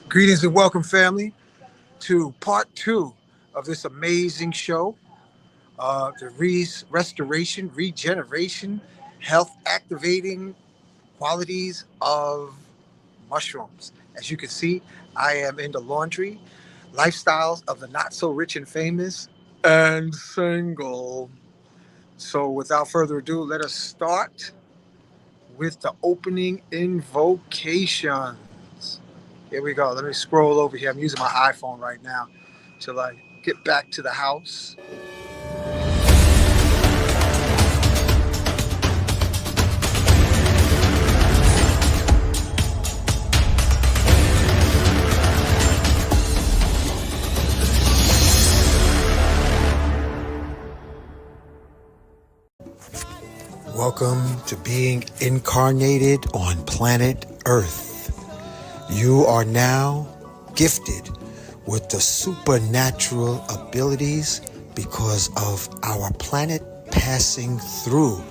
Greetings and welcome, family, to part two of this amazing show, the restoration, regeneration, health activating qualities of mushrooms. As you can see, I am in the laundry, lifestyles of the not so rich and famous, and single. So, without further ado, let us start with the opening invocations. Here we go. Let me scroll over here. I'm using my iPhone right now to get back to the house. Welcome to being incarnated on planet Earth. You are now gifted with the supernatural abilities because of our planet passing through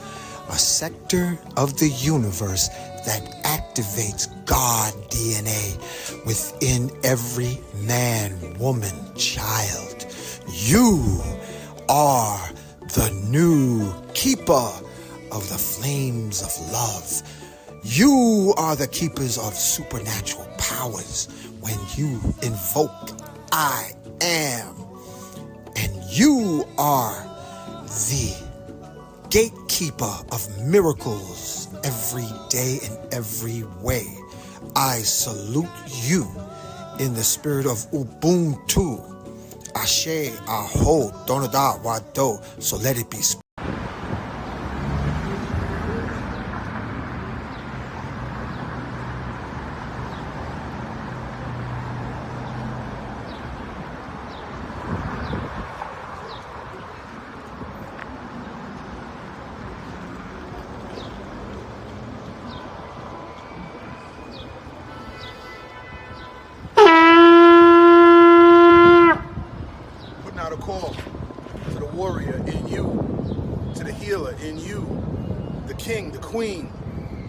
a sector of the universe that activates God DNA within every man, woman, child. You are the new keeper of the flames of love. You are the keepers of supernatural powers when you invoke I am. And you are the gatekeeper of miracles every day in every way. I salute you in the spirit of Ubuntu. Ashe, Aho, Donada, Wado. So let it be. Call to the warrior in you, to the healer in you, the king, the queen,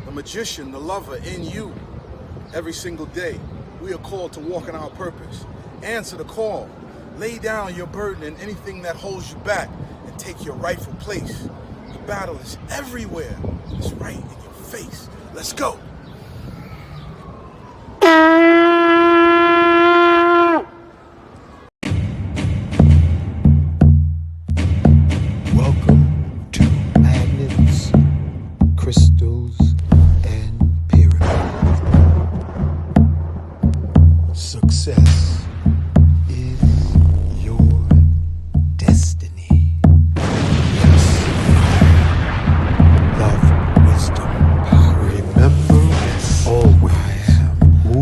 the magician, the lover in you. Every single day, we are called to walk in our purpose. Answer the call. Lay down your burden and anything that holds you back and take your rightful place. The battle is everywhere. It's right in your face. Let's go. Crystals and pyramids. Success is your destiny. Yes. Love, wisdom, power. Remember, always who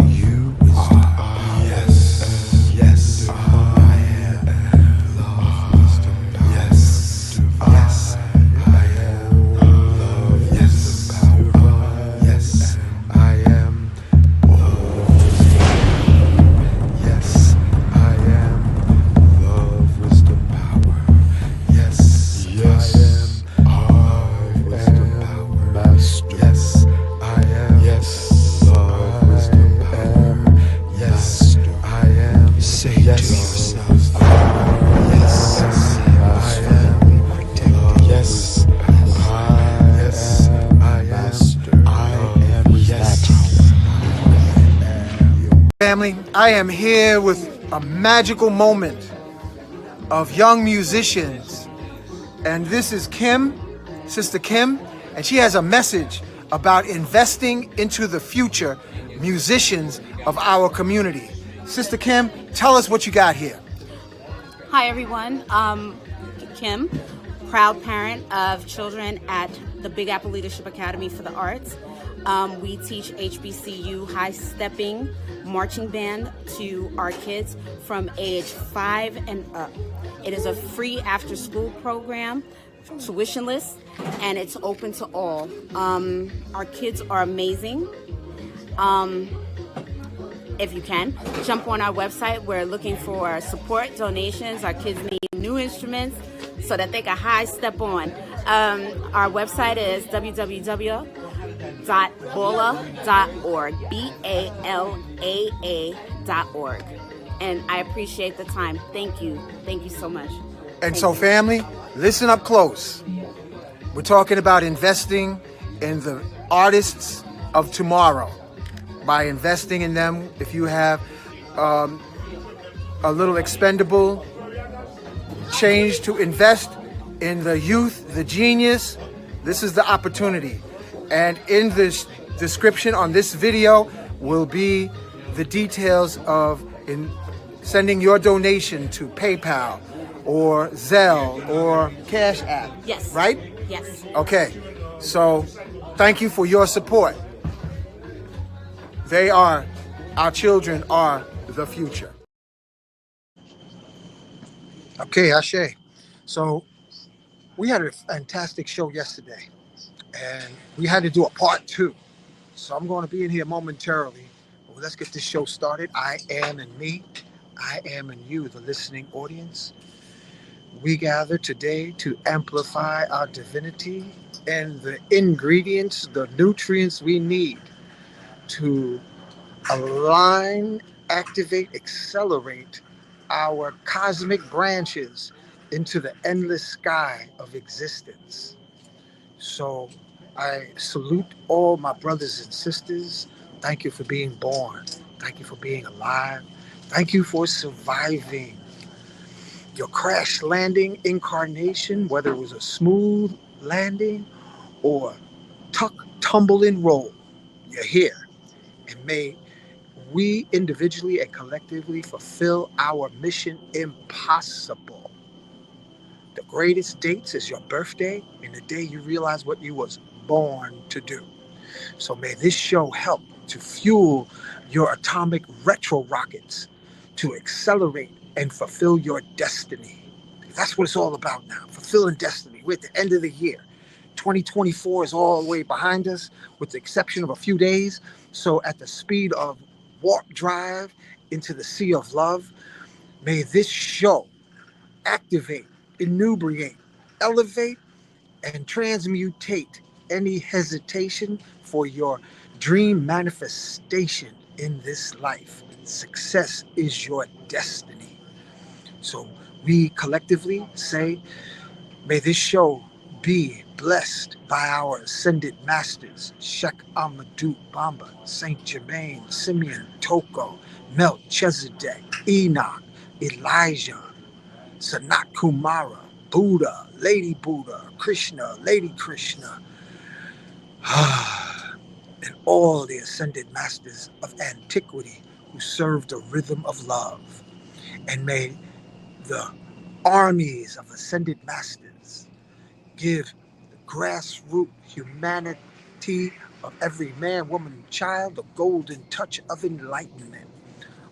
you are. Yes. Yes. I am. Love, wisdom, power. Yes. Yes. Family, I am here with a magical moment of young musicians. And this is Kim, Sister Kim, and she has a message about investing into the future musicians of our community. Sister Kim, tell us what you got here. Hi everyone, Kim, proud parent of children at the Big Apple Leadership Academy for the Arts. We teach HBCU high-stepping marching band to our kids from age 5 and up. It is a free after-school program, tuitionless, and it's open to all. Our kids are amazing. If you can, jump on our website. We're looking for support, donations. Our kids need new instruments so that they can high step on. Our website is www balaa.org, BALAA.org. And I appreciate the time. Thank you. Thank you so much. And so, family, listen up close. We're talking about investing in the artists of tomorrow. By investing in them, if you have a little expendable change to invest in the youth, the genius, this is the opportunity. And in this description on this video will be the details of sending your donation to PayPal or Zelle or Cash App. Yes. Right? Yes. Okay. So thank you for your support. Our children are the future. Okay, Ashe. So we had a fantastic show yesterday, and we had to do a part 2. So I'm going to be in here momentarily. But let's get this show started. I am and me. I am and you, the listening audience. We gather today to amplify our divinity and the ingredients, the nutrients we need to align, activate, accelerate our cosmic branches into the endless sky of existence. So I salute all my brothers and sisters. Thank you for being born. Thank you for being alive. Thank you for surviving your crash landing incarnation, whether it was a smooth landing or tuck, tumble, and roll. You're here. And may we individually and collectively fulfill our mission impossible. The greatest dates is your birthday and the day you realize what you was born to do. So may this show help to fuel your atomic retro rockets to accelerate and fulfill your destiny. That's what it's all about now, fulfilling destiny. We're at the end of the year. 2024 is all the way behind us, with the exception of a few days. So at the speed of warp drive into the sea of love, may this show activate, inebriate, elevate, and transmutate any hesitation for your dream manifestation in this life. Success is your destiny. So we collectively say, may this show be blessed by our ascended masters, Sheikh Amadou Bamba, Saint Germain, Simeon Toko, Melchizedek, Enoch, Elijah, Sanat Kumara, Buddha, Lady Buddha, Krishna, Lady Krishna, and all the ascended masters of antiquity who served the rhythm of love. And may the armies of ascended masters give the grassroots humanity of every man, woman, and child the golden touch of enlightenment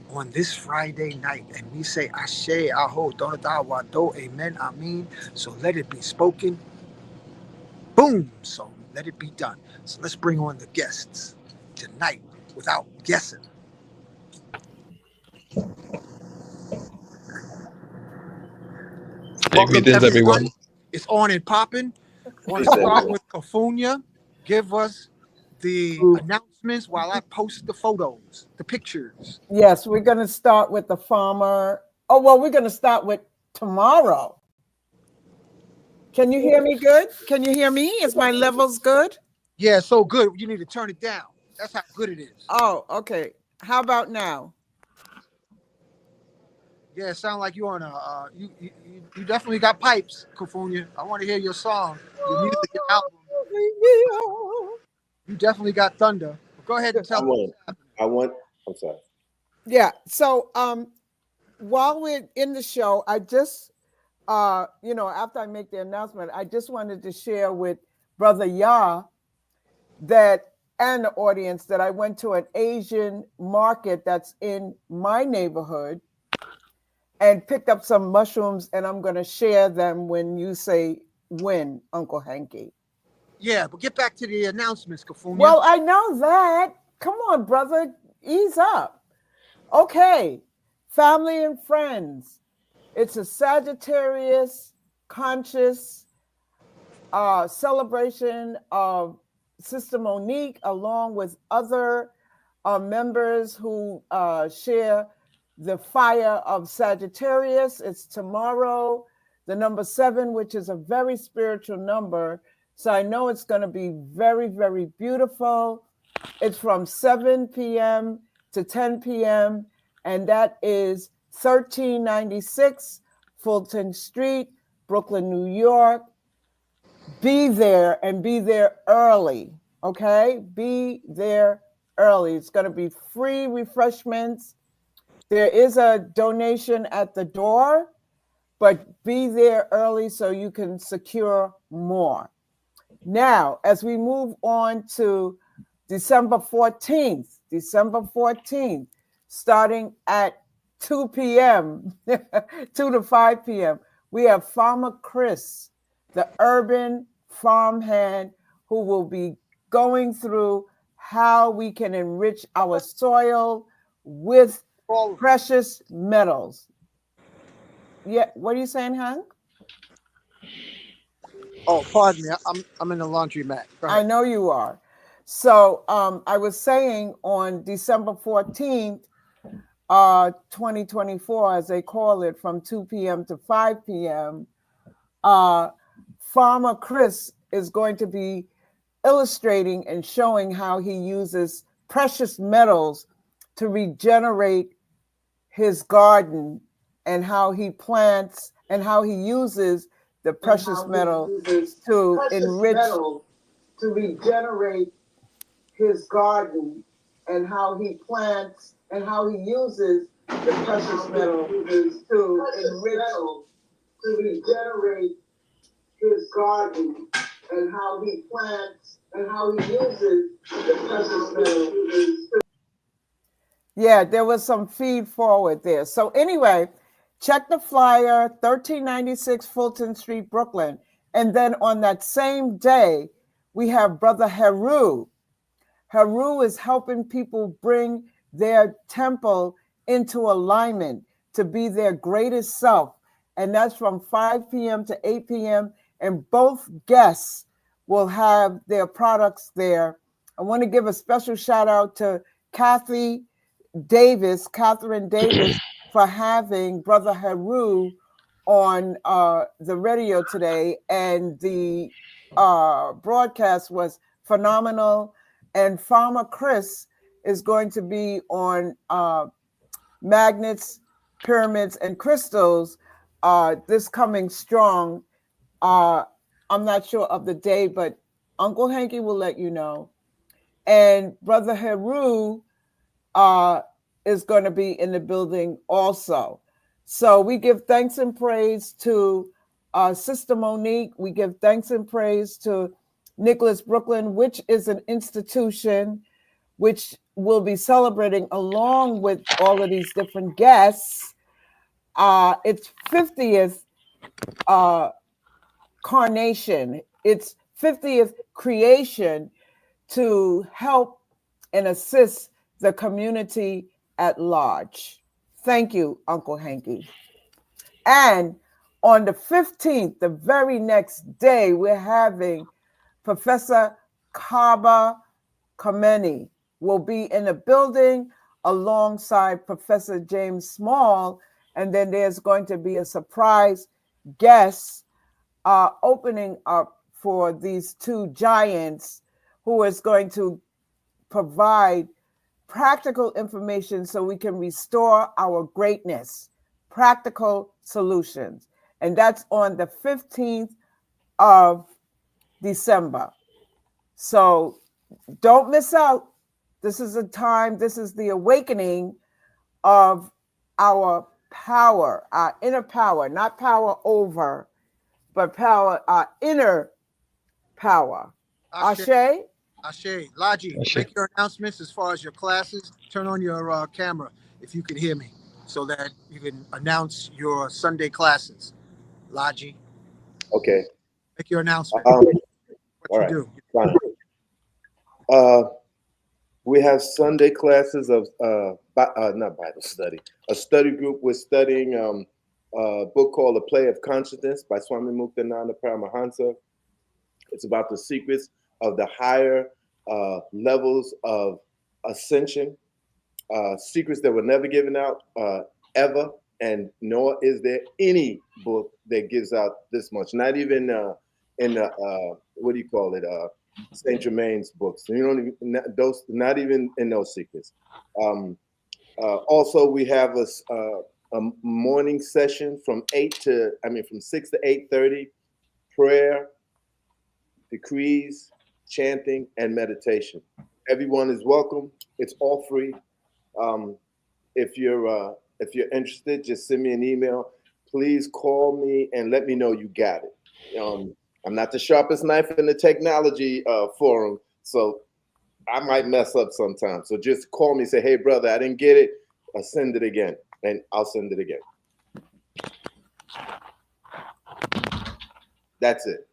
on this Friday night. And we say Ashe, Aho, Donata, Wado, Amen, Amen. So let it be spoken. Boom. So let it be done. So let's bring on the guests tonight without guessing. Welcome Greetings, everyone. everybody. It's on and popping. I want to start with Kafunya. Give us the announcements while I post the photos, the pictures. Yes, we're going to start with the farmer. Oh, well, we're going to start with tomorrow. Can you hear me good? Can you hear me? Is my levels good? Yeah, so good. You need to turn it down. That's how good it is. Oh, okay. How about now? Yeah, it sounds like you on a you definitely got pipes, Kafunya. I want to hear your song, your music, your album. You definitely got thunder. But go ahead and tell me. I'm sorry. Yeah. So while we're in the show, I just after I make the announcement, I just wanted to share with Brother Yah that and the audience that I went to an Asian market that's in my neighborhood and picked up some mushrooms, and I'm going to share them when you say when, Uncle Hanky. Yeah, but get back to the announcements, Kafunya. Well, I know that. Come on, brother. Ease up. Okay. Family and friends. It's a Sagittarius conscious celebration of Sister Monique, along with other members who share the fire of Sagittarius. It's tomorrow, the number 7, which is a very spiritual number. So I know it's going to be very, very beautiful. It's from 7 p.m. to 10 p.m. And that is 1396 Fulton Street, Brooklyn, New York. Be there and be there early. Okay? Be there early. It's going to be free refreshments. There is a donation at the door, but be there early so you can secure more. Now, as we move on to December 14th, starting at 2 p.m., 2 to 5 p.m., we have Farmer Chris, the urban farmhand, who will be going through how we can enrich our soil with precious metals. Yeah, what are you saying, Hank? Oh, pardon me. I'm in the laundromat. Go I ahead. know you are. So I was saying on December 14th, 2024, as they call it, from 2 p.m. to 5 p.m., Farmer Chris is going to be illustrating and showing how he uses precious metals to regenerate his garden, and how he plants and how he uses the precious metal to enrich, to regenerate his garden, and how he plants and how he uses the precious metal to enrich, to regenerate his garden, and how he plants and how he uses the precious metal. Yeah, there was some feed forward there. So anyway, check the flyer, 1396 Fulton Street, Brooklyn. And then on that same day, we have Brother Heru. Heru is helping people bring their temple into alignment to be their greatest self. And that's from 5 p.m. to 8 p.m. And both guests will have their products there. I want to give a special shout out to Catherine Davis, for having Brother Heru on the radio today. And the broadcast was phenomenal. And Farmer Chris is going to be on magnets, pyramids, and crystals this coming strong. I'm not sure of the day, but Uncle Hanky will let you know. And Brother Heru is going to be in the building also. So we give thanks and praise to Sister Monique. We give thanks and praise to Nicholas Brooklyn, which is an institution which will be celebrating along with all of these different guests its 50th carnation, its 50th creation to help and assist the community at large. Thank you, Uncle Hanky. And on the 15th, the very next day, we're having Professor Kaba Kameni will be in the building alongside Professor James Small. And then there's going to be a surprise guest opening up for these two giants who is going to provide practical information so we can restore our greatness, practical solutions. And that's on the 15th of December. So don't miss out. This is a time, this is the awakening of our power, our inner power, not power over, but power, our inner power. Ashe? Ashe. Laji, make your announcements as far as your classes. Turn on your camera if you can hear me so that you can announce your Sunday classes. Laji. Okay. Make your announcement. All What right. you do. Fine. We have Sunday classes of not Bible study. A study group. We're studying a book called The Play of Consciousness by Swami Muktananda Paramahansa. It's about the secrets of the higher levels of ascension, secrets that were never given out ever, and nor is there any book that gives out this much. Not even in the what do you call it? Saint Germain's books. You don't even those. Not even in those secrets. Also, we have a morning session from 6 to 8:30, prayer, decrees, chanting, and meditation. Everyone is welcome. It's all free. If you're interested, just send me an email. Please call me and let me know you got it. I'm not the sharpest knife in the technology forum, so I might mess up sometimes. So just call me, say, hey, brother, I didn't get it. I'll send it again, and I'll send it again. That's it.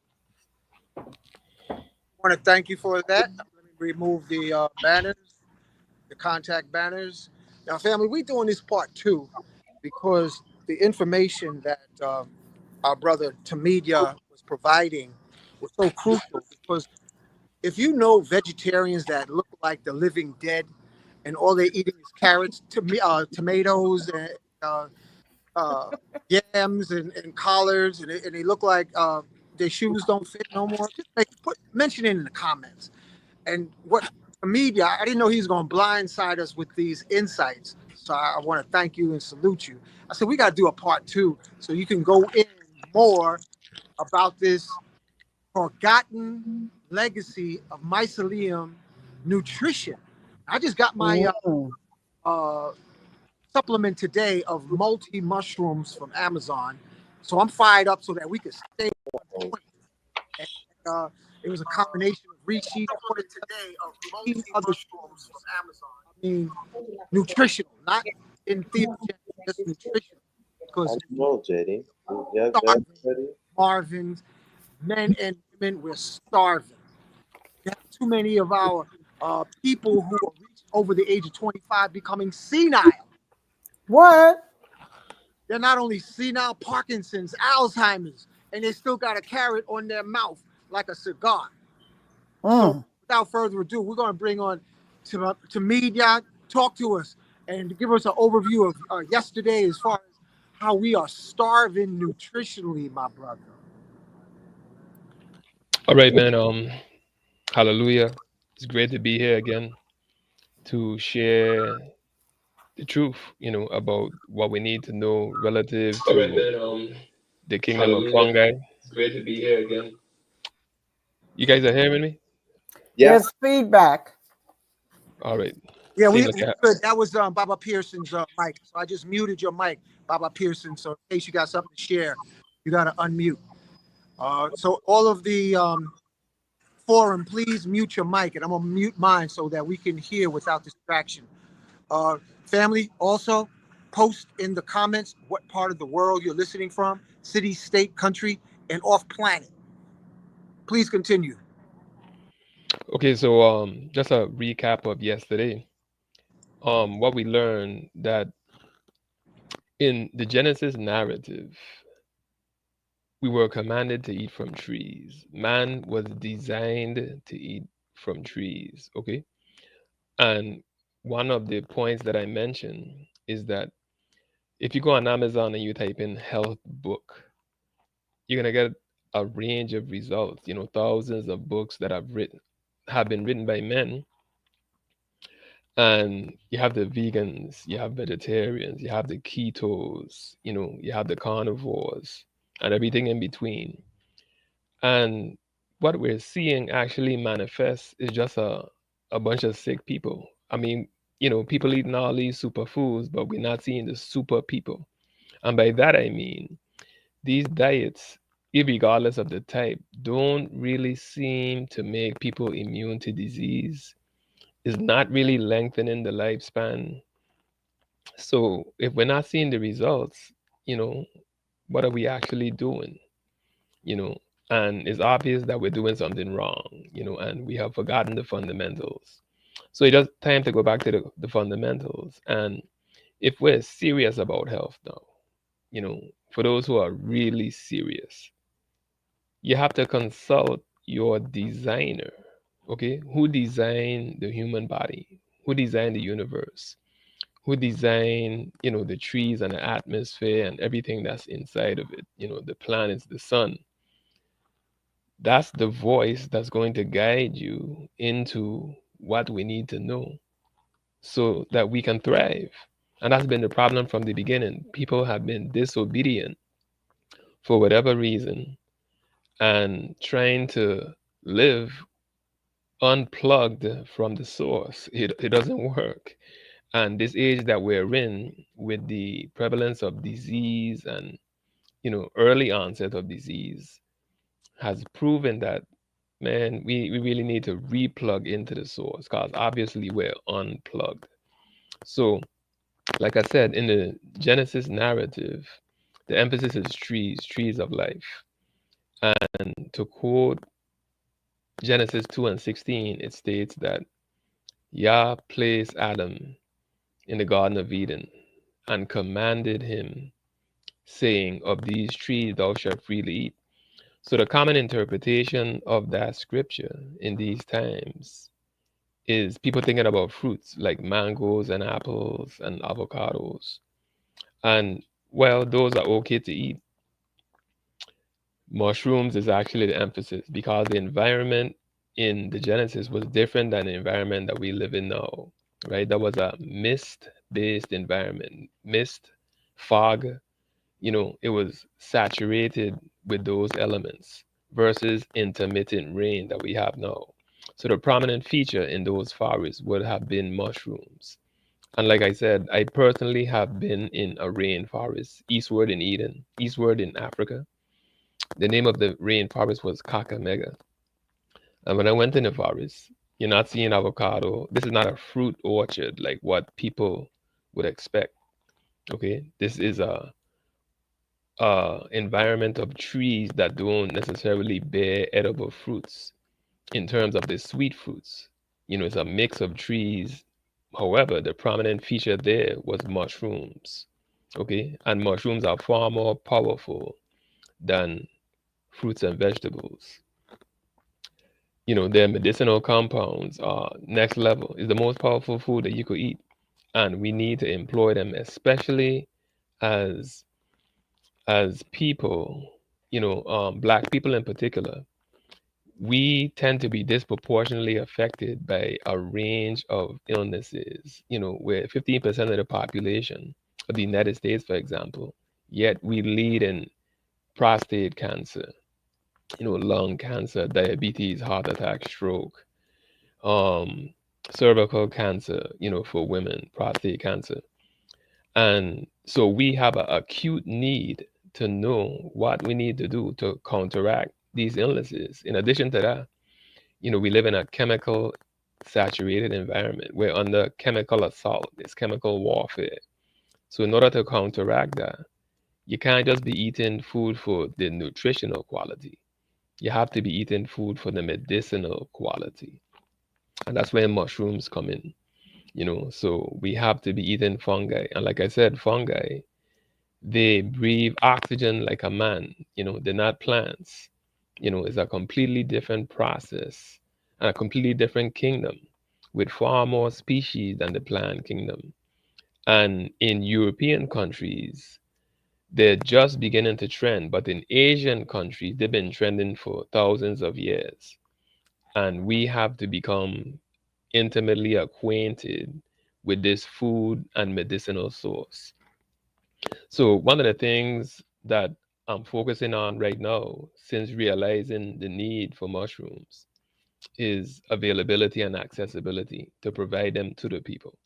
I want to thank you for that. Let me remove the banners, the contact banners. Now, family, we're doing this part 2 because the information that our brother Tmeedyah was providing was so crucial. Because if you know vegetarians that look like the living dead and all they're eating is carrots, tomatoes, and uh, yams and collards, and they look like their shoes don't fit no more, just mention it in the comments. And what Tmeedyah, I didn't know he was going to blindside us with these insights. So I want to thank you and salute you. I said, we got to do a part 2 so you can go in more about this forgotten legacy of mycelium nutrition. I just got my uh, supplement today of multi mushrooms from Amazon. So I'm fired up so that we could stay on point. And, it was a combination of reishi, Today of 15 multi other mushrooms from Amazon. I mean, nutritional, not entheogenic, just nutritional. I Because know, JD. Yeah, starving, Marvins, men and women, we're starving. You have too many of our people who are reached over the age of 25 becoming senile. What? They're not only senile, Parkinson's, Alzheimer's, and they still got a carrot on their mouth like a cigar. So without further ado, we're going to bring on Tmeedyah, talk to us and give us an overview of yesterday as far as how we are starving nutritionally, my brother. All right, man. Hallelujah. It's great to be here again to share the truth, about what we need to know relative All right, to man. the kingdom of Hallelujah. fungi. It's great to be here again. You guys are hearing me? Yeah. There's feedback. All right. Yeah, Seems we like good. That was Baba Pearson's mic. So I just muted your mic, Baba Pearson. So in case you got something to share, you got to unmute. So all of the forum, please mute your mic, and I'm gonna mute mine so that we can hear without distraction. Family, also post in the comments what part of the world you're listening from, city, state, country, and off planet. Please continue. okay. So just a recap of yesterday. What we learned that in the Genesis narrative, we were commanded to eat from trees. Man was designed to eat from trees. Okay. And one of the points that I mentioned is that if you go on Amazon and you type in health book, you're gonna get a range of results. Thousands of books that have been written by men, and you have the vegans, you have vegetarians, you have the ketos, you have the carnivores, and everything in between. And what we're seeing actually manifest is just a bunch of sick people. I mean, people eating all these superfoods, but we're not seeing the super people. And by that I mean these diets, regardless of the type, don't really seem to make people immune to disease. Is not really lengthening the lifespan. So if we're not seeing the results, you know, what are we actually doing? You know, and it's obvious that we're doing something wrong, and we have forgotten the fundamentals. So it's just time to go back to the fundamentals. And if we're serious about health now, for those who are really serious, you have to consult your designer. Okay, who designed the human body? Who designed the universe? Who designed, the trees and the atmosphere and everything that's inside of it, the planets, the sun. That's the voice that's going to guide you into what we need to know so that we can thrive. And that's been the problem from the beginning. People have been disobedient for whatever reason and trying to live unplugged from the source. It doesn't work. And this age that we're in, with the prevalence of disease and early onset of disease, has proven that, man, we really need to replug into the source, because obviously we're unplugged. So, like I said, in the Genesis narrative, the emphasis is trees, trees of life. And to quote Genesis 2 and 16, it states that Yah placed Adam in the Garden of Eden and commanded him, saying, of these trees thou shalt freely eat. So the common interpretation of that scripture in these times is people thinking about fruits like mangoes and apples and avocados. And well, those are okay to eat. Mushrooms is actually the emphasis, because the environment in the Genesis was different than the environment that we live in now, right? That was a mist-based environment, mist, fog, it was saturated with those elements versus intermittent rain that we have now. So the prominent feature in those forests would have been mushrooms. And like I said, I personally have been in a rainforest eastward in Eden, eastward in Africa. The name of the rainforest was Kakamega. And when I went in the forest, you're not seeing avocado. This is not a fruit orchard like what people would expect. Okay, this is a environment of trees that don't necessarily bear edible fruits in terms of the sweet fruits. It's a mix of trees. However, the prominent feature there was mushrooms. Okay, and mushrooms are far more powerful than fruits and vegetables. Their medicinal compounds are next level. It's the most powerful food that you could eat, and we need to employ them, especially as people, black people in particular. We tend to be disproportionately affected by a range of illnesses, where 15% of the population of the United States, for example, yet we lead in prostate cancer, lung cancer, diabetes, heart attack, stroke, um, cervical cancer, for women, prostate cancer. And so we have an acute need to know what we need to do to counteract these illnesses. In addition to that, we live in a chemical saturated environment. We're under chemical assault, it's chemical warfare. So in order to counteract that, you can't just be eating food for the nutritional quality. You have to be eating food for the medicinal quality. And that's where mushrooms come in. So we have to be eating fungi. And like I said, fungi, they breathe oxygen like a man. They're not plants. It's a completely different process and a completely different kingdom with far more species than the plant kingdom. And in European countries, they're just beginning to trend, but in Asian countries, they've been trending for thousands of years. And we have to become intimately acquainted with this food and medicinal source. So, one of the things that I'm focusing on right now, since realizing the need for mushrooms, is availability and accessibility to provide them to the people.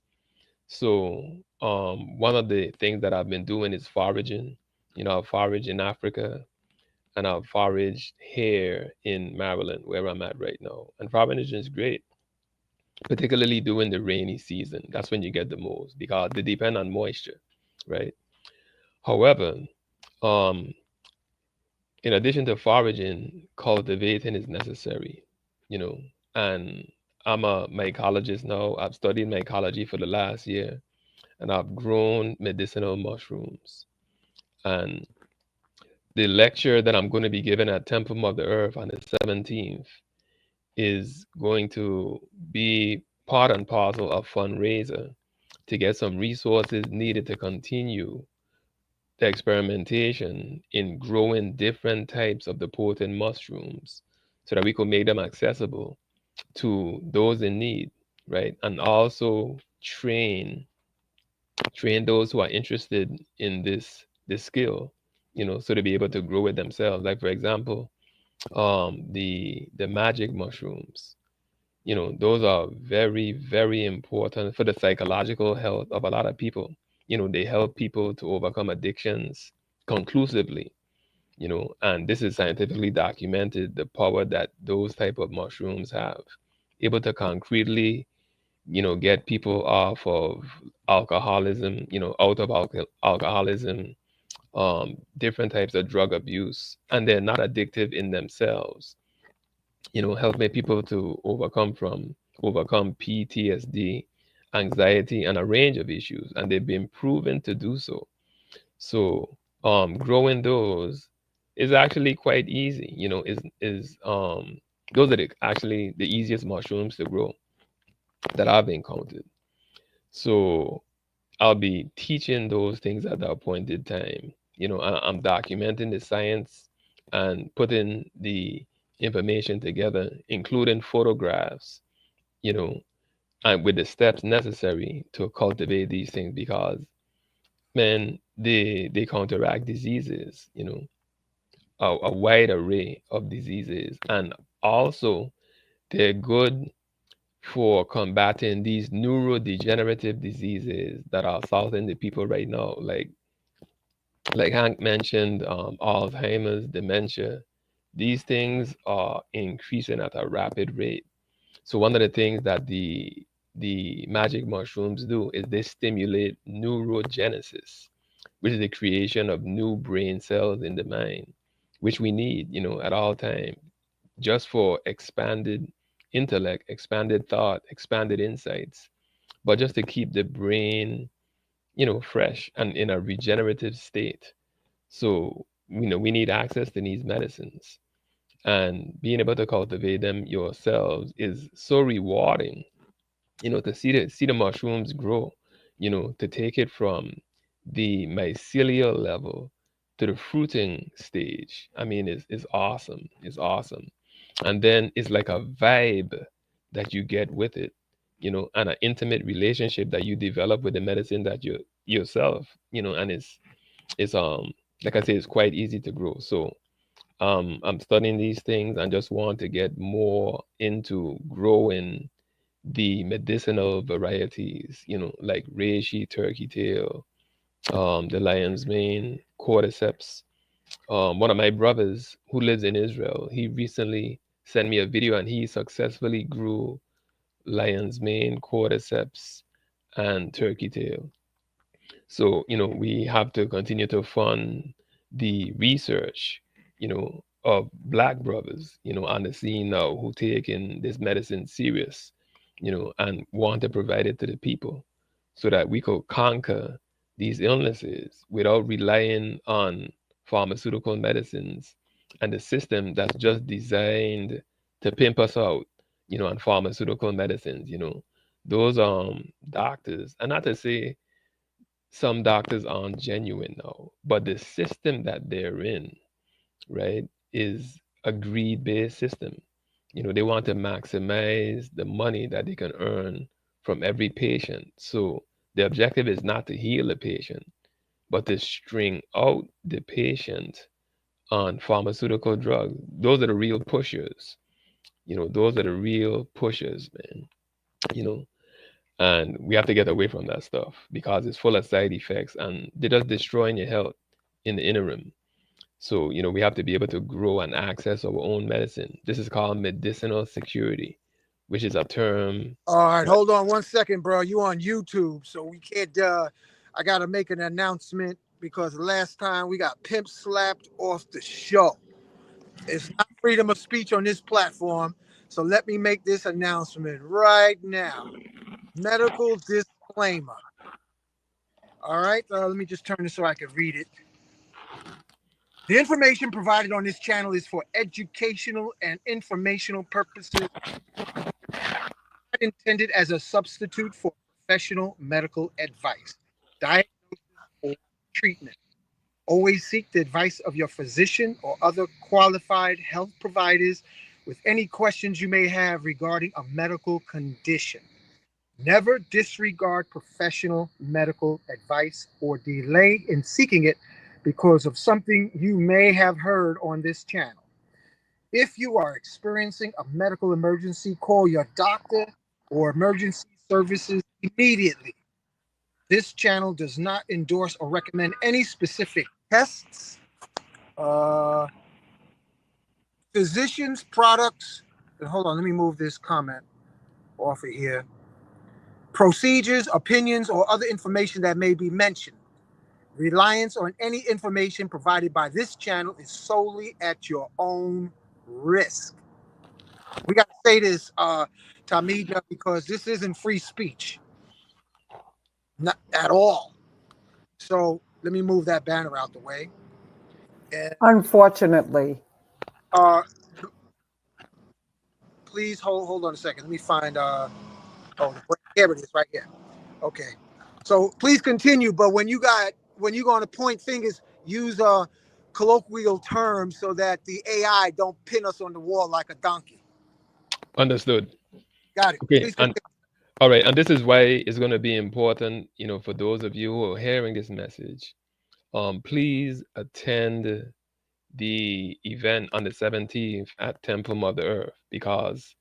So, one of the things that I've been doing is foraging. I've foraged in Africa and I've foraged here in Maryland, where I'm at right now. And foraging is great, particularly during the rainy season. That's when you get the most because they depend on moisture, right? However, um, in addition to foraging, cultivating is necessary, you know. And I'm a mycologist now. I've studied mycology for the last year, and I've grown medicinal mushrooms. And the lecture that I'm going to be giving at Temple of the Earth on the 17th is going to be part and parcel of fundraiser to get some resources needed to continue the experimentation in growing different types of the potent mushrooms so that we could make them accessible to those in need, right? And also train those who are interested in this skill, so to be able to grow it themselves. Like for example, the magic mushrooms, those are very, very important for the psychological health of a lot of people. They help people to overcome addictions conclusively, and this is scientifically documented, the power that those type of mushrooms have, able to concretely, get people off of alcoholism, out of alcoholism, different types of drug abuse, and they're not addictive in themselves. Helping people to overcome PTSD, anxiety, and a range of issues, and they've been proven to do so. So, growing those is actually quite easy. Is those are actually the easiest mushrooms to grow that I've encountered. So I'll be teaching those things at the appointed time. I'm documenting the science and putting the information together, including photographs, you know, and with the steps necessary to cultivate these things because, man, they counteract diseases, a wide array of diseases. And also, they're good for combating these neurodegenerative diseases that are assaulting the people right now, like Hank mentioned, Alzheimer's, dementia. These things are increasing at a rapid rate. So one of the things that the magic mushrooms do is they stimulate neurogenesis, which is the creation of new brain cells in the mind, which we need, at all times, just for expanded intellect, expanded thought, expanded insights, but just to keep the brain, fresh and in a regenerative state. So, we need access to these medicines, and being able to cultivate them yourselves is so rewarding, to see the mushrooms grow, to take it from the mycelial level to the fruiting stage. I mean, it's awesome. It's awesome. And then it's like a vibe that you get with it, and an intimate relationship that you develop with the medicine that you yourself, and it's like I say, it's quite easy to grow. So I'm studying these things and just want to get more into growing the medicinal varieties, like reishi, turkey tail, the lion's mane, cordyceps. One of my brothers who lives in Israel, he recently sent me a video and he successfully grew lion's mane, cordyceps, and turkey tail. So, we have to continue to fund the research, of black brothers, on the scene now who taking this medicine serious, and want to provide it to the people so that we could conquer these illnesses without relying on pharmaceutical medicines and the system that's just designed to pimp us out, on pharmaceutical medicines, those doctors, and not to say some doctors aren't genuine now, but the system that they're in, right, is a greed-based system. They want to maximize the money that they can earn from every patient. So the objective is not to heal the patient, but to string out the patient on pharmaceutical drugs. Those are the real pushers. Those are the real pushers, man. You know, and we have to get away from that stuff because it's full of side effects and they're just destroying your health in the interim. So, we have to be able to grow and access our own medicine. This is called medicinal security, which is a term All right, that, hold on 1 second, bro. You on YouTube, so we can't. I gotta make an announcement because last time we got pimp slapped off the show. It's not freedom of speech on this platform, so let me make this announcement right now. Medical disclaimer. All right, let me just turn this so I can read it. The information provided on this channel is for educational and informational purposes, not intended as a substitute for professional medical advice, diagnosis, or treatment. Always seek the advice of your physician or other qualified health providers with any questions you may have regarding a medical condition. Never disregard professional medical advice or delay in seeking it because of something you may have heard on this channel. If you are experiencing a medical emergency, call your doctor or emergency services immediately. This channel does not endorse or recommend any specific tests, uh, physicians, products. And hold on, let me move this comment off of here. Procedures, opinions, or other information that may be mentioned. Reliance on any information provided by this channel is solely at your own risk. We got to say this, Tmeedyah, because this isn't free speech, not at all. So let me move that banner out the way. And Unfortunately. uh, please hold on a second. Let me find. Here it is, right here. Okay. So please continue. But when you're going to point fingers, use colloquial terms so that the AI don't pin us on the wall like a donkey. Understood. Got it. Okay, Please and continue. all right, and this is why it's going to be important, for those of you who are hearing this message. Please attend the event on the 17th at Temple Mother Earth, because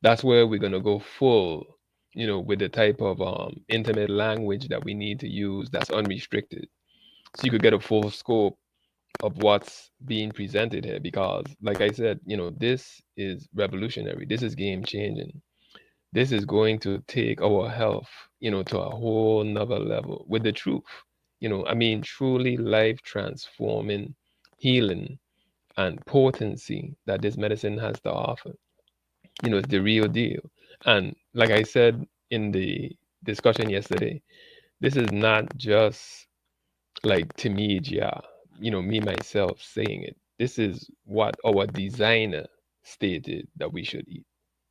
that's where we're going to go full, with the type of intimate language that we need to use that's unrestricted. So you could get a full scope of what's being presented here, because like I said, this is revolutionary. This is game changing. This is going to take our health, to a whole nother level with the truth. I mean, truly life transforming healing and potency that this medicine has to offer. It's the real deal. And like I said in the discussion yesterday, this is not just like Tmeedyah, me myself saying it. This is what our designer stated that we should eat.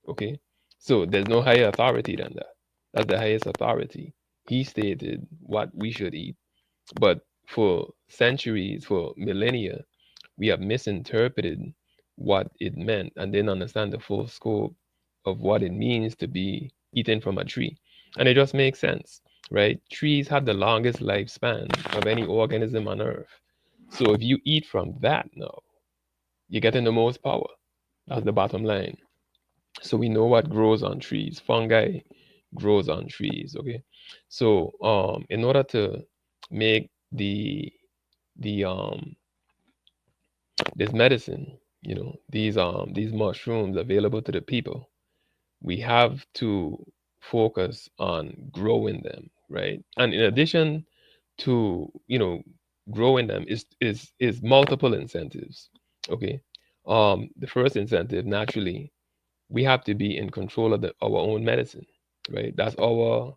Okay? So there's no higher authority than that. That's the highest authority. He stated what we should eat. But for centuries, for millennia, we have misinterpreted what it meant and didn't understand the full scope of what it means to be eaten from a tree. And it just makes sense, right? Trees have the longest lifespan of any organism on earth. So if you eat from that now, you're getting the most power. That's the bottom line. So we know what grows on trees. Fungi grows on trees. Okay. So in order to make the this medicine, these mushrooms available to the people, we have to focus on growing them, right? And in addition to growing them is multiple incentives. Okay. The first incentive, naturally, we have to be in control of our own medicine, right? That's our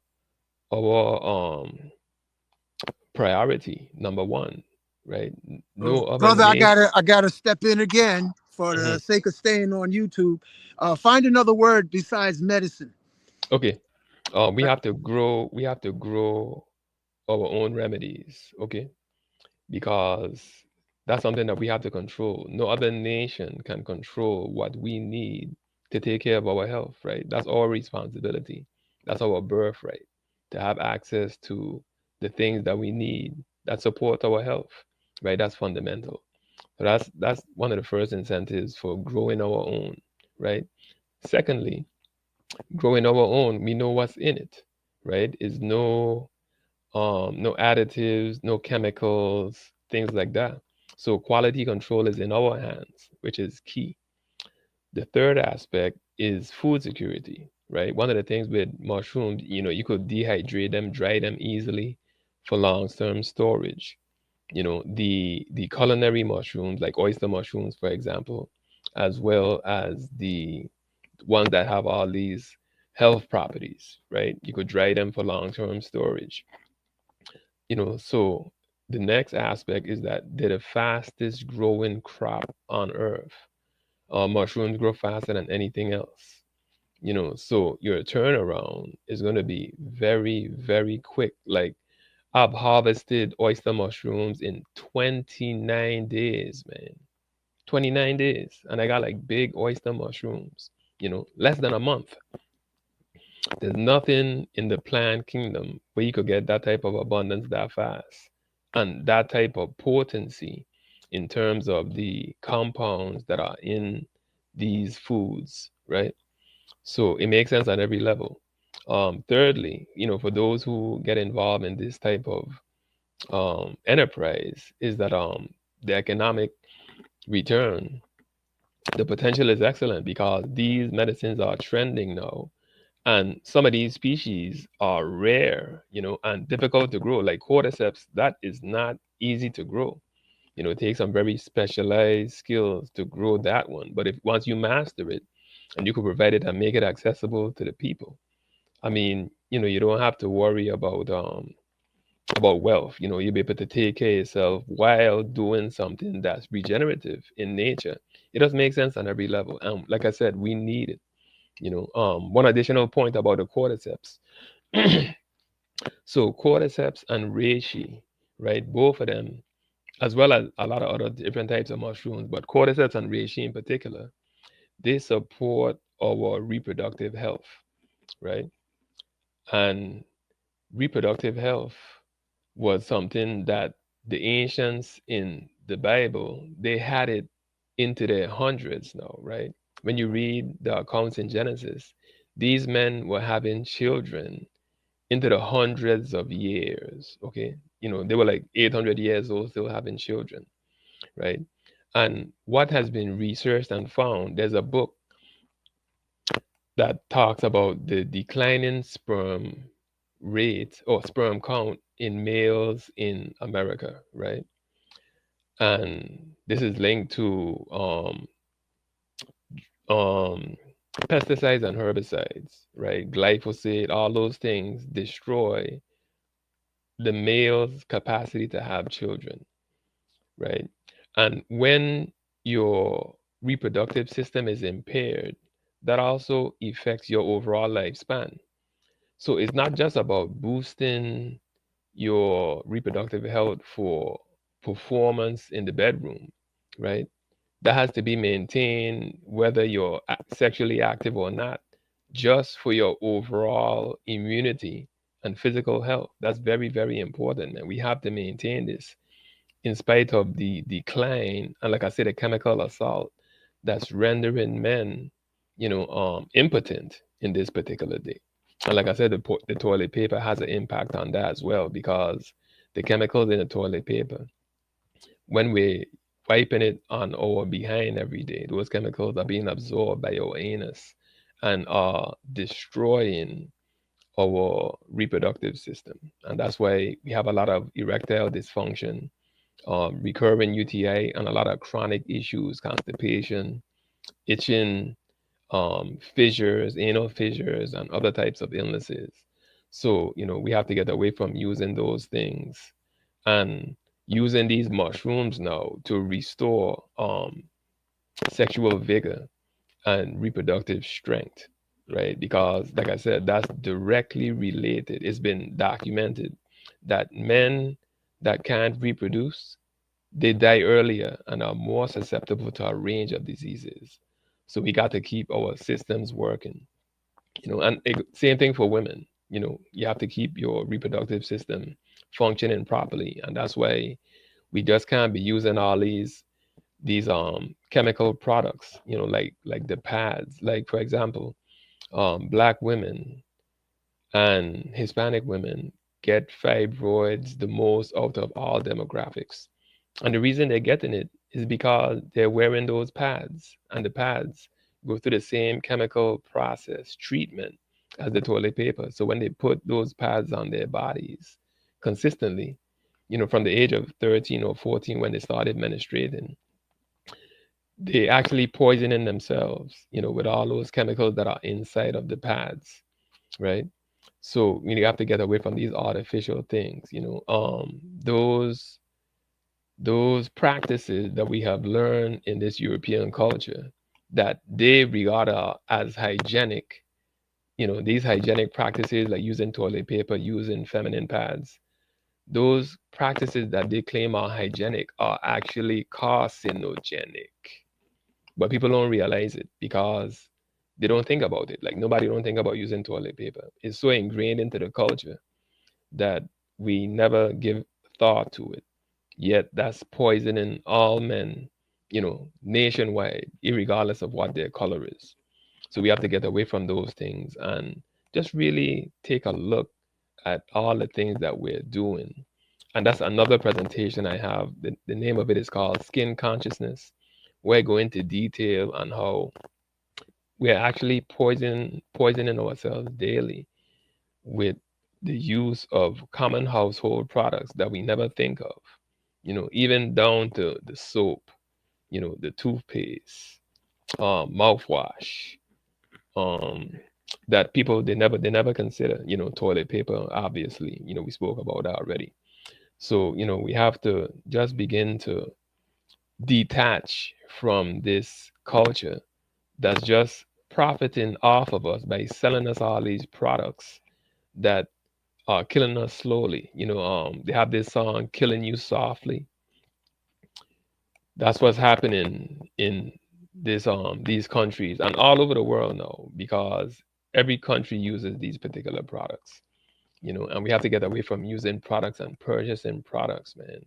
priority number one, right? No other Brother, nation. I gotta step in again for the Mhm. sake of staying on YouTube. Find another word besides medicine. Okay. We have to grow. We have to grow our own remedies. Okay, because that's something that we have to control. No other nation can control what we need to take care of our health, right? That's our responsibility. That's our birthright, to have access to the things that we need that support our health, right? That's fundamental. So that's one of the first incentives for growing our own, right? Secondly, growing our own, we know what's in it, right? Is no additives, no chemicals, things like that. So quality control is in our hands, which is key. The third aspect is food security, right? One of the things with mushrooms, you could dehydrate them, dry them easily for long-term storage. The culinary mushrooms, like oyster mushrooms, for example, as well as the ones that have all these health properties, right? You could dry them for long-term storage. So the next aspect is that they're the fastest growing crop on earth. Mushrooms grow faster than anything else. So your turnaround is going to be very, very quick. Like, I've harvested oyster mushrooms in 29 days, man. 29 days. And I got like big oyster mushrooms, less than a month. There's nothing in the plant kingdom where you could get that type of abundance that fast and that type of potency in terms of the compounds that are in these foods, right? So it makes sense at every level. Thirdly, for those who get involved in this type of enterprise, is that the economic return, the potential is excellent because these medicines are trending now, and some of these species are rare, and difficult to grow. Like cordyceps, that is not easy to grow. It takes some very specialized skills to grow that one. But if once you master it and you can provide it and make it accessible to the people, I mean, you don't have to worry about wealth. You'll be able to take care of yourself while doing something that's regenerative in nature. It does make sense on every level. And like I said, we need it. One additional point about the cordyceps. So cordyceps and reishi, right? Both of them, as well as a lot of other different types of mushrooms, but cordyceps and reishi in particular, they support our reproductive health, right? And reproductive health was something that the ancients in the Bible, they had it into their hundreds now, right? When you read the accounts in Genesis, these men were having children into the hundreds of years, okay? They were like 800 years old still having children, right? And what has been researched and found, there's a book that talks about the declining sperm rate or sperm count in males in America, right? And this is linked to um, pesticides and herbicides, right? Glyphosate, all those things destroy the male's capacity to have children, right? And when your reproductive system is impaired, that also affects your overall lifespan. So it's not just about boosting your reproductive health for performance in the bedroom, right? That has to be maintained whether you're sexually active or not, just for your overall immunity and physical health. That's very, very important, and we have to maintain this in spite of the decline and, like I said, the chemical assault that's rendering men, impotent in this particular day. And like I said, the toilet paper has an impact on that as well because the chemicals in the toilet paper, when we're wiping it on our behind every day, those chemicals are being absorbed by our anus and are destroying our reproductive system. And that's why we have a lot of erectile dysfunction, recurring UTI, and a lot of chronic issues, constipation, itching, fissures, anal fissures, and other types of illnesses. So, we have to get away from using those things and using these mushrooms now to restore sexual vigor and reproductive strength, right? Because, like I said, that's directly related. It's been documented that men that can't reproduce, they die earlier and are more susceptible to a range of diseases. So we got to keep our systems working, and same thing for women. You have to keep your reproductive system functioning properly, and that's why we just can't be using all these chemical products, like the pads. Like, for example, black women and Hispanic women get fibroids the most out of all demographics. And the reason they're getting it is because they're wearing those pads, and the pads go through the same chemical process treatment as the toilet paper. So when they put those pads on their bodies consistently, from the age of 13 or 14 when they started menstruating, they actually poisoning themselves, with all those chemicals that are inside of the pads, right? So you have to get away from these artificial things. Those those practices that we have learned in this European culture that they regard as hygienic, these hygienic practices like using toilet paper, using feminine pads, those practices that they claim are hygienic are actually carcinogenic. But people don't realize it because they don't think about it. Like nobody don't think about using toilet paper. It's so ingrained into the culture that we never give thought to it. Yet that's poisoning all men, nationwide, regardless of what their color is. So we have to get away from those things and just really take a look at all the things that we're doing. And that's another presentation I have. The name of it is called Skin Consciousness, where I go into detail on how we're actually poisoning ourselves daily with the use of common household products that we never think of, even down to the soap, the toothpaste, mouthwash, um, that people they never consider, toilet paper, obviously, we spoke about that already. So, we have to just begin to detach from this culture that's just profiting off of us by selling us all these products that are killing us slowly. They have this song "Killing You Softly." That's what's happening in these countries and all over the world now because every country uses these particular products. And we have to get away from using products and purchasing products, man,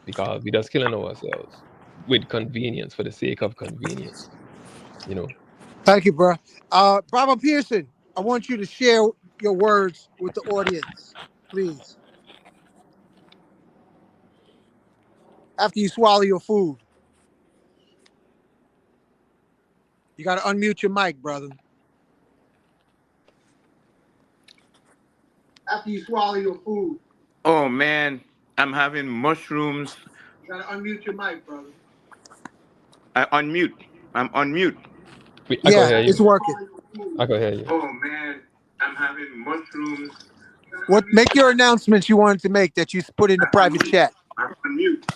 because we're just killing ourselves with convenience for the sake of convenience. You know. Thank you, bro. Bravo Pearson, I want you to share your words with the audience, please. After you swallow your food, you got to unmute your mic, brother. After you swallow your food, Oh man, I'm having mushrooms. you got to unmute your mic, brother. I unmute. I'm on mute. I can Yeah, hear it's you. working. I can hear you. Oh man, I'm having mushrooms. What? Make your announcements you wanted to make that you put in the I private unmute. chat. I'm on mute.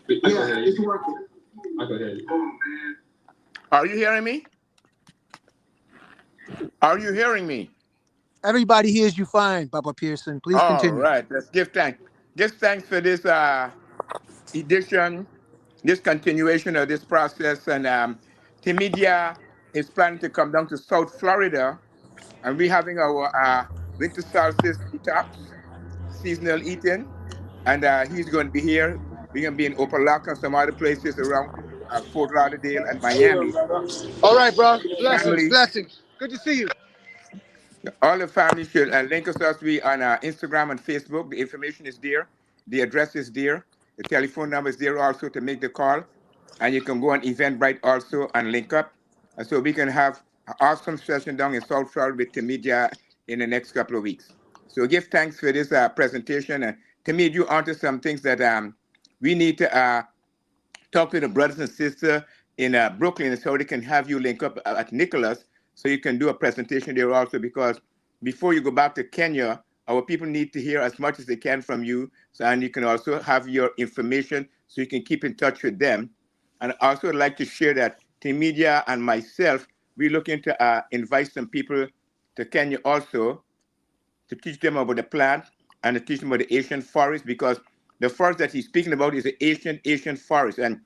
Yeah, it's working. I can hear you. Oh man. Are you hearing me? Are you hearing me? Everybody hears you fine, Baba Pearson. Please All continue. right. Let's give thanks. Give thanks for this edition, this continuation of this process. And Tmeedyah is planning to come down to South Florida, and we're having our winter solstice detox, seasonal eating, and he's going to be here. We're going to be in Opelika and some other places around Fort Lauderdale and Miami. All right, bro. Blessings, Family, blessings. Good to see you. all the family should link us up. We on Instagram and Facebook. The information is there. The address is there. The telephone number is there also to make the call. And you can go on Eventbrite also and link up. And so we can have an awesome session down in South Florida with Tmeedyah in the next couple of weeks. So give thanks for this presentation. And Tmeedyah, you onto some things that we need to talk to the brothers and sisters in Brooklyn so they can have you link up at Nicholas so you can do a presentation there also, because before you go back to Kenya, our people need to hear as much as they can from you. So, and you can also have your information so you can keep in touch with them. And I also would like to share that Tmeedyah and myself, we're looking to invite some people to Kenya also to teach them about the plant and to teach them about the ancient forest, because the forest that he's speaking about is an ancient forest, and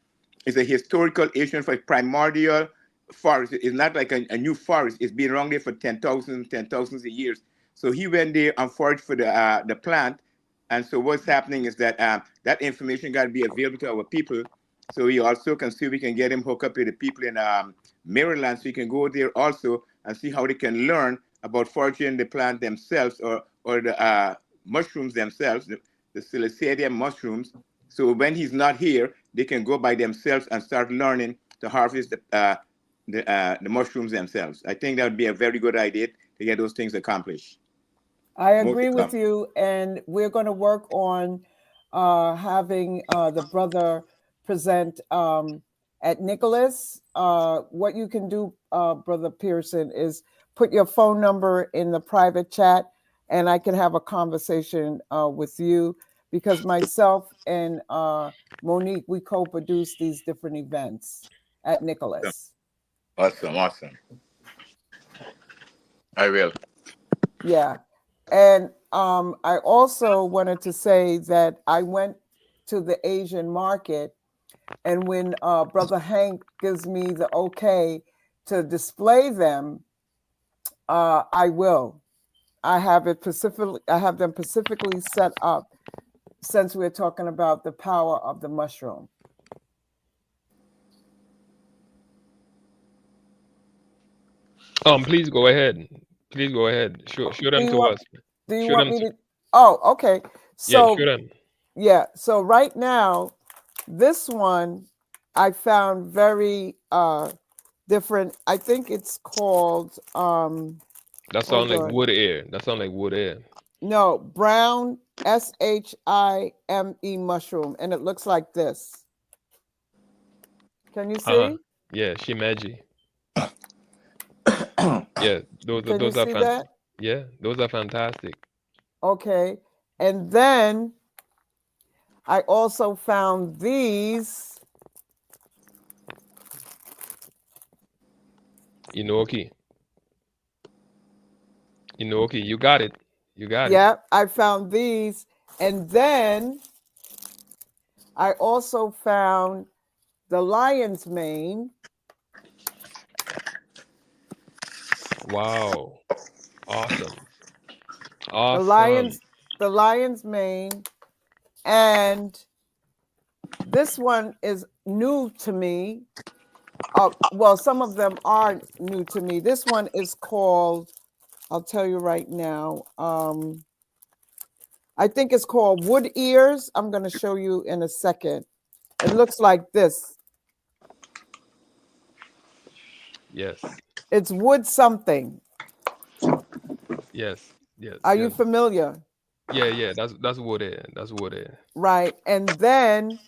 it's a historical ancient forest, primordial forest. It's not like a new forest. It's been around there for 10,000 of years. So he went there and foraged for the plant, and so what's happening is that that information got to be available to our people. So we also can see we can get him hooked up with the people in Maryland, so you can go there also and see how they can learn about foraging the plant themselves, or the mushrooms themselves, the psilocybin mushrooms. So when he's not here, they can go by themselves and start learning to harvest the mushrooms themselves. I think that would be a very good idea to get those things accomplished. I More to agree with come. you, and we're going to work on having the brother present at Nicholas. What you can do, Brother Pearson, is put your phone number in the private chat, and I can have a conversation with you, because myself and Monique, we co-produce these different events at Nicholas. Awesome. I will. Yeah. And I also wanted to say that I went to the Asian market, and when Brother Hank gives me the okay to display them, I will. I have them specifically set up, since we're talking about the power of the mushroom. Please go ahead. Please go ahead. Show them to us. Do you Show want them me to, to? Oh, okay. yeah, So show them. yeah. So right now, this one I found very different. I think it's called That sounds like wood air. That sounds like wood air. No, brown SHIME mushroom, and it looks like this. Can you see? Yeah, shimeji. Yeah, Can you those are see that? Yeah, those are fantastic. Okay. And then I also found these. Inoki, you got it. You got it. Yeah, I found these. And then I also found the lion's mane. Wow. Awesome. The lion's mane. And this one is new to me. Well, some of them are new to me. This one is called, I'll tell you right now. I think it's called wood ears. I'm going to show you in a second. It looks like this. Yes. It's wood something. Yes. Are you familiar? Yeah. That's wood air. That's wood air. Right. And then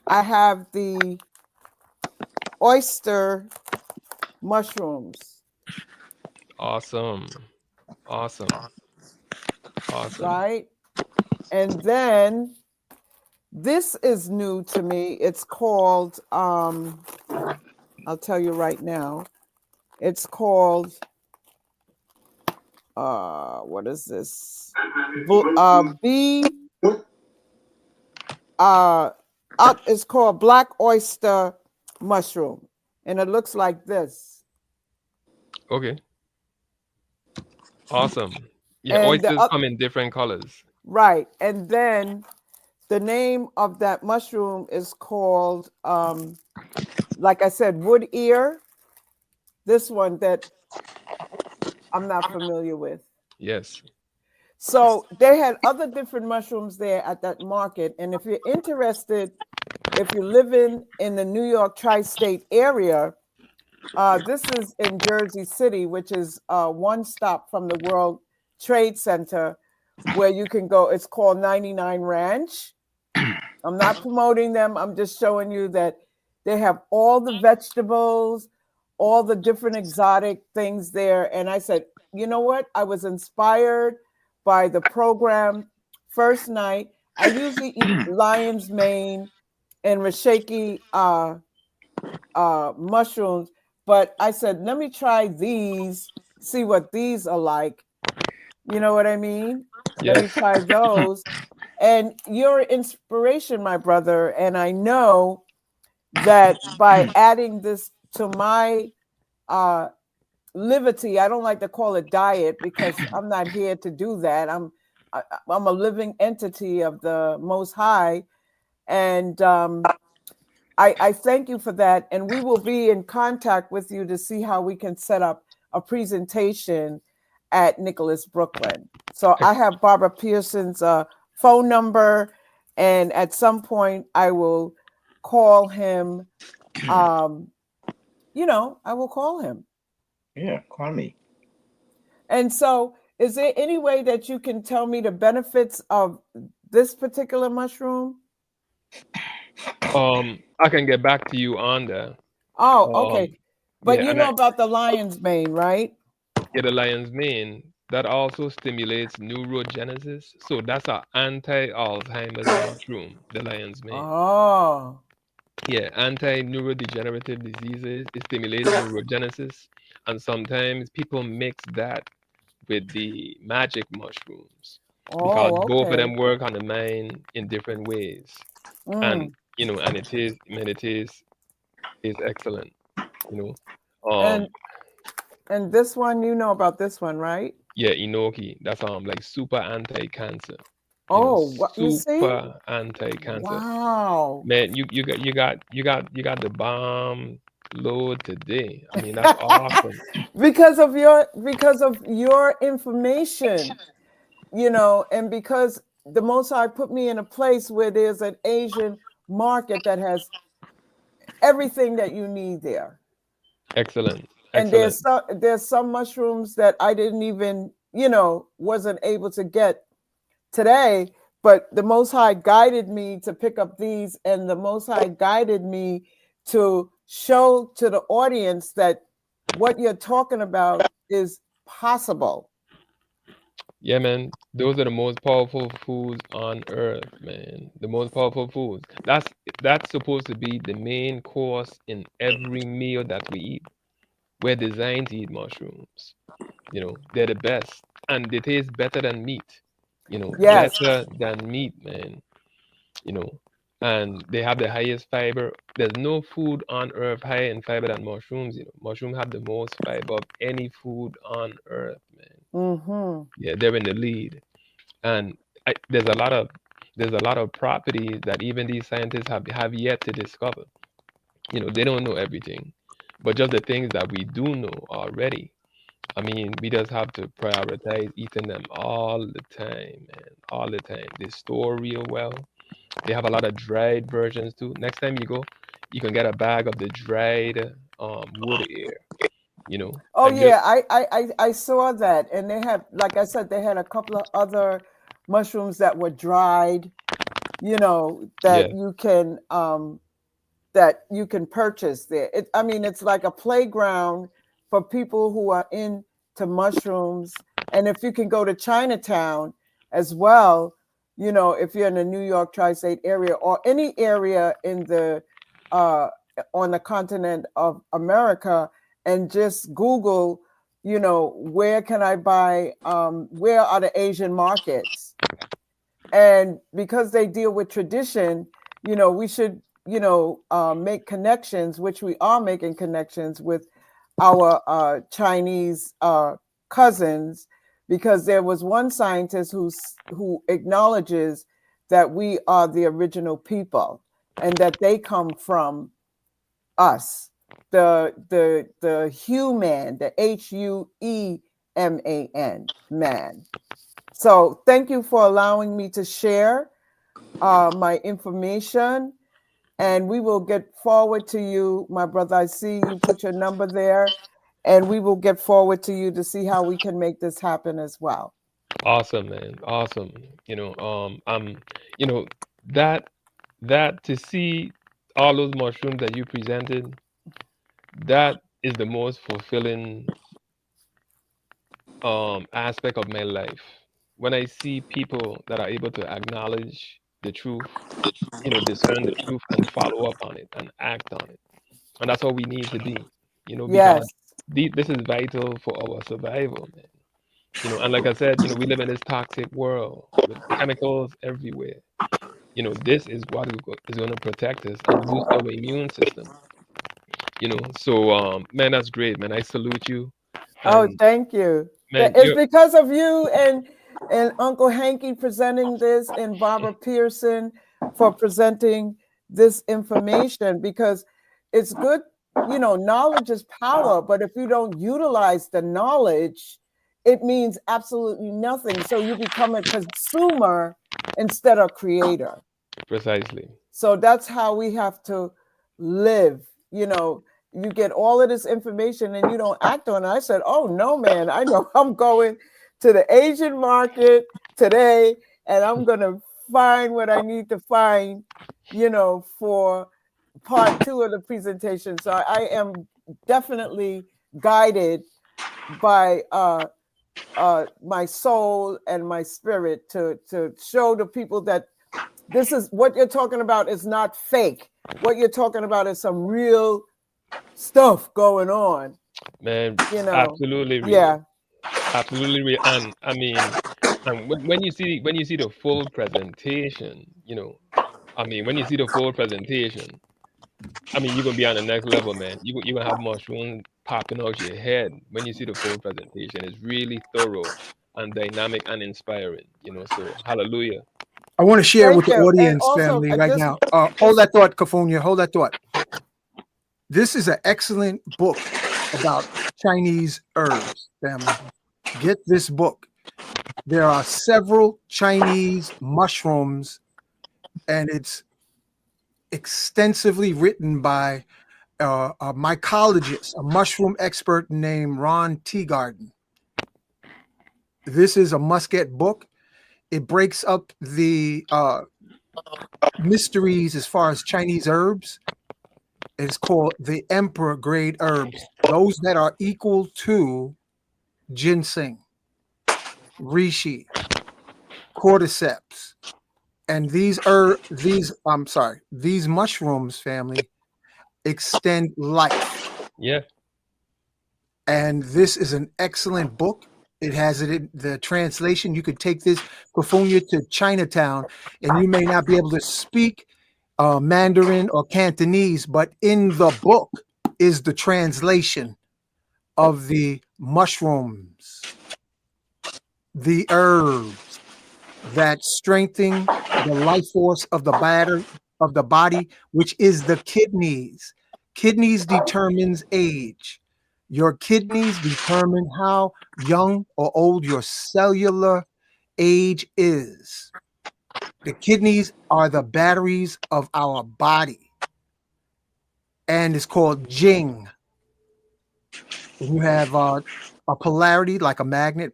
I have the oyster mushrooms. Awesome. Right. And then this is new to me. It's called, I'll tell you right now. It's called, what is this? It's called black oyster mushroom, and it looks like this. Okay. Awesome. Yeah, And oysters come in different colors. Right. And then the name of that mushroom is called, like I said, wood ear. This one that I'm not familiar with. Yes. So they had other different mushrooms there at that market. And if you're interested, if you're living in the New York tri-state area, this is in Jersey City, which is one stop from the World Trade Center, where you can go. It's called 99 Ranch. I'm not promoting them. I'm just showing you that they have all the vegetables, all the different exotic things there. And I said, you know what? I was inspired by the program first night. I usually eat lion's mane and rashiki mushrooms, but I said, let me try these, see what these are like. You know what I mean? Let me try those. And you're an inspiration, my brother. And I know that by adding this to my liberty, I don't like to call it diet because I'm not here to do that. I'm a living entity of the Most High. And I thank you for that. And we will be in contact with you to see how we can set up a presentation at Nicholas, Brooklyn. So I have Barbara Pearson's phone number, and at some point I will call him. I will call him. Yeah, call me. And so, is there any way that you can tell me the benefits of this particular mushroom? I can get back to you on that. Oh, okay. But you know about the lion's mane, right? Yeah, the lion's mane. that also stimulates neurogenesis. So that's an anti-Alzheimer's mushroom, the lion's mane. Oh, Yeah, anti-neurodegenerative diseases. It stimulates neurogenesis, and sometimes people mix that with the magic mushrooms because oh, both of okay. them work on the mind in different ways. And Mm. and it is excellent. You know, And this one, you know about this one, right? yeah, enoki. That's like super anti-cancer. Oh, what you see? Super anti-cancer. Wow. Man, you got the bomb load today. I mean, that's awesome. Because of your information, and because the Most High put me in a place where there's an Asian market that has everything that you need there. Excellent, And excellent. there's some mushrooms that I didn't even, wasn't able to get today, but the Most High guided me to pick up these, and the Most High guided me to show to the audience that what you're talking about is possible. Yeah, man. Those are the most powerful foods on earth, man. The most powerful foods. That's supposed to be the main course in every meal that we eat. We're designed to eat mushrooms. They're the best, and they taste better than meat. Yes, Better than meat, man. you know, and they have the highest fiber. There's no food on earth higher in fiber than mushrooms. Mushrooms have the most fiber of any food on earth, man. mm-hmm. Yeah, they're in the lead, and there's a lot of properties that even these scientists have yet to discover. They don't know everything, but just the things that we do know already. I mean, we just have to prioritize eating them all the time, man, all the time. They store real well. They have a lot of dried versions too. Next time you go, you can get a bag of the dried wood air, Oh and just yeah, I saw that, and they had, like I said, they had a couple of other mushrooms that were dried, yeah, that you can purchase there. I mean, it's like a playground for people who are into mushrooms. And if you can go to Chinatown as well, if you're in the New York tri-state area or any area in the on the continent of America, and just Google, where can I buy? Where are the Asian markets? And because they deal with tradition, we should make connections, which we are making connections with our Chinese cousins, because there was one scientist who acknowledges that we are the original people and that they come from us, the human, the HUEMAN, man. So thank you for allowing me to share my information, and we will get forward to you, my brother. I see you put your number there, and we will get forward to you to see how we can make this happen as well. awesome, man, awesome. You know that that to see all those mushrooms that you presented, that is the most fulfilling aspect of my life. When I see people that are able to acknowledge the truth, discern the truth and follow up on it and act on it. And that's what we need to be, because Yes, this is vital for our survival, man. And like I said, we live in this toxic world with chemicals everywhere. This is what is going to protect us and boost our immune system. So man, that's great, man. I salute you. oh, And thank you. man, It's because of you and Uncle Hanky presenting this, and Barbara Pearson for presenting this information, because it's good. Knowledge is power, but if you don't utilize the knowledge, it means absolutely nothing. So you become a consumer instead of creator. precisely. So that's how we have to live. You get all of this information and you don't act on it. I said, oh no, man, I know I'm going to the Asian market today, and I'm going to find what I need to find, for part 2 of the presentation. So I am definitely guided by my soul and my spirit to show the people that this is what you're talking about is not fake. What you're talking about is some real stuff going on. Man, You know, absolutely yeah. real. Absolutely real. And I mean, and when you see the full presentation, I mean, when you see the full presentation, I mean, you're gonna be on the next level, man. You gonna have mushrooms popping out your head when you see the full presentation. It's really thorough and dynamic and inspiring. So hallelujah. I want to share Thank with the you. And audience, also, family, I right just now. Hold that thought, Cafonia. Hold that thought. This is an excellent book about Chinese herbs, family. Get this book. There are several Chinese mushrooms, and it's extensively written by a mycologist, a mushroom expert named Ron Teagarden. This is a must-get book. It breaks up the mysteries as far as Chinese herbs. It's called the Emperor Grade Herbs, those that are equal to ginseng, reishi, cordyceps, and these mushrooms, family, extend life. Yeah. And this is an excellent book. It has it in the translation. You could take this California to Chinatown, and you may not be able to speak Mandarin or Cantonese, but in the book is the translation of the mushrooms, the herbs that strengthen the life force of the body, which is the kidneys. Kidneys determines age. Your kidneys determine how young or old your cellular age is. The kidneys are the batteries of our body, and it's called Jing. You have a polarity like a magnet,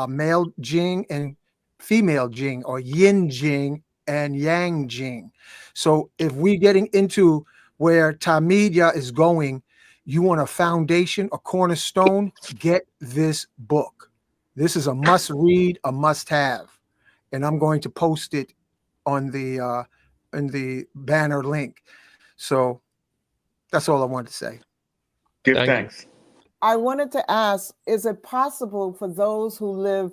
male Jing and female Jing, or Yin Jing and Yang Jing. So if we're getting into where Tmeedyah is going, you want a foundation, a cornerstone, get this book. This is a must read, a must have. And I'm going to post it on the in the banner link. So that's all I wanted to say. Give Thank you. thanks. I wanted to ask, is it possible for those who live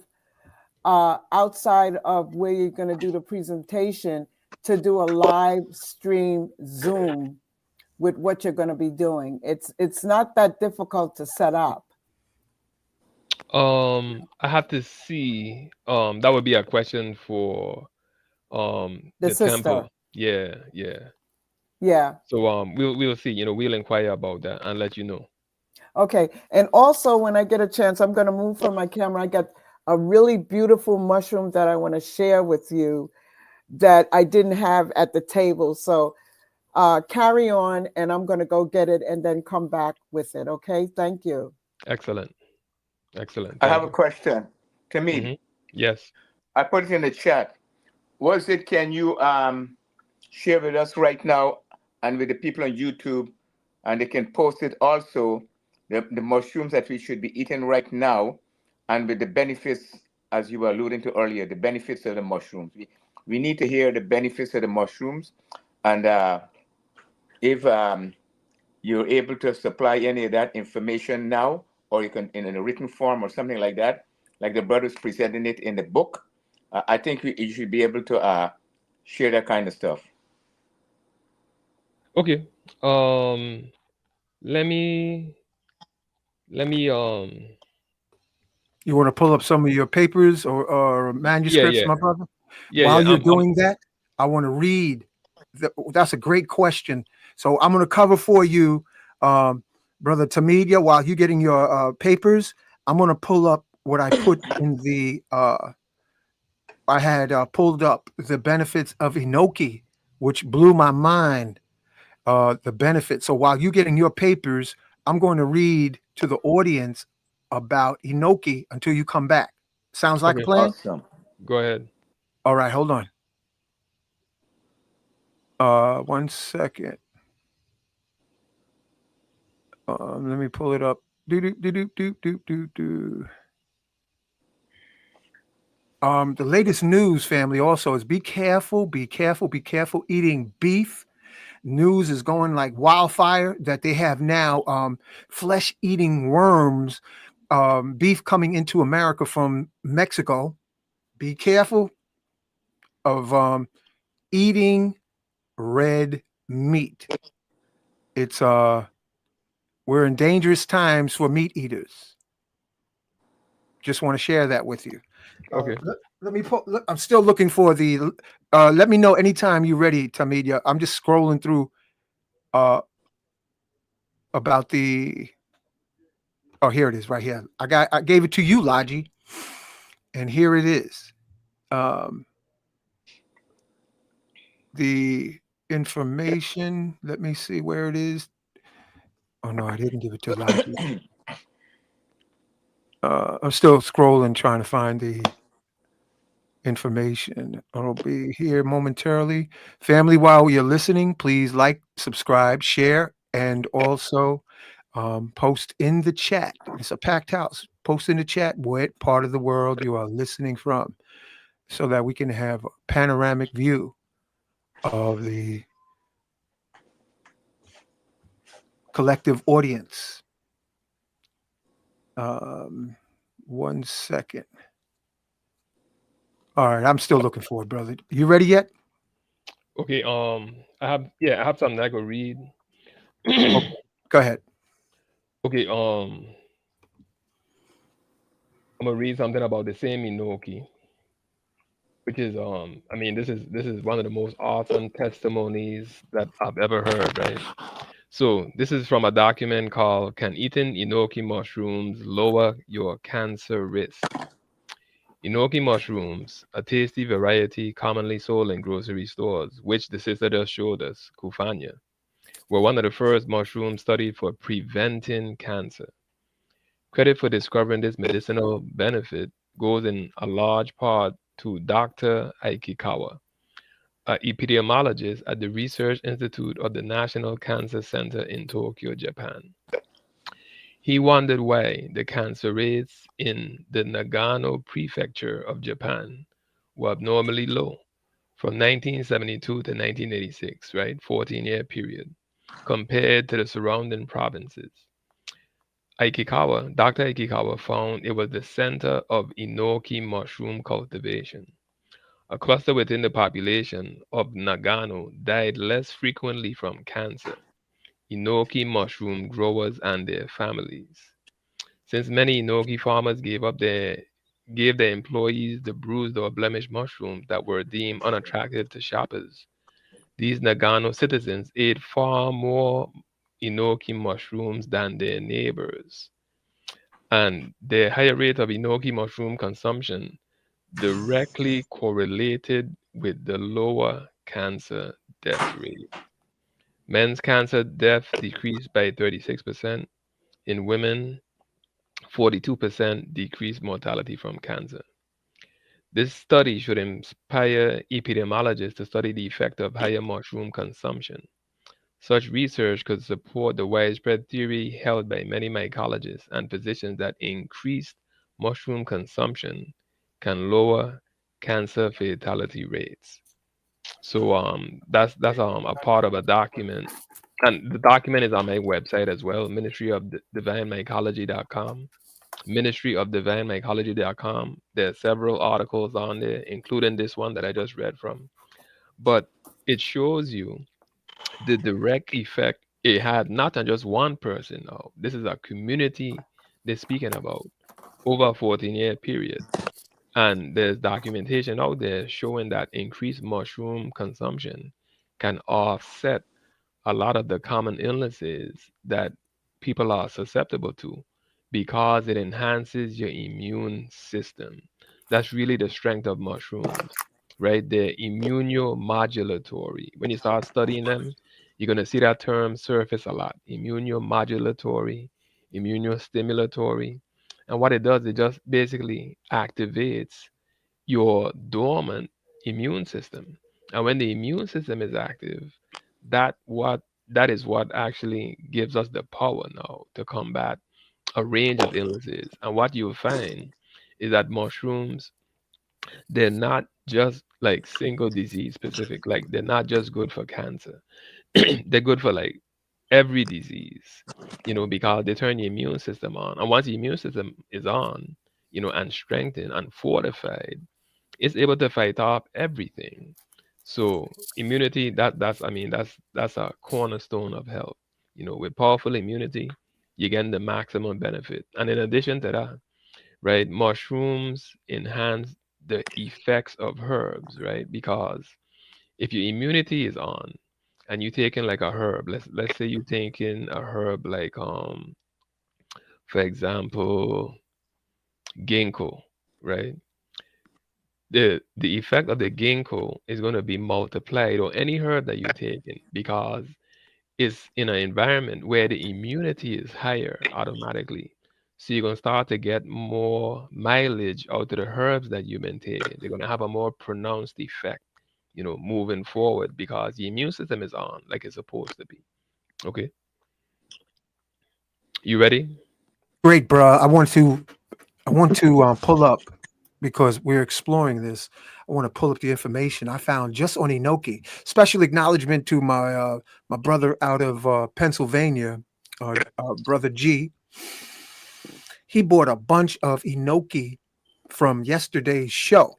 outside of where you're going to do the presentation to do a live stream Zoom with what you're going to be doing? It's not that difficult to set up. I have to see. That would be a question for The the temple. sister. Yeah, yeah. Yeah. So we'll see. We'll inquire about that and let you know. Okay. And also, when I get a chance, I'm going to move from my camera. I got a really beautiful mushroom that I want to share with you that I didn't have at the table. So carry on, and I'm going to go get it and then come back with it. Okay. Thank you. Excellent. Excellent. I Thank have a you. question. Tamid, Yes. I put it in the chat. Was it, can you share with us right now and with the people on YouTube, and they can post it also, the mushrooms that we should be eating right now, and with the benefits, as you were alluding to earlier, the benefits of the mushrooms. We need to hear the benefits of the mushrooms, and if you're able to supply any of that information now, or you can in a written form or something like that, like the brothers presenting it in the book, I think you should be able to share that kind of stuff. Okay. Let me let me You want to pull up some of your papers or yeah, manuscripts, yeah. my brother? Yeah, While yeah. you're doing that, I want to read. That's a great question. So I'm going to cover for you, Brother Tmeedyah, while you're getting your papers. I'm going to pull up what I put in the, I had pulled up the benefits of enoki, which blew my mind, the benefits. So while you're getting your papers, I'm going to read to the audience about enoki until you come back. Sounds like a Okay. plan? Awesome. Go ahead. All right, hold on. 1 second. Let me pull it up. Do do do do do do do do. The latest news, family, also is be careful, be careful, be careful eating beef. News is going like wildfire that they have now flesh eating worms, beef coming into America from Mexico. Be careful of eating red meat. It's we're in dangerous times for meat eaters. Just want to share that with you. Okay. Let me I'm still looking for the let me know anytime you're ready, Tmeedyah. I'm just scrolling through uh about the oh, here it is right here. I gave it to you, Logi, and here it is. Um the information, let me see where it is. Oh no, I didn't give it to Logi. I'm still scrolling trying to find the information. I'll be here momentarily. Family, while you're listening, please like, subscribe, share, and also post in the chat. It's a packed house. Post in the chat what part of the world you are listening from so that we can have a panoramic view of the collective audience. Um, 1 second. All right, I'm still looking for it, brother. You ready yet? Okay. I have something I could read. Okay, go ahead. Okay. I'm gonna read something about the same Inoki, which is I mean, this is one of the most awesome testimonies that I've ever heard, right? So this is from a document called "Can Eating Inoki Mushrooms Lower Your Cancer Risk?" Enoki mushrooms, a tasty variety commonly sold in grocery stores, which the sister just showed us, Kufanya, were one of the first mushrooms studied for preventing cancer. Credit for discovering this medicinal benefit goes in a large part to Dr. Aikikawa, an epidemiologist at the Research Institute of the National Cancer Center in Tokyo, Japan. He wondered why the cancer rates in the Nagano prefecture of Japan were abnormally low from 1972 to 1986, right? 14-year period, compared to the surrounding provinces. Dr. Aikikawa found it was the center of enoki mushroom cultivation. A cluster within the population of Nagano died less frequently from cancer. Enoki mushroom growers and their families. Since many enoki farmers gave their employees the bruised or blemished mushrooms that were deemed unattractive to shoppers, these Nagano citizens ate far more enoki mushrooms than their neighbors, and their higher rate of enoki mushroom consumption directly correlated with the lower cancer death rate. Men's cancer death decreased by 36%. In women, 42% decreased mortality from cancer. This study should inspire epidemiologists to study the effect of higher mushroom consumption. Such research could support the widespread theory held by many mycologists and physicians that increased mushroom consumption can lower cancer fatality rates. So that's a part of a document, and the document is on my website as well, Ministry of Divine Mycology.com. Ministryofdivinemycology.com. There are several articles on there, including this one that I just read from. But it shows you the direct effect it had not on just one person. No, this is a community they're speaking about over a 14-year period. And there's documentation out there showing that increased mushroom consumption can offset a lot of the common illnesses that people are susceptible to because it enhances your immune system. That's really the strength of mushrooms, right? They're immunomodulatory. When you start studying them, you're going to see that term surface a lot: immunomodulatory, immunostimulatory. And what it does, it just basically activates your dormant immune system. And when the immune system is active, that is what actually gives us the power now to combat a range of illnesses. And what you'll find is that mushrooms they're not just like single disease specific. Like they're not just good for cancer. They're good for like every disease, because they turn your immune system on. And once the immune system is on, and strengthened and fortified, it's able to fight off everything. So immunity, that's a cornerstone of health. With powerful immunity, you get the maximum benefit. And in addition to that, right, mushrooms enhance the effects of herbs, right? Because if your immunity is on and you taking like a herb, let's say you taking a herb like for example, ginkgo, right? The effect of the ginkgo is going to be multiplied or any herb that you're taking because it's in an environment where the immunity is higher automatically. So you're going to start to get more mileage out of the herbs that you've been taking. They're going to have a more pronounced effect, moving forward because the immune system is on like it's supposed to be. Okay. You ready? Great, bro. I want to pull up because we're exploring this. I want to pull up the information I found just on enoki. Special acknowledgement to my brother out of Pennsylvania, brother G. He bought a bunch of enoki from yesterday's show.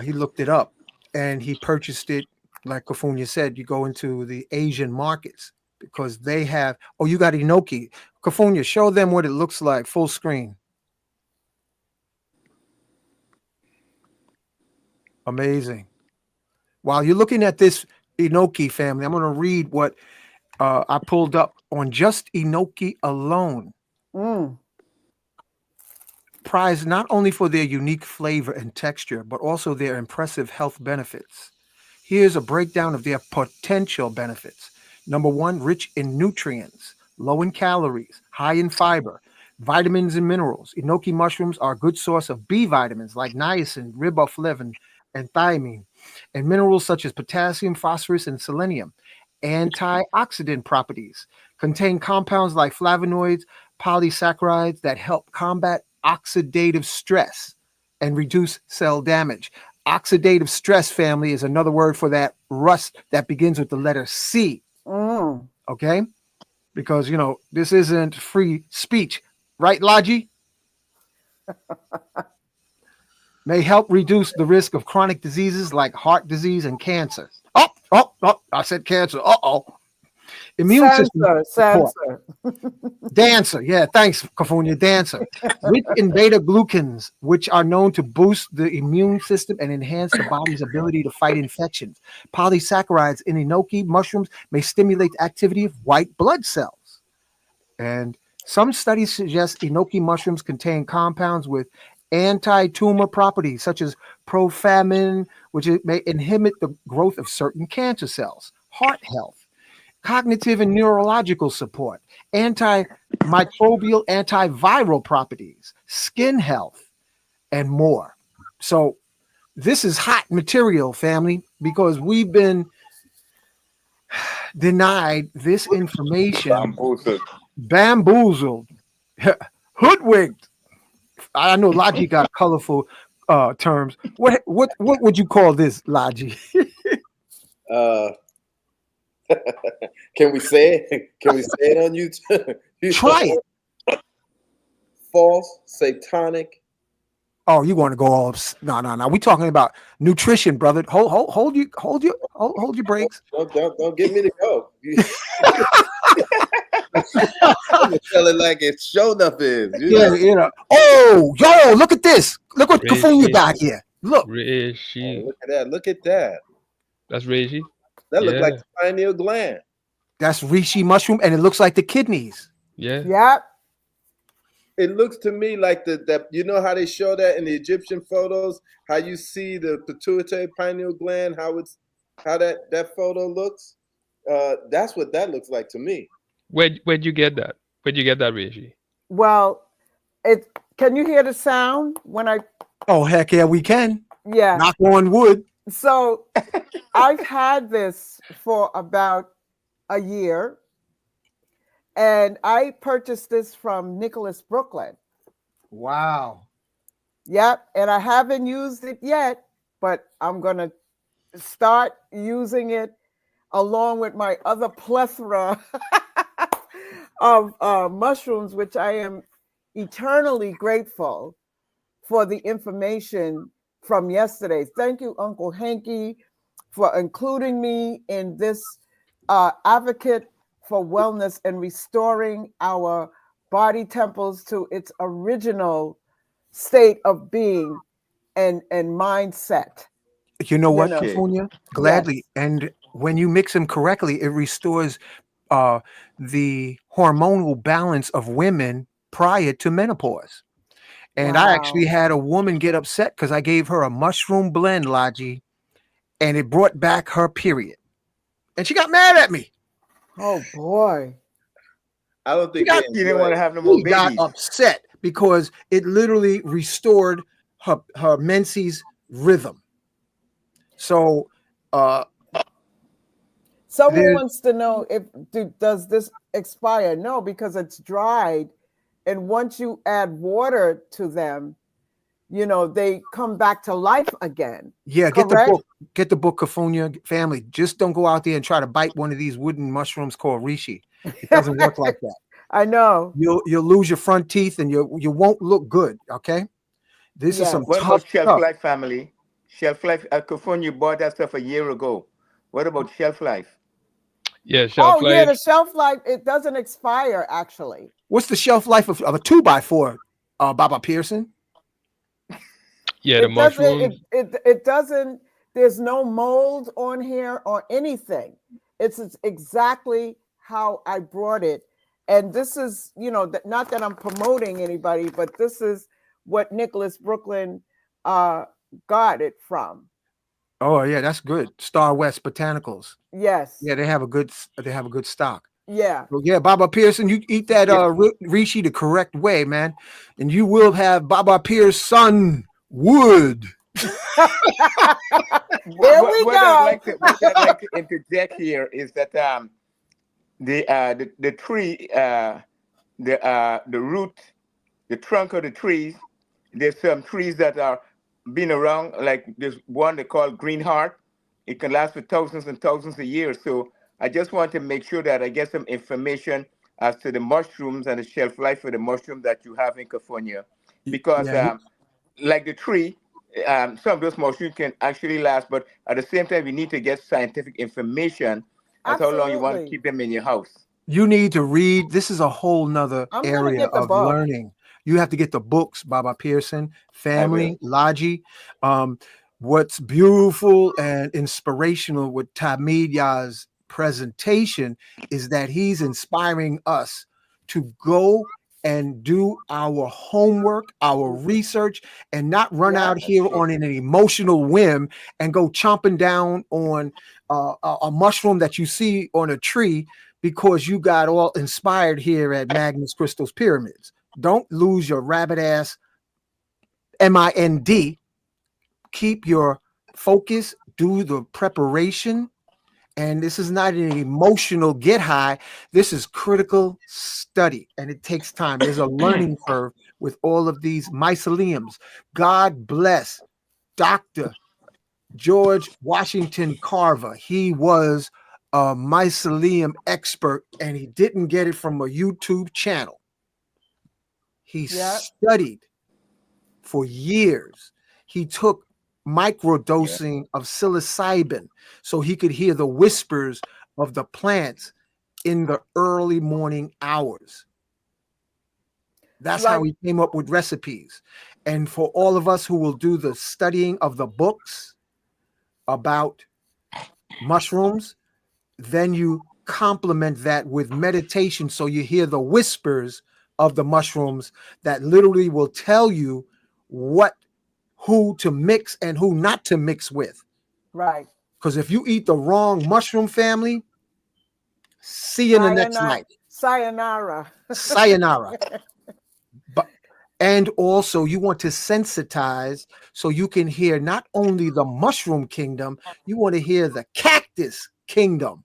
He looked it up and he purchased it. Like Kofunya said, you go into the Asian markets because they have. Oh, you got enoki. Kofunya, show them what it looks like full screen. Amazing. While you're looking at this enoki family, I'm going to read what I pulled up on just enoki alone. Mm. Prized not only for their unique flavor and texture, but also their impressive health benefits. Here's a breakdown of their potential benefits. Number one, rich in nutrients, low in calories, high in fiber, vitamins and minerals. Enoki mushrooms are a good source of B vitamins like niacin, riboflavin, and thiamine, and minerals such as potassium, phosphorus, and selenium. Antioxidant properties contain compounds like flavonoids, polysaccharides that help combat oxidative stress and reduce cell damage. Oxidative stress, family, is another word for that rust that begins with the letter C. Mm. Okay? Because, this isn't free speech. Right, Logi? May help reduce the risk of chronic diseases like heart disease and cancer. Oh, I said cancer. Uh-oh. Immune system support. Sensor. Dancer. Yeah, thanks, Kafunya. Dancer. Rich in beta glucans, which are known to boost the immune system and enhance the body's ability to fight infections. Polysaccharides in enoki mushrooms may stimulate the activity of white blood cells. And some studies suggest enoki mushrooms contain compounds with anti-tumor properties, such as profamin, which may inhibit the growth of certain cancer cells. Heart health, cognitive and neurological support, antimicrobial, antiviral properties, skin health, and more. So this is hot material, family, because we've been denied this information, bamboozled, hoodwinked. I know Logi got colorful terms. What would you call this, Logi? Uh, can we say it? Can we say it on YouTube? Try it. False, satanic. Oh, you want to go all? No. We talking about nutrition, brother. Hold your brakes. Don't get me to go. I'm gonna tell it like it show enough is. Yeah. Oh, yo, look at this. Look what Kafunya got here. Look. Reishi. Oh, look at that. Look at that. That's reishi. That looks like the pineal gland. That's reishi mushroom, and it looks like the kidneys. Yeah. Yep. It looks to me like that. You know how they show that in the Egyptian photos? How you see the pituitary pineal gland? How that photo looks? That's what that looks like to me. Where'd you get that? Where'd you get that, reishi? Well, can you hear the sound when I? Oh, heck yeah, we can. Yeah. Knock on wood. So I've had this for about a year, and I purchased this from Nicholas Brooklyn. Wow. Yep. And I haven't used it yet, but I'm going to start using it along with my other plethora of mushrooms, which I am eternally grateful for the information from yesterday. Thank you, Uncle Hanky, for including me in this advocate for wellness and restoring our body temples to its original state of being and mindset. You know what, know, California? yes. Gladly. And when you mix them correctly, it restores uh, the hormonal balance of women prior to menopause. And I actually Wow. had a woman get upset because I gave her a mushroom blend, Laji, and it brought back her period. And she got mad at me. Oh boy. I don't She think got, they She didn't want enjoy to it. have no more she got babies. upset because it literally restored her menses rhythm. So Someone there's wants to know if does this expire? No, because it's dried, and once you add water to them, they come back to life again. yeah, Correct? get the book, California family. Just don't go out there and try to bite one of these wooden mushrooms called reishi. It doesn't work like that. I know. You'll lose your front teeth and you won't look good. Okay, this is Yes. some What tough about shelf stuff. life, family? Shelf life. California bought that stuff a year ago. What about shelf life? Yeah, shelf Oh yeah, the life. shelf life, it doesn't expire actually. What's the shelf life of a 2x4, Baba Pearson? Yeah, the It doesn't mushrooms. it doesn't there's no mold on here or anything. It's exactly how I brought it. And this is, not that I'm promoting anybody, but this is what Nicholas Brooklyn uh got it from. Oh yeah, that's good. Star West Botanicals. Yes. Yeah, they have a good stock. Yeah. So yeah, Baba Pearson, you eat that Yeah. reishi the correct way, man, and you will have Baba Pearson wood. Here we go. What I'd like to interject here is that the tree the root, the trunk of the trees. There's some trees that are been around, like there's one they call green heart. It can last for thousands and thousands of years. So I just want to make sure that I get some information as to the mushrooms and the shelf life of the mushroom that you have in California, because Yeah, like the tree, some of those mushrooms can actually last, but at the same time, we need to get scientific information as how long you want to Absolutely. keep them in your house. you need to read. This is a whole nother I'm gonna area get the of book. learning. You have to get the books, Baba Pearson, I will. Family, Logi. What's beautiful and inspirational with Tmeedyah's presentation is that he's inspiring us to go and do our homework, our research, and not run Yeah. out here on an emotional whim and go chomping down on a mushroom that you see on a tree because you got all inspired here at Magnus Crystal's Pyramids. Don't lose your rabbit ass mind. Keep your focus, do the preparation. And this is not an emotional get high. This is critical study, and it takes time. There's a learning curve with all of these myceliums. God bless Dr. George Washington Carver. He was a mycelium expert, and he didn't get it from a YouTube channel. He Yeah. studied for years. He took Yeah. microdosing of psilocybin so he could hear the whispers of the plants in the early morning hours. That's how Like he came up with recipes. And for all of us who will do the studying of the books about mushrooms, then you complement that with meditation so you hear the whispers of the mushrooms that literally will tell you who to mix and who not to mix with. right. Because if you eat the wrong mushroom family, see you in the next life. Sayonara. Sayonara. But and also you want to sensitize so you can hear not only the mushroom kingdom, you want to hear the cactus kingdom.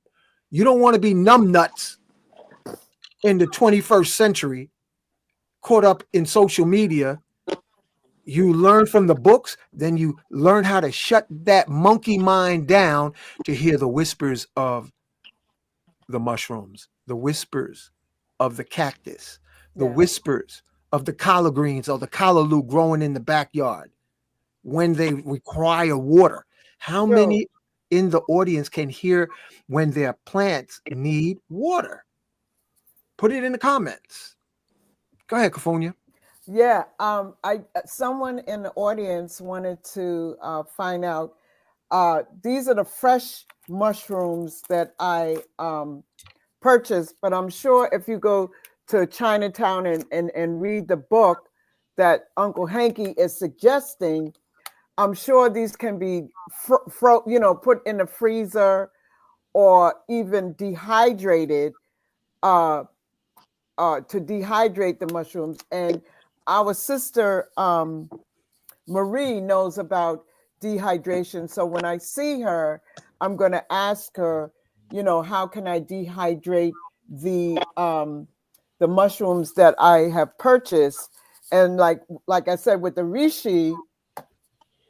You don't want to be numbnuts in the 21st century, caught up in social media You learn from the books, then you learn how to shut that monkey mind down to hear the whispers of the mushrooms, the whispers of the cactus, the Yeah. whispers of the collard greens or the callaloo growing in the backyard when they require water. How So many in the audience can hear when their plants need water? Put it in the comments. Go ahead, Kafonia. yeah, I someone in the audience wanted to find out. These are the fresh mushrooms that I purchased, but I'm sure if you go to Chinatown and read the book that Uncle Hanky is suggesting, I'm sure these can be put in the freezer or even dehydrated uh, to dehydrate the mushrooms. And our sister Marie knows about dehydration. So when I see her, I'm going to ask her, how can I dehydrate the mushrooms that I have purchased? And like I said, with the reishi,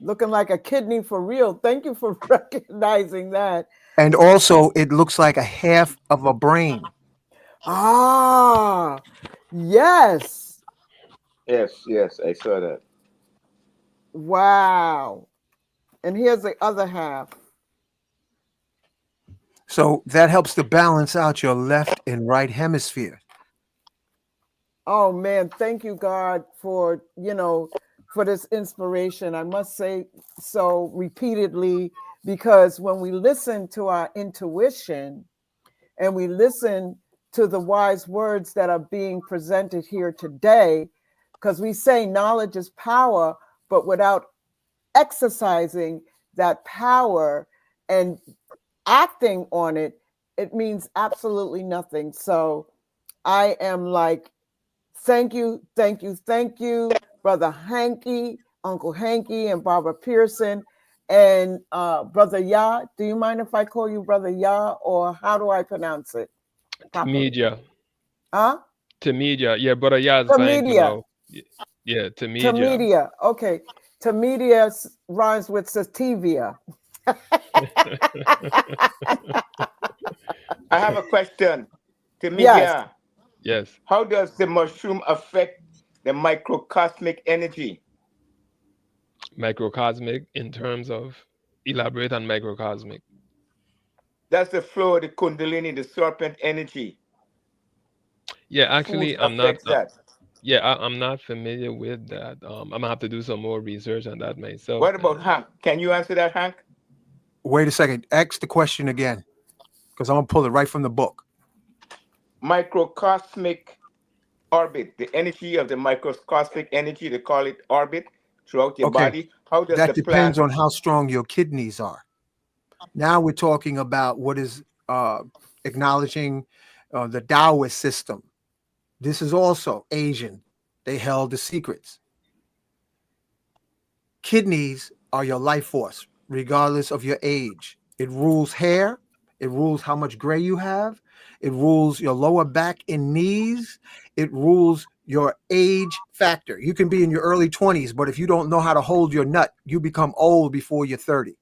looking like a kidney for real. Thank you for recognizing that. And also, it looks like a half of a brain. Ah, yes. Yes, I saw that. Wow. And here's the other half. So that helps to balance out your left and right hemisphere. Oh man, thank you, God, for for this inspiration. I must say so repeatedly, because when we listen to our intuition and we listen to the wise words that are being presented here today, because we say knowledge is power, but without exercising that power and acting on it, it means absolutely nothing. So I am like, thank you, thank you, thank you, Brother Hanky, Uncle Hanky, and Barbara Pearson. And Brother Yah, do you mind if I call you Brother Yah, or how do I pronounce it properly? Tmeedyah. Huh? Tmeedyah. Yeah, brother, yeah, it's fine to Tmeedyah. know. Yeah, Tmeedyah. Tmeedyah. Okay. Tmeedyah rhymes with sativia. I have a question. Yes. Tmeedyah, Yes. how does the mushroom affect the microcosmic energy? Microcosmic in terms of elaborate on microcosmic. That's the flow of the kundalini, the serpent energy. Yeah, Food actually, I'm not. affects that. Yeah, I'm not familiar with that. I'm gonna have to do some more research on that myself. What about Hank? Can you answer that, Hank? Wait a second. Ask the question again, because I'm gonna pull it right from the book. Microcosmic orbit, the energy of the microcosmic energy, they call it orbit throughout your Okay, body. How does that the depends plant? on how strong your kidneys are. Now we're talking about what is acknowledging the Taoist system. This is also Asian. They held the secrets. Kidneys are your life force, regardless of your age. It rules hair. It rules how much gray you have. It rules your lower back and knees. It rules your age factor. You can be in your early 20s, but if you don't know how to hold your nut, you become old before you're 30.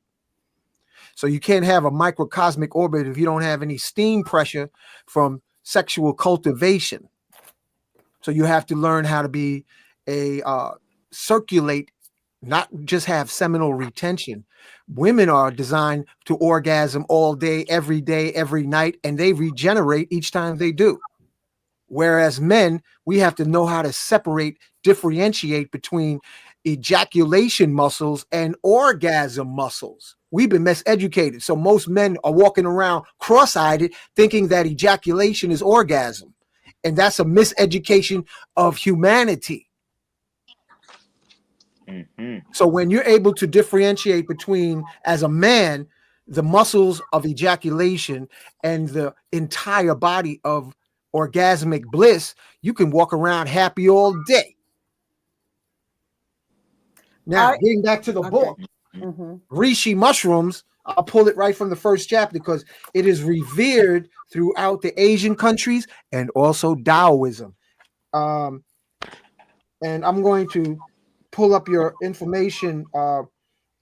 So you can't have a microcosmic orbit if you don't have any steam pressure from sexual cultivation. So you have to learn how to be a circulate, not just have seminal retention. Women are designed to orgasm all day, every night, and they regenerate each time they do. Whereas men, we have to know how to separate, differentiate between ejaculation muscles and orgasm muscles. We've been miseducated. So most men are walking around cross-eyed thinking that ejaculation is orgasm. And that's a miseducation of humanity. Mm-hmm. So when you're able to differentiate between, as a man, the muscles of ejaculation and the entire body of orgasmic bliss, you can walk around happy all day. Now, getting back to the book, Mm-hmm. reishi mushrooms, I'll pull it right from the first chapter because it is revered throughout the Asian countries and also Taoism. And I'm going to pull up your information,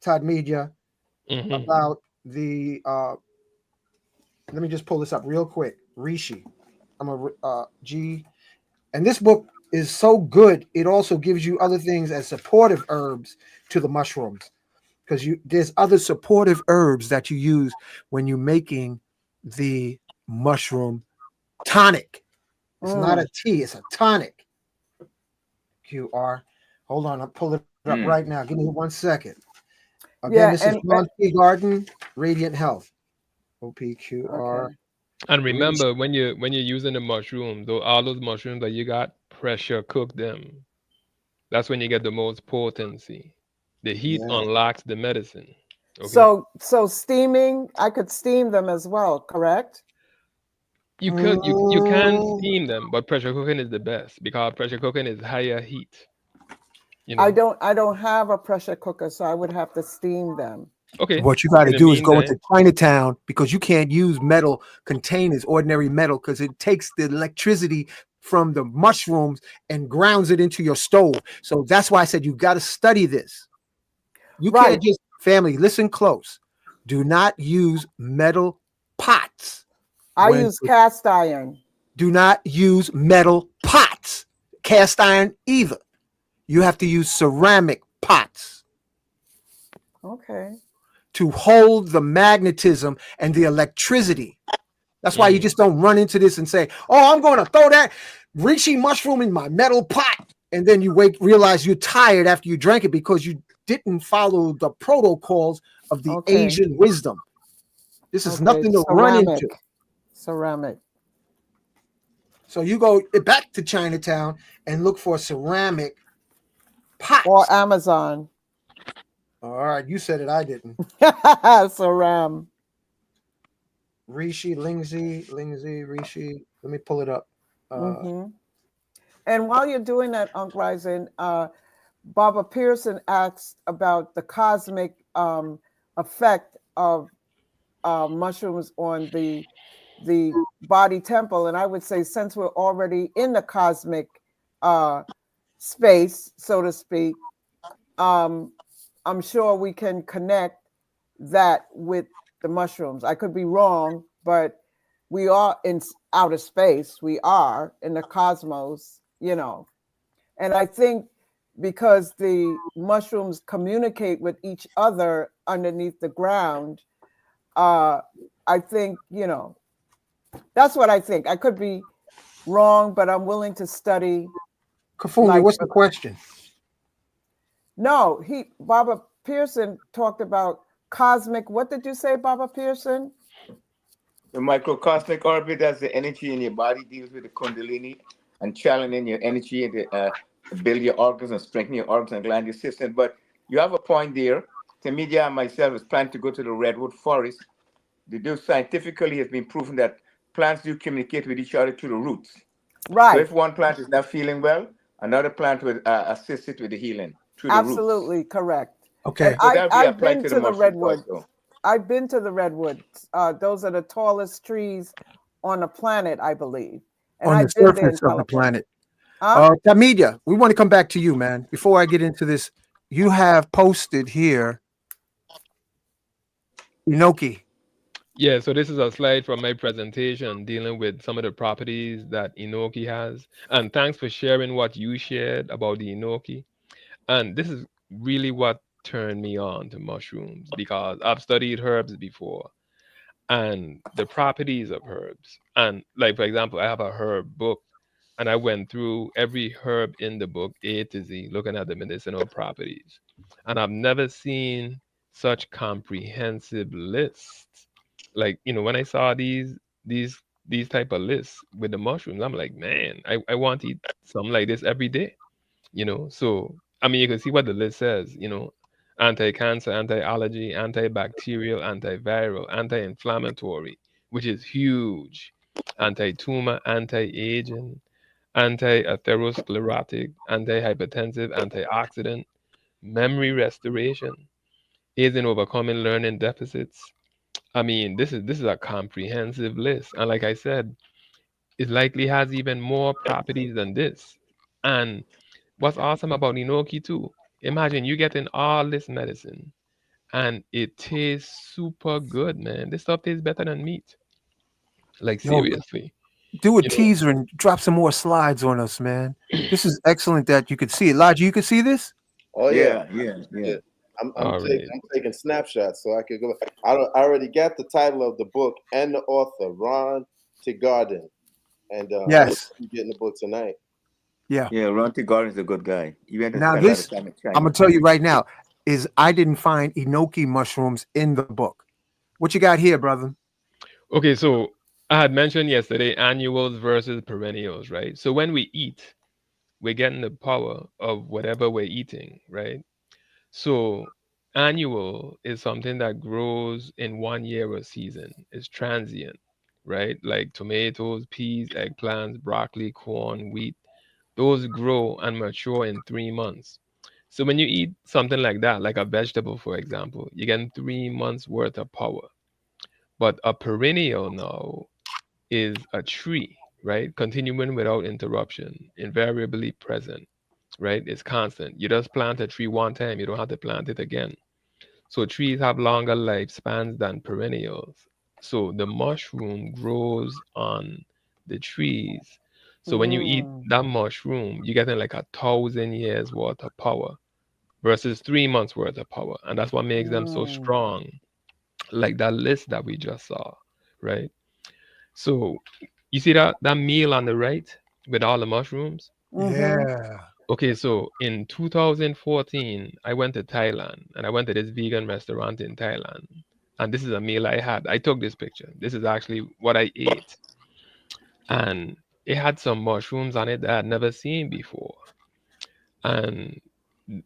Tmeedyah, Hmm. about the. Let me just pull this up real quick. Rishi, I'm a G, and this book is so good. It also gives you other things as supportive herbs to the mushrooms, because there's other supportive herbs that you use when you're making the mushroom tonic. It's not a Mm. tea, it's a tonic. QR. Hold on, I'll pull it up right Mm. now. Give me 1 second. Again, this Yeah, is John P. Garden, Radiant Health. OPQR. okay. And Reach. remember, when you're using the mushrooms, though, all those mushrooms that you got, pressure cook them. That's when you get the most potency. The heat Yeah. unlocks the medicine. Okay. So steaming, I could steam them as well, correct? You can Mm, steam them, but pressure cooking is the best because pressure cooking is higher heat. You I know. don't have a pressure cooker, so I would have to steam them. Okay. what you got to In the do is go into meantime, Chinatown, because you can't use metal containers, ordinary metal, because it takes the electricity from the mushrooms and grounds it into your stove. So that's why I said you got to study this. You Right. can't just, family, listen close. Do not use metal pots I when, use cast iron. do not use metal pots, cast iron either. You have to use ceramic pots Okay. to hold the magnetism and the electricity. That's why you mm, just don't run into this and say, "Oh, I'm going to throw that reishi mushroom in my metal pot," and then you realize you're tired after you drank it because you didn't follow the protocols of the Okay. Asian wisdom. This is Okay. nothing to run Ceramic. into. Ceramic. So you go back to Chinatown and look for ceramic Or pots. Amazon. All right, you said it. I didn't. Ceram. Rishi, Rishi. Let me pull it up. Uh, Hmm. And while you're doing that, Unc Rising, Barbara Pearson asked about the cosmic effect of mushrooms on the body temple, and I would say since we're already in the cosmic uh, space, so to speak, um, I'm sure we can connect that with the mushrooms. I could be wrong, but we are in outer space. We are in the cosmos, and I think because the mushrooms communicate with each other underneath the ground, uh, I think, that's what I think. I could be wrong, but I'm willing to study. Kafunya, Like, what's the question? no, Barbara Pearson talked about cosmic. What did you say, Barbara Pearson? The microcosmic orbit, as the energy in your body deals with the kundalini and channeling your energy to build your organs and strengthen your organs and gland your system. But you have a point there. Tmeedyah and myself is planning to go to the redwood forest. The do scientifically has been proven that plants do communicate with each other through the roots. So Right. if one plant is not feeling well, another plant will assist it with the healing through the roots. Absolutely correct. And Okay. So that will be I've applied been to the to the mushrooms redwoods. also. I've been to the redwoods. Those are the tallest trees on the planet, I believe. And On the I've been there in surface of the California. planet. Huh? Tmeedyah, we want to come back to you, man. Before I get into this, you have posted here enoki. yeah, so this is a slide from my presentation dealing with some of the properties that enoki has. And thanks for sharing what you shared about the enoki. And this is really what turned me on to mushrooms because I've studied herbs before and the properties of herbs. And like for example, I have a herb book and I went through every herb in the book A to Z, looking at the medicinal properties. And I've never seen such comprehensive lists. Like, when I saw these type of lists with the mushrooms, I'm like, man, I want to eat something like this every day. So I mean you can see what the list says, anti-cancer, anti-allergy, antibacterial, antiviral, anti-inflammatory, which is huge, anti-tumor, anti-aging, anti-atherosclerotic, anti-hypertensive, antioxidant, memory restoration, aids in overcoming learning deficits. I mean, this is a comprehensive list, and like I said, it likely has even more properties than this. And what's awesome about enoki too? Imagine you getting all this medicine and it tastes super good, man. This stuff tastes better than meat. Like Yo, seriously, do a you know. teaser and drop some more slides on us, man. This is excellent that you could see it. Elijah, you could see this? Oh yeah, Yeah, yeah, yeah. yeah. All right. I'm taking snapshots so I could go. I already got the title of the book and the author, Ron Tegarden, and I'm Yes. getting the book tonight. Yeah. Yeah, Ron T. Gordon's a good guy. He went and Now spent a lot of this, time in I'm China. gonna tell you right now, is I didn't find enoki mushrooms in the book. What you got here, brother? Okay, so I had mentioned yesterday annuals versus perennials, right? So when we eat, we're getting the power of whatever we're eating, right? So annual is something that grows in 1 year or season. It's transient, right? Like tomatoes, peas, eggplants, broccoli, corn, wheat. Those grow and mature in 3 months. So when you eat something like that, like a vegetable, for example, you get 3 months worth of power. But a perennial now is a tree, right? Continuing without interruption, invariably present, right? It's constant. You just plant a tree one time, you don't have to plant it again. So trees have longer lifespans than perennials. So the mushroom grows on the trees. So when you eat Mm, that mushroom, you're getting like 1,000 years worth of power versus 3 months worth of power. And that's what makes them so mm, strong, like that list that we just saw, right? So you see that meal on the right with all the mushrooms? mm-hmm. Yeah. Okay, so in 2014, I went to Thailand and I went to this vegan restaurant in Thailand. And this is a meal I had. I took this picture. This is actually what I ate. And it had some mushrooms on it that I'd never seen before. And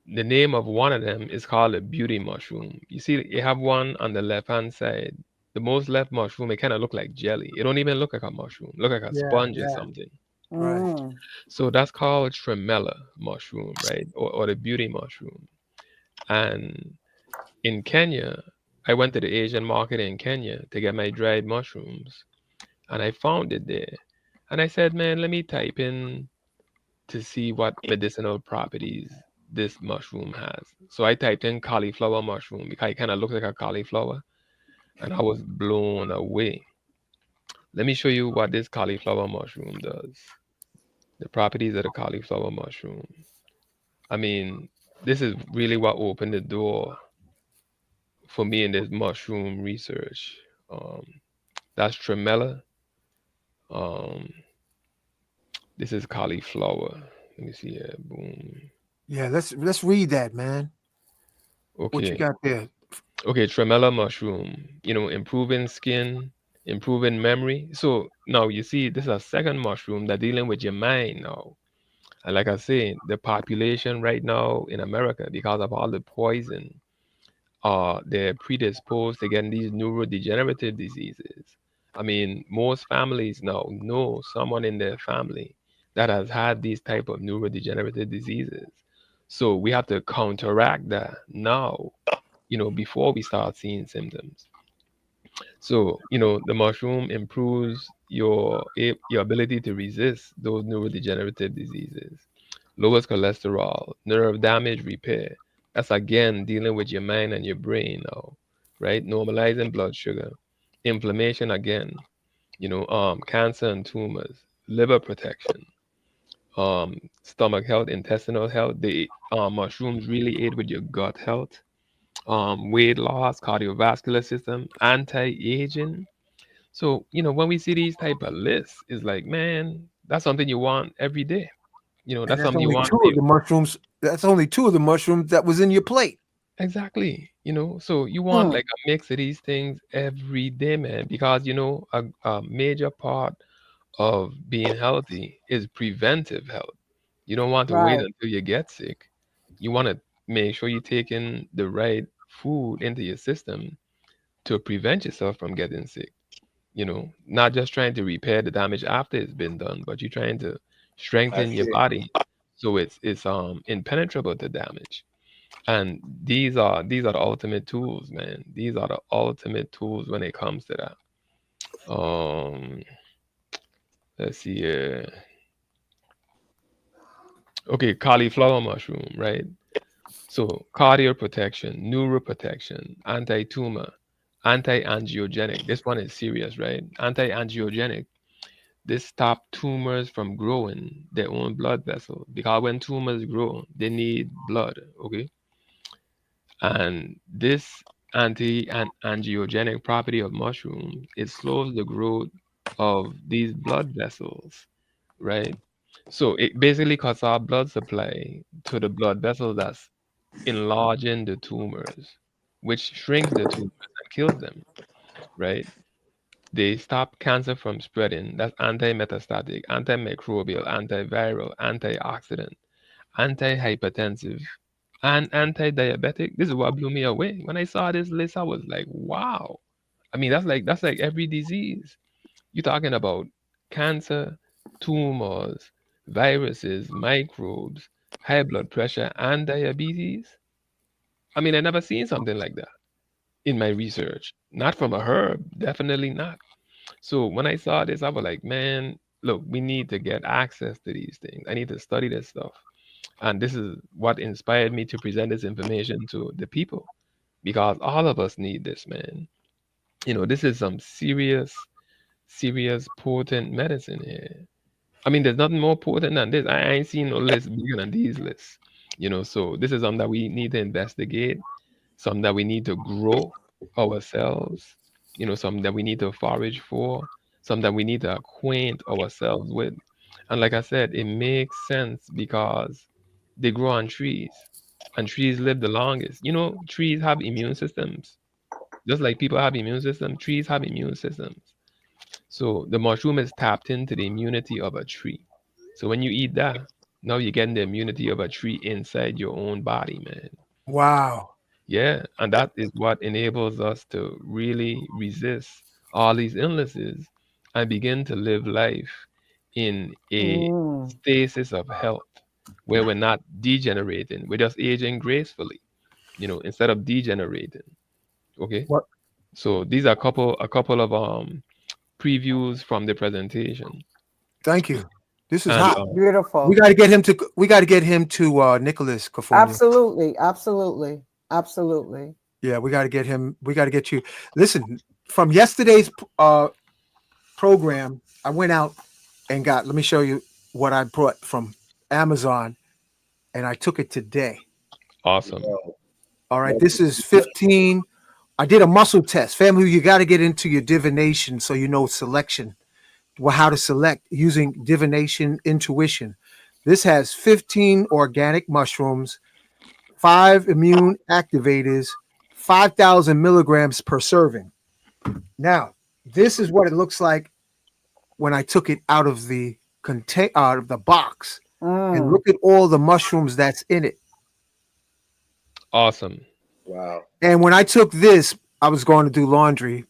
the name of one of them is called a beauty mushroom. You see, you have one on the left-hand side. The most left mushroom, it kind of look like jelly. It don't even look like a mushroom. Look like a Yeah. sponge or Yeah. something. Right. Mm. So that's called tremella mushroom, right? Or the beauty mushroom. And in Kenya, I went to the Asian market in Kenya to get my dried mushrooms, and I found it there. And I said, man, let me type in to see what medicinal properties this mushroom has. So I typed in cauliflower mushroom because it kind of looks like a cauliflower, and I was blown away. Let me show you what this cauliflower mushroom does. The properties of the cauliflower mushroom. I mean, this is really what opened the door for me in this mushroom research. That's tremella. Um, this is cauliflower. Let me see here. Boom. Yeah. Let's read that, man. What you Okay. got there? Okay, tremella mushroom. Improving skin, improving memory. So now you see, this is a second mushroom that dealing with your mind now. And like I say, the population right now in America, because of all the poison, they're predisposed to getting these neurodegenerative diseases. I mean, most families now know someone in their family that has had these type of neurodegenerative diseases. So we have to counteract that now, before we start seeing symptoms. So, the mushroom improves your ability to resist those neurodegenerative diseases, lowers cholesterol, nerve damage repair. That's again dealing with your mind and your brain now, right? Normalizing blood sugar, inflammation again, cancer and tumors, liver protection, stomach health, intestinal health. The mushrooms really aid with your gut health, weight loss, cardiovascular system, anti-aging. So, when we see these type of lists, it's like, man, that's something you want every day. And That's that's something you only want two for of you. the mushrooms. That's only two of the mushrooms that was in your plate. Exactly. So you want Mm. like a mix of these things every day, man, because a major part of being healthy is preventive health. You don't want to wait Right. until you get sick. You want to make sure you're taking the right food into your system to prevent yourself from getting sick. Not just trying to repair the damage after it's been done, but you're trying to I strengthen your see. body so it's impenetrable to damage. And these are the ultimate tools, man. These are the ultimate tools when it comes to that. Let's see here. Okay, cauliflower mushroom, right? So cardioprotection, neuroprotection, anti-tumor, anti-angiogenic. This one is serious, right? Anti-angiogenic. This stop tumors from growing their own blood vessel because when tumors grow, they need blood. Okay, and this anti-angiogenic property of mushrooms, it slows the growth of these blood vessels, right? So it basically cuts our blood supply to the blood vessels that's enlarging the tumors, which shrinks the tumors and kills them, right? They stop cancer from spreading. That's anti-metastatic, antimicrobial, antiviral, antioxidant, anti-hypertensive, and anti-diabetic. This is what blew me away. When I saw this list, I was like, wow. I mean, that's like every disease. You're talking about cancer, tumors, viruses, microbes, high blood pressure, and diabetes. I mean, I never seen something like that in my research. Not from a herb, definitely not. So when I saw this, I was like, man, look, we need to get access to these things. I need to study this stuff. And this is what inspired me to present this information to the people because all of us need this, man. This is some serious, serious, potent medicine here. I mean, there's nothing more potent than this. I ain't seen no list bigger than these lists. So this is something that we need to investigate, something that we need to grow ourselves, something that we need to forage for, something that we need to acquaint ourselves with. And like I said, it makes sense because they grow on trees and trees live the longest. Trees have immune systems. Just like people have immune systems, trees have immune systems. So the mushroom is tapped into the immunity of a tree. So when you eat that, now you're getting the immunity of a tree inside your own body, man. Wow. Yeah, and that is what enables us to really resist all these illnesses and begin to live life in a Mm. stasis of health where we're not degenerating, we're just aging gracefully, instead of degenerating. Okay? What? So these are a couple of previews from the presentation. Thank you. This is And hot. Beautiful. We got to get him to. We got to get him to Nicholas California. Absolutely. Absolutely. Absolutely. Yeah, we got to get him. We got to get you. Listen, from yesterday's program, I went out and got. Let me show you what I brought from Amazon, and I took it today. awesome. All right, this is 15. I did a muscle test. Family, you got to get into your divination so you know selection. Well, how to select using divination intuition. This has 15 organic mushrooms, 5 immune activators, 5,000 milligrams per serving. Now, this is what it looks like when I took it out of the out of the box. And look at all the mushrooms that's in it. Awesome. Wow. And when I took this, I was going to do laundry.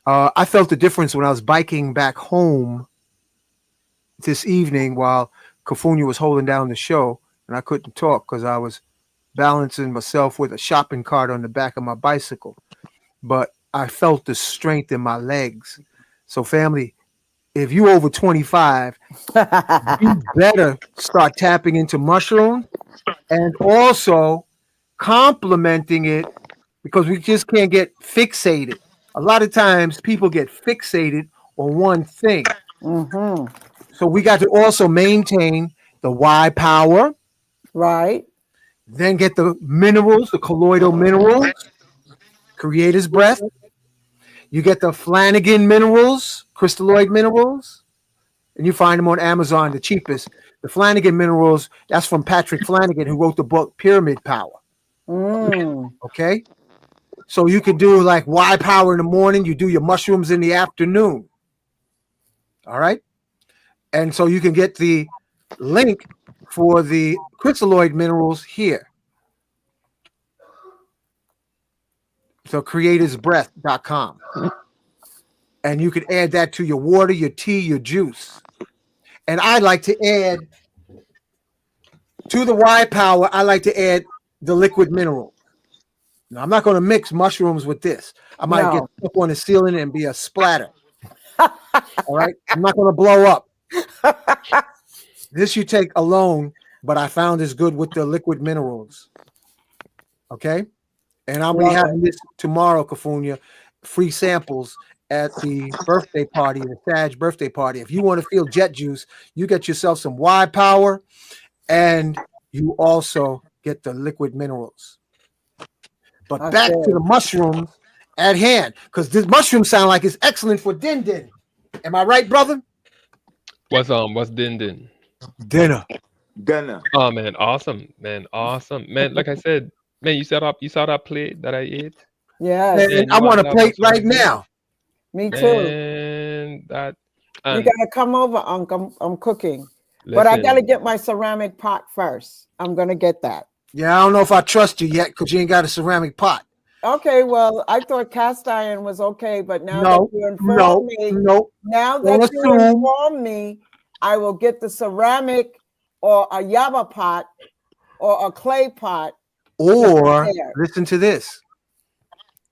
I felt the difference when I was biking back home this evening while California was holding down the show, and I couldn't talk because I was balancing myself with a shopping cart on the back of my bicycle. But I felt the strength in my legs. So, family, if you over 25, you better start tapping into mushroom and also complementing it because we just can't get fixated. A lot of times people get fixated on one thing. Mm-hmm. So we got to also maintain the Y power, Right. then get the minerals, the colloidal minerals, creator's breath. You get the Flanagan minerals, crystalloid minerals, and you find them on Amazon, the cheapest. The Flanagan minerals, that's from Patrick Flanagan, who wrote the book Pyramid Power. Okay? So you could do like Y power in the morning, you do your mushrooms in the afternoon. All right? And so you can get the link for the crystalloid minerals here. So creatorsbreath.com. And you can add that to your water, your tea, your juice. And I like to add to the Y power, I like to add the liquid mineral. Now, I'm not going to mix mushrooms with this. I might get up on the ceiling and be a splatter. All right? I'm not going to blow up. This you take alone. but I found it's good with the liquid minerals. Okay. And I'll be Love having it. this tomorrow, Cafunia, free samples at the birthday party, the Sag birthday party. If you want to feel jet juice, you get yourself some Y Power, and you also get the liquid minerals. But I back to said, the mushrooms at hand, because this mushroom sound like it's excellent for din din. Am I right, brother? What's din din? Dinner. Gunner. Oh man, awesome, man, awesome, man. Like I said, man, you saw that plate that I ate, yes, Man, man. I You want want a that plate mushroom right again, now. me too. man? That You and gotta come over, Unc. I'm cooking. But I gotta listen, get my ceramic pot first. I'm gonna get that. Yeah, I don't know if I trust you yet because you ain't got a ceramic pot. Okay, well, I thought cast iron was okay, but now that No, you inform no, me, no. now Don't that you assume. inform me, I will get the ceramic or a yaba pot or a clay pot to Or prepare. listen to this.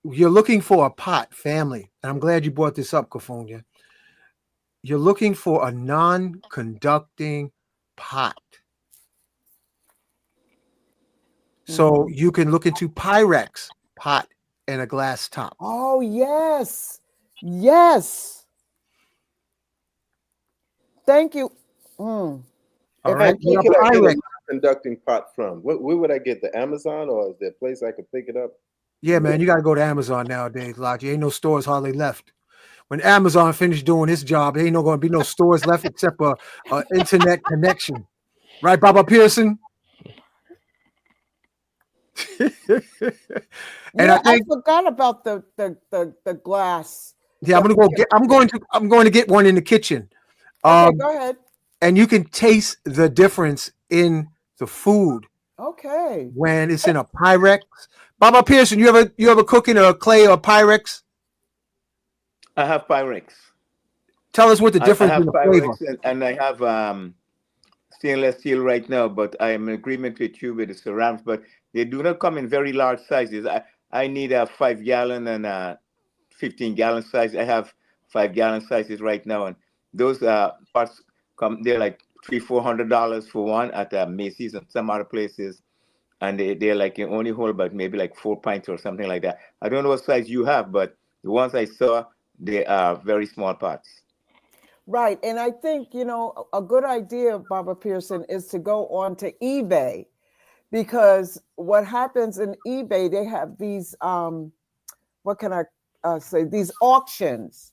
You're looking for a pot, family. And I'm glad you brought this up, Cafunia. You're looking for a non-conducting pot. So you can look into Pyrex pot and a glass top. Oh, yes. Yes. Thank you. All If right. I And where keep Your could I get Pyrex. a conducting pot from? Where would I get the Amazon, or is there a place I could pick it up? Yeah, man, you got to go to Amazon nowadays, Logi. Ain't no stores hardly left. When Amazon finished doing its job, there ain't no going to be no stores left except a internet connection. Right, Baba Pearson? And I I think, forgot about the glass. yeah, I'm going to get one in the kitchen. Okay, go ahead. And you can taste the difference in the food Okay. when it's in a Pyrex. Baba Pearson, you ever cook in a clay or Pyrex? I have Pyrex. Tell us what the I difference in have the flavor. Pyrex and I have stainless steel right now, but I am in agreement with you with the ceramics, but they do not come in very large sizes. I need a 5 gallon and a 15-gallon size. I have 5 gallon sizes right now, and those pots come. They're like $300-400 for one at Macy's and some other places, and they're like you only hold about maybe like 4 pints or something like that. I don't know what size you have, but the ones I saw, they are very small pots. Right. And I think, a good idea, Barbara Pearson, is to go on to eBay, because what happens in eBay, they have these, what can I say, these auctions.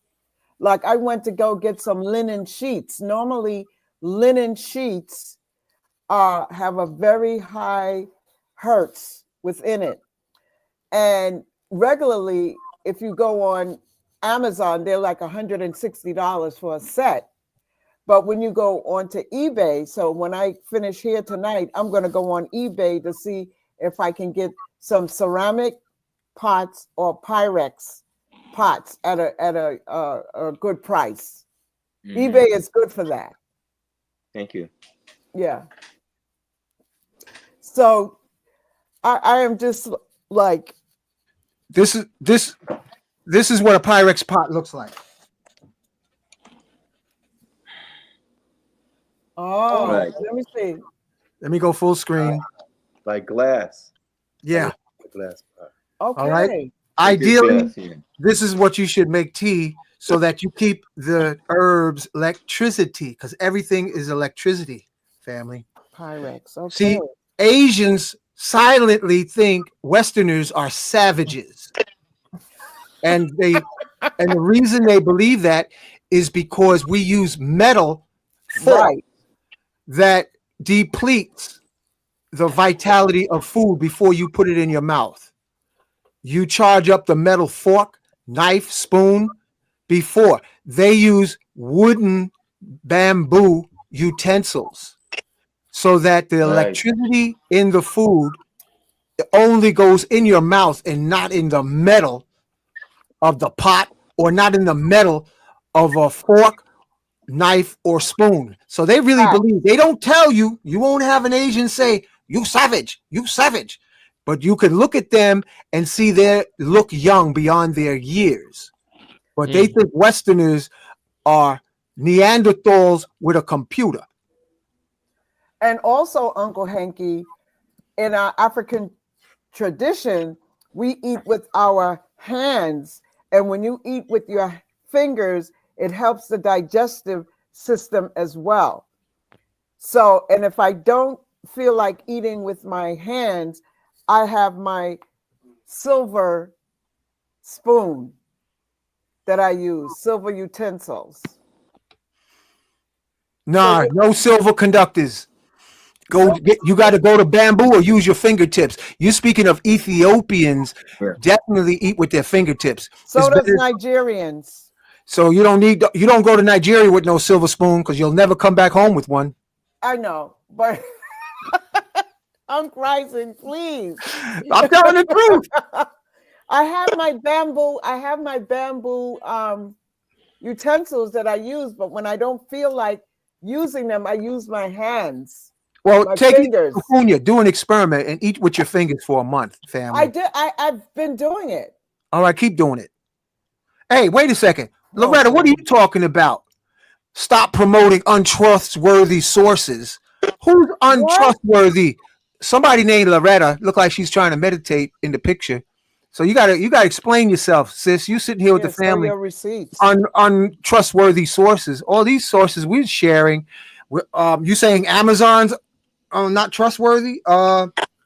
Like I went to go get some linen sheets. Normally, linen sheets have a very high hertz within it. And regularly, if you go on Amazon, they're like $160 for a set. But when you go onto eBay, so when I finish here tonight, I'm going to go on eBay to see if I can get some ceramic pots or Pyrex pots at a good price. eBay is good for that. Thank you. Yeah. So I am just like, This is what a Pyrex pot looks like. oh, Right. let me see. Let me go full screen. Like glass. Yeah. A glass pot. Okay. All right. It is Ideally, glass, yeah. this is what you should make tea so that you keep the herbs electricity, because everything is electricity, family. Pyrex. Okay. See, Asians silently think Westerners are savages. And the reason they believe that is because we use metal fork Right. that depletes the vitality of food before you put it in your mouth. You charge up the metal fork, knife, spoon before. They use wooden bamboo utensils so that the Right. electricity in the food only goes in your mouth and not in the metal of the pot, or not in the metal of a fork, knife, or spoon. So they really believe. They don't tell you. You won't have an Asian say, "You savage, you savage." But you can look at them and see they look young beyond their years. But they think Westerners are Neanderthals with a computer. And also, Uncle Hanky, in our African tradition, we eat with our hands. And when you eat with your fingers, it helps the digestive system as well. So, and if I don't feel like eating with my hands, I have my silver spoon that I use, silver utensils. Nah, no silver conductors. You got to go to bamboo or use your fingertips. You speaking of Ethiopians, definitely eat with their fingertips. So does Nigerians. So you don't go to Nigeria with no silver spoon because you'll never come back home with one. I know, but Unc Rising, please. I'm telling the truth. I have my bamboo utensils that I use, but when I don't feel like using them, I use my hands. Well, take fingers. It, do an experiment and eat with your fingers for a month, family. I've been doing it. All right, keep doing it. Hey, wait a second. Loretta, what are you talking about? Stop promoting untrustworthy sources. Who's untrustworthy? What? Somebody named Loretta. Look like she's trying to meditate in the picture. So you gotta explain yourself, sis. You sitting here with the family. Your receipts. Untrustworthy sources. All these sources we're sharing. You saying Amazon's not trustworthy?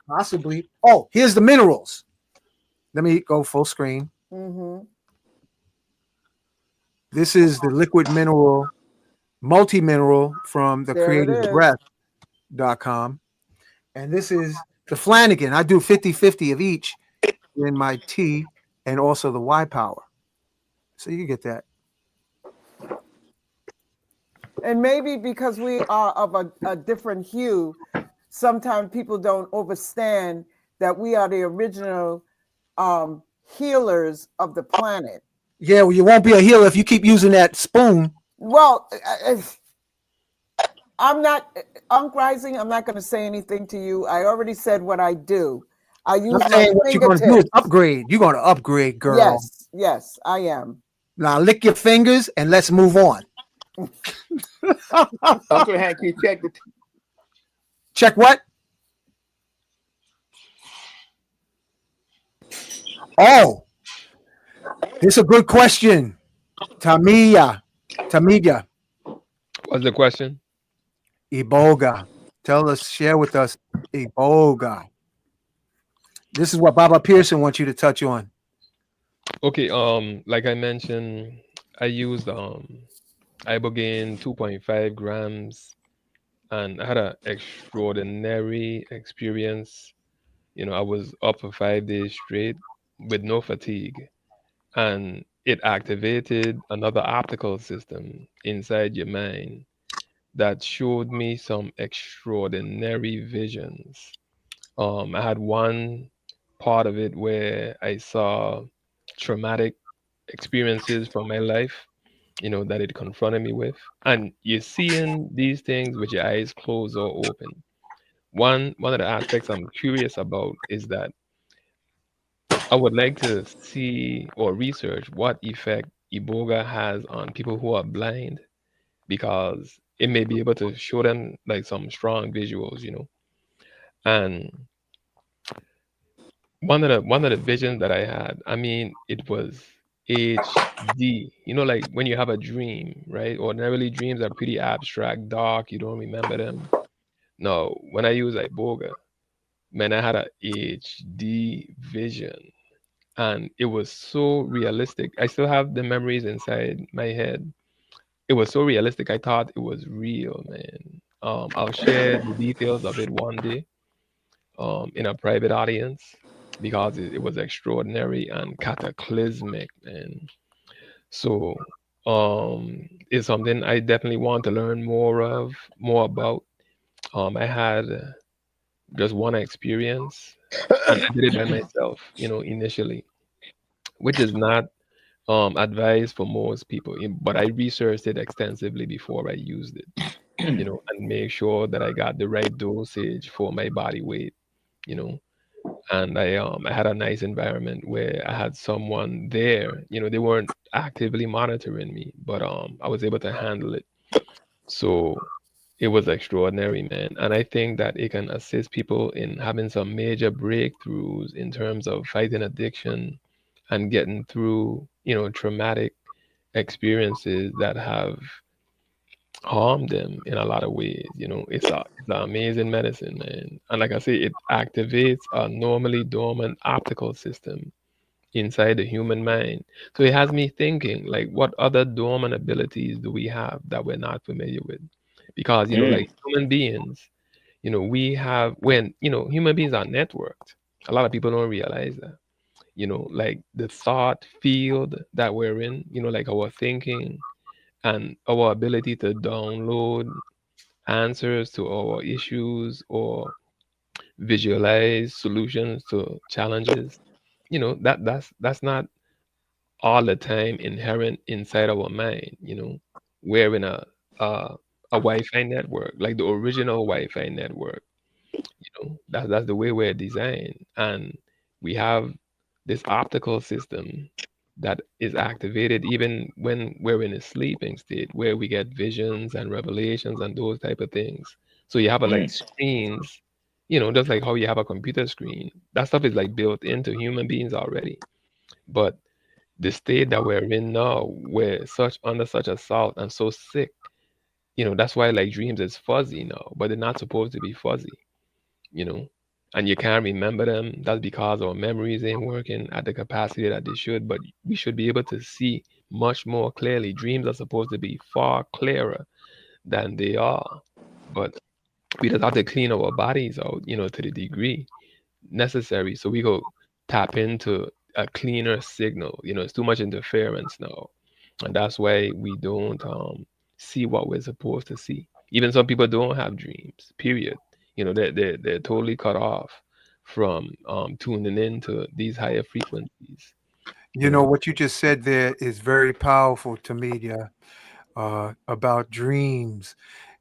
Possibly. Oh, here's the minerals. Let me go full screen. Mm-hmm. This is the liquid mineral, multi-mineral from the creativeBreath.com. And this is the Flanagan. I do 50-50 of each in my tea and also the Y Power. So you get that. And maybe because we are of a different hue, sometimes people don't understand that we are the original healers of the planet. Yeah, well, you won't be a healer if you keep using that spoon. Well, I'm not, Unc Rising, I'm not going to say anything to you. I already said what I do. I use my fingertips. What you're going to do is upgrade. You're going to upgrade, girl. Yes, I am. Now lick your fingers and let's move on. Uncle Hanky, check what? Oh, this is a good question. Tmeedyah. What's the question? Iboga. Share with us Iboga. This is what Baba Pearson wants you to touch on. Okay, like I mentioned, I used Iboga 2.5 grams, and I had an extraordinary experience. You know, I was up for 5 days straight with no fatigue, and it activated another optical system inside your mind that showed me some extraordinary visions. I had one part of it where I saw traumatic experiences from my life, you know, that it confronted me with. And you're seeing these things with your eyes closed or open. One of the aspects I'm curious about is that I would like to see or research what effect Iboga has on people who are blind, because it may be able to show them like some strong visuals, you know. And one of the visions that I had, I mean, it was HD. You know, like when you have a dream, right? Ordinarily dreams are pretty abstract, dark, you don't remember them. No, when I use Iboga, man, I had a HD vision. And it was so realistic. I still have the memories inside my head. It was so realistic. I thought it was real, man. I'll share the details of it one day in a private audience, because it was extraordinary and cataclysmic, man. So it's something I definitely want to learn more about. I had just one experience, and I did it by myself, you know, initially, which is not advised for most people. But I researched it extensively before I used it, you know, and make sure that I got the right dosage for my body weight, you know. And I had a nice environment where I had someone there. You know, they weren't actively monitoring me, but I was able to handle it. So it was extraordinary, man. And I think that it can assist people in having some major breakthroughs in terms of fighting addiction and getting through, traumatic experiences that have harmed them in a lot of ways. It's an amazing medicine, man. And like I say, it activates a normally dormant optical system inside the human mind. So it has me thinking, like, what other dormant abilities do we have that we're not familiar with? Because, like human beings, we have, when, human beings are networked. A lot of people don't realize that, like the thought field that we're in, like our thinking and our ability to download answers to our issues or visualize solutions to challenges. That's not all the time inherent inside our mind. We're in a a Wi-Fi network, like the original Wi-Fi network. That's the way we're designed, and we have this optical system that is activated even when we're in a sleeping state, where we get visions and revelations and those type of things. So you have a like screens, just like how you have a computer screen. That stuff is like built into human beings already. But the state that we're in now, we're such under such assault and so sick. That's why like dreams is fuzzy now, but they're not supposed to be fuzzy, you know, and you can't remember them. That's because our memories ain't working at the capacity that they should, but we should be able to see much more clearly. Dreams are supposed to be far clearer than they are, but we just have to clean our bodies out, to the degree necessary so we go tap into a cleaner signal. It's too much interference now, and that's why we don't see what we're supposed to see. Even some people don't have dreams. Period. They're totally cut off from tuning into these higher frequencies. You You know know. what you just said there is very powerful to me, yeah, about dreams.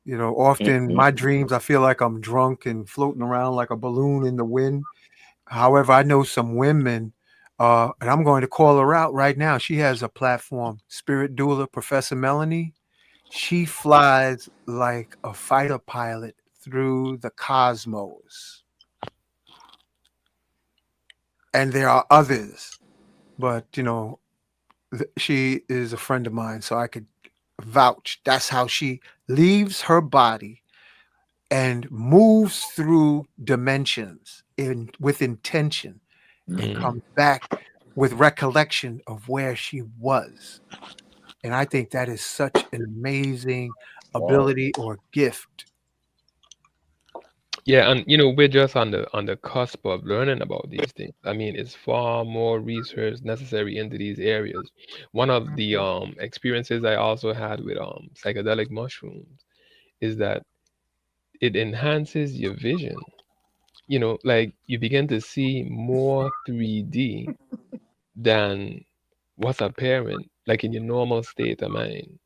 Often my dreams, I feel like I'm drunk and floating around like a balloon in the wind. However, I know some women, and I'm going to call her out right now. She has a platform, Spirit Doula, Professor Melanie. She flies like a fighter pilot through the cosmos. And there are others, but she is a friend of mine, so I could vouch. That's how she leaves her body and moves through dimensions with intention and Mm. comes back with recollection of where she was. And I think that is such an amazing ability or gift. Yeah, and we're just on the cusp of learning about these things. I mean, it's far more research necessary into these areas. One of the experiences I also had with psychedelic mushrooms is that it enhances your vision. Like you begin to see more 3D than what's apparent, like in your normal state of mind.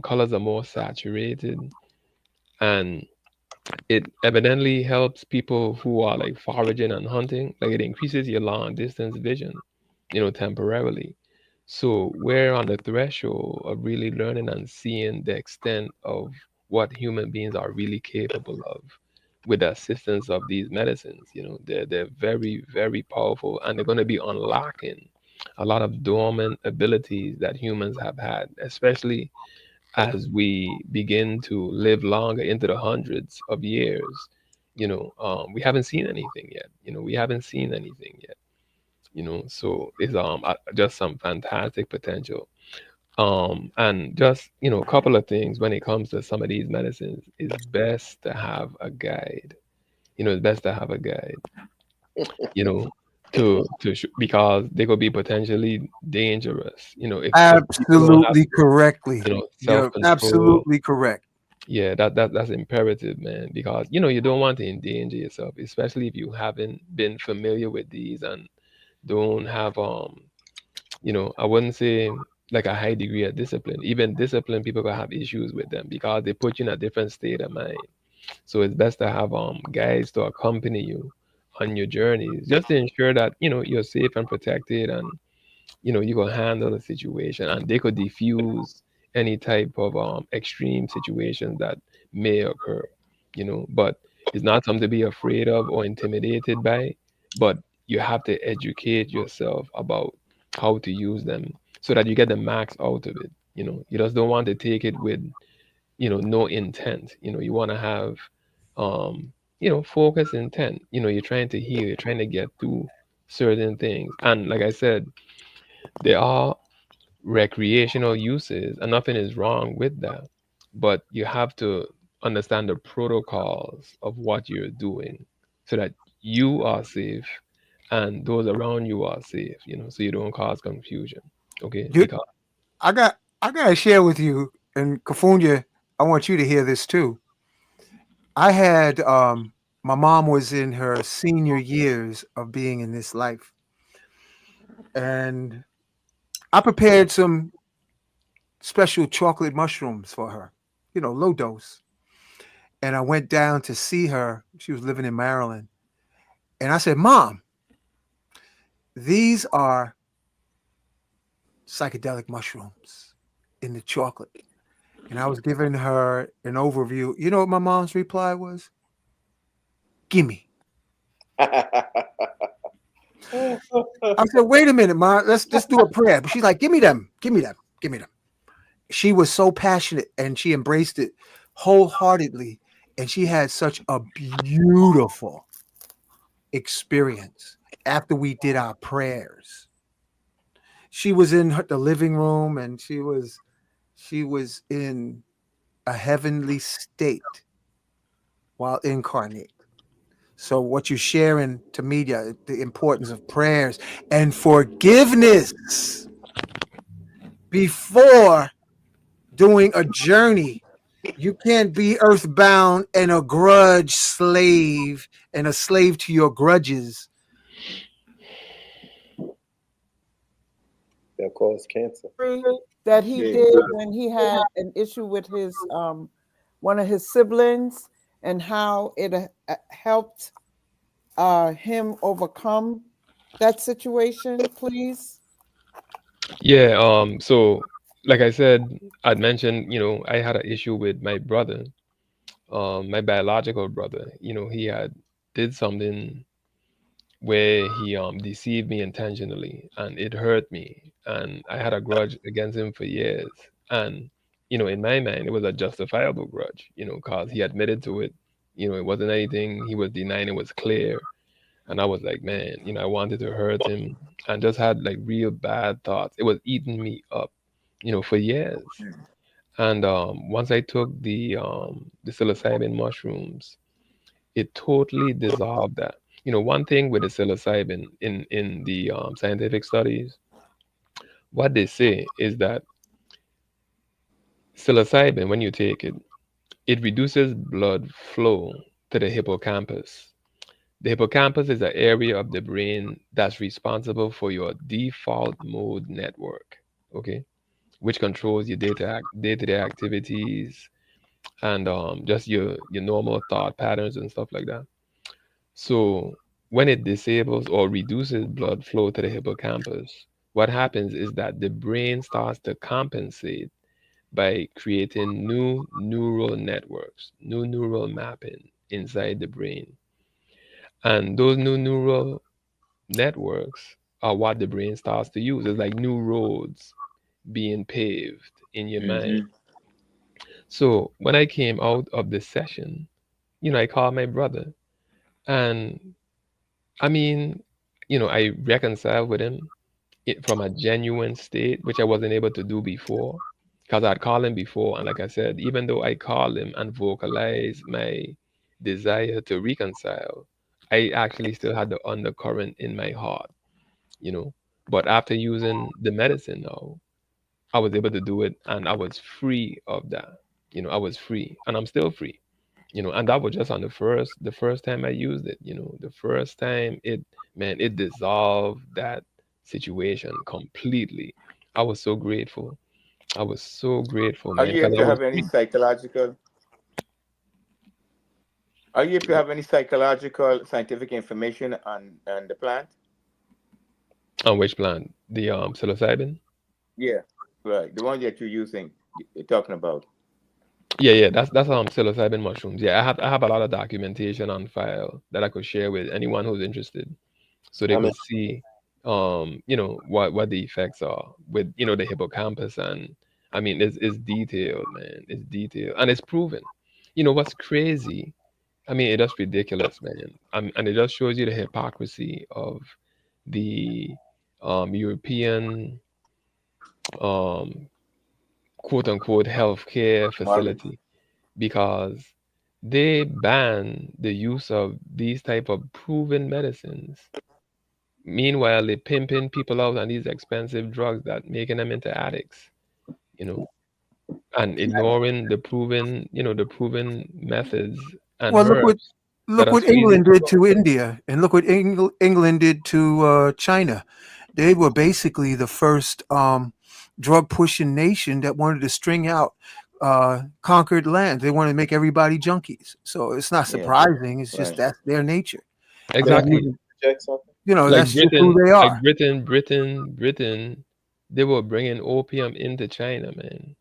Colors are more saturated, and it evidently helps people who are like foraging and hunting. Like it increases your long distance vision, temporarily. So we're on the threshold of really learning and seeing the extent of what human beings are really capable of with the assistance of these medicines. They're very, very powerful, and they're going to be unlocking a lot of dormant abilities that humans have had, especially as we begin to live longer into the hundreds of years. We haven't seen anything yet. We haven't seen anything yet. So it's just some fantastic potential. And just a couple of things when it comes to some of these medicines, it's best to have a guide. It's best to have a guide. You know, because they could be potentially dangerous. If people don't have Absolutely correctly. self You're control. absolutely correct. Yeah, that's imperative, man, because you don't want to endanger yourself, especially if you haven't been familiar with these and don't have I wouldn't say like a high degree of discipline. Even discipline, people can have issues with them because they put you in a different state of mind. So it's best to have guides to accompany you on your journeys, just to ensure that you're safe and protected, and you can handle the situation, and they could diffuse any type of extreme situations that may occur, but it's not something to be afraid of or intimidated by, but you have to educate yourself about how to use them so that you get the max out of it. You just don't want to take it with, no intent. You want to have, focus intent. You're trying to heal, you're trying to get through certain things. And like I said, there are recreational uses, and nothing is wrong with that. But you have to understand the protocols of what you're doing so that you are safe and those around you are safe, so you don't cause confusion. Okay, You, because I gotta share with you, and Kafunya, I want you to hear this too. I had my mom was in her senior years of being in this life, and I prepared some special chocolate mushrooms for her, low dose. And I went down to see her. She was living in Maryland. And I said, Mom, these are psychedelic mushrooms in the chocolate. And I was giving her an overview. You know what my mom's reply was? Gimme. I said, wait a minute, Mom, let's just do a prayer. But she's like, give me them, give me them, give me them. She was so passionate and she embraced it wholeheartedly. And she had such a beautiful experience after we did our prayers. She was in the living room and she was in a heavenly state while incarnate. So what you're sharing to media, the importance of prayers and forgiveness before doing a journey. You can't be earthbound and a grudge slave and a slave to your grudges. That cause cancer. That he Yeah. did when he had an issue with his one of his siblings, and how it helped him overcome that situation, please? yeah, so like I said, I'd mentioned, I had an issue with my brother, my biological brother. He had did something where he deceived me intentionally, and it hurt me, and I had a grudge against him for years. And in my mind, it was a justifiable grudge, because he admitted to it. It wasn't anything he was denying, it was clear. And I was like, man, I wanted to hurt him, and just had like real bad thoughts. It was eating me up, for years. And once I took the psilocybin mushrooms, it totally dissolved that. One thing with the psilocybin in the scientific studies, what they say is that psilocybin, when you take it, it reduces blood flow to the hippocampus. The hippocampus is an area of the brain that's responsible for your default mode network, okay, which controls your day-to-day activities and just your normal thought patterns and stuff like that. So when it disables or reduces blood flow to the hippocampus, what happens is that the brain starts to compensate by creating new neural networks, new neural mapping inside the brain. And those new neural networks are what the brain starts to use. It's like new roads being paved in your mind. Mm-hmm. So when I came out of the session, I called my brother, and I mean, I reconciled with him from a genuine state, which I wasn't able to do before, because I'd called him before. And like I said, even though I called him and vocalized my desire to reconcile, I actually still had the undercurrent in my heart, you know. But after using the medicine now, I was able to do it and I was free of that. I was free and I'm still free. And that was just on the first time I used it. The first time it dissolved that situation completely. I was so grateful. I was so grateful, Are man, you because able I to was have any free. psychological? Are you able to have any psychological scientific information on the plant? On which plant? The psilocybin? Yeah, right. The one that you're using, you're talking about. Yeah, that's psilocybin mushrooms. Yeah, I have a lot of documentation on file that I could share with anyone who's interested, so they I mean, could see, what the effects are with, the hippocampus. And I mean, it's detailed, man. It's detailed and it's proven. What's crazy? I mean, it just ridiculous, man. And it just shows you the hypocrisy of the European, um, quote unquote healthcare Margaret. facility, because they ban the use of these type of proven medicines. Meanwhile, they pimping people out on these expensive drugs that making them into addicts, you know, and ignoring the proven methods and Well, herbs that look are what so easy England to did grow. to India, and look what England did to China. They were basically the first drug pushing nation that wanted to string out conquered land. They wanted to make everybody junkies. So it's not Yeah, surprising. It's just right. that's their nature. Can I They're Exactly. using, check something? Like that's just who Britain, they like are. Britain, they were bringing opium into China, man.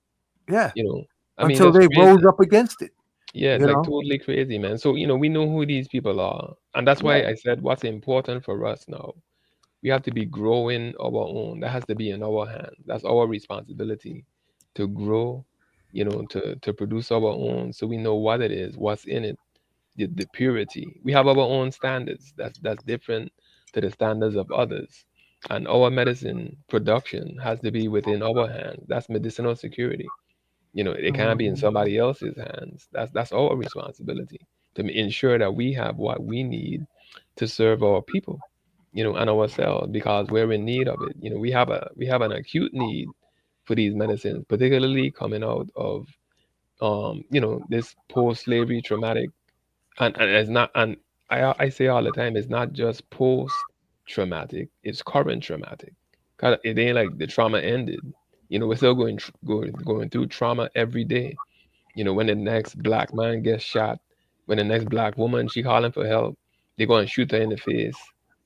Yeah, You know, I mean, until that's they rose crazy. up against it. Yeah, You like know. totally crazy, man. So, we know who these people are. And that's why Right. I said what's important for us now. We have to be growing our own. That has to be in our hands. That's our responsibility to grow, to produce our own, so we know what it is, what's in it, the purity. We have our own standards. That's different to the standards of others. And our medicine production has to be within our hands. That's medicinal security. It can't be in Mhm. somebody else's hands. That's our responsibility to ensure that we have what we need to serve our people, and ourselves, because we're in need of it. We have an acute need for these medicines, particularly coming out of this post-slavery traumatic. And it's not, and I say all the time, it's not just post-traumatic, it's current traumatic. 'Cause it ain't like the trauma ended. We're still going through trauma every day. When the next black man gets shot, when the next black woman she calling for help, they're going to shoot her in the face.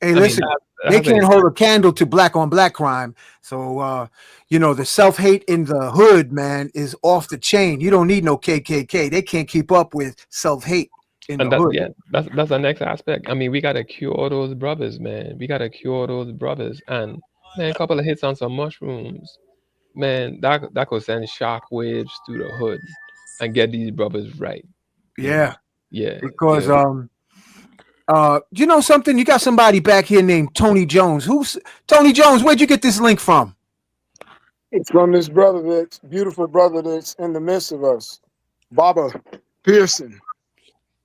Hey, I mean, listen, that they has an can't effect. hold a candle to black on black crime. So, the self hate in the hood, man, is off the chain. You don't need no KKK. They can't keep up with self hate in And the that, hood. yeah, that's the next aspect. I mean, we gotta cure those brothers, man. We gotta cure those brothers. And man, a couple of hits on some mushrooms, man, that could send shock waves through the hood and get these brothers right. You know, Yeah, yeah, because you know something? You got somebody back here named Tony Jones. Who's Tony Jones? Where'd you get this link from? It's from this brother, that's beautiful brother that's in the midst of us, Baba Pearson.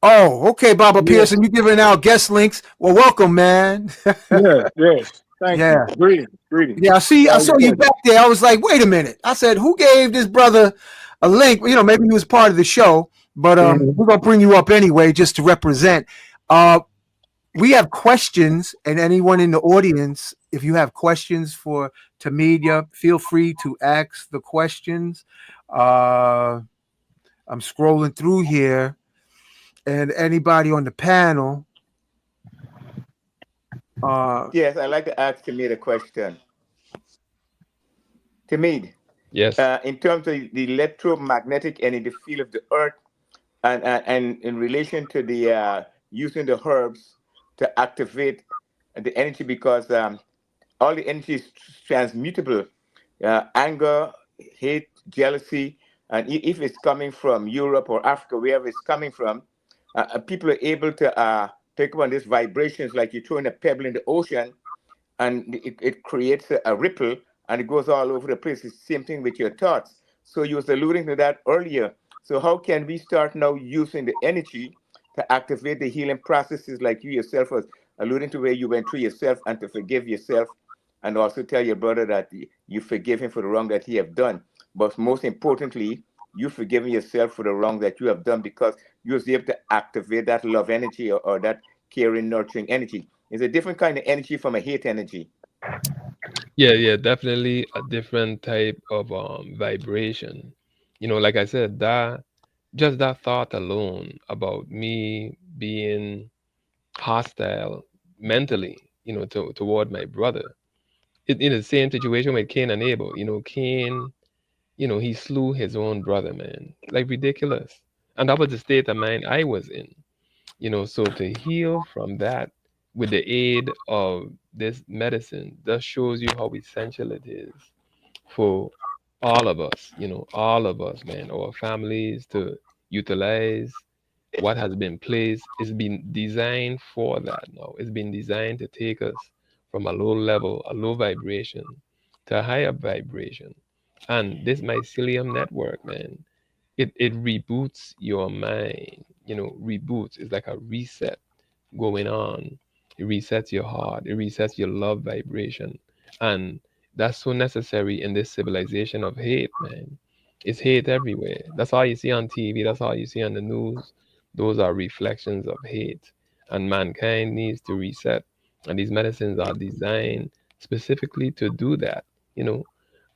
Oh, okay, Baba Yeah, Pearson. You giving out guest links? Well, welcome, man. yeah, yes. Thank you. Yeah. Greetings, greetings. Yeah, I see. I How you saw you doing? back there. I was like, wait a minute. I said, who gave this brother a link? Maybe he was part of the show, but Mhm. we're gonna bring you up anyway, just to represent. We have questions, and anyone in the audience, if you have questions for Tmeedyah, feel free to ask the questions. Uh, I'm scrolling through here, and anybody on the panel. Uh, Yes, I'd like to ask Tamid a question. Tamid, yes, in terms of the electromagnetic energy field of the earth, and in relation to the using the herbs to activate the energy, because all the energy is transmutable. Anger, hate, jealousy, and if it's coming from Europe or Africa, wherever it's coming from, people are able to pick up on these vibrations like you're throwing a pebble in the ocean, and it creates a ripple, and it goes all over the place. It's the same thing with your thoughts. So you was alluding to that earlier. So how can we start now using the energy to activate the healing processes like you yourself was alluding to, where you went through yourself, and to forgive yourself, and also tell your brother that you forgive him for the wrong that he have done. But most importantly, you forgiving yourself for the wrong that you have done, because you was able to activate that love energy, or that caring, nurturing energy. It's a different kind of energy from a hate energy. yeah, definitely a different type of vibration. Like I said, just that thought alone about me being hostile mentally, toward my brother. In the same situation with Cain and Abel. Cain He slew his own brother, man. Like ridiculous. And that was the state of mind I was in. So to heal from that with the aid of this medicine, that shows you how essential it is for all of us, man, our families to utilize what has been placed. It's been designed for that now. It's been designed to take us from a low level, a low vibration, to a higher vibration. And this mycelium network, man, it reboots your mind. Reboots is like a reset going on. It resets your heart, it resets your love vibration. And that's so necessary in this civilization of hate, man. It's hate everywhere. That's all you see on TV, that's all you see on the news. Those are reflections of hate. And mankind needs to reset. And these medicines are designed specifically to do that, you know.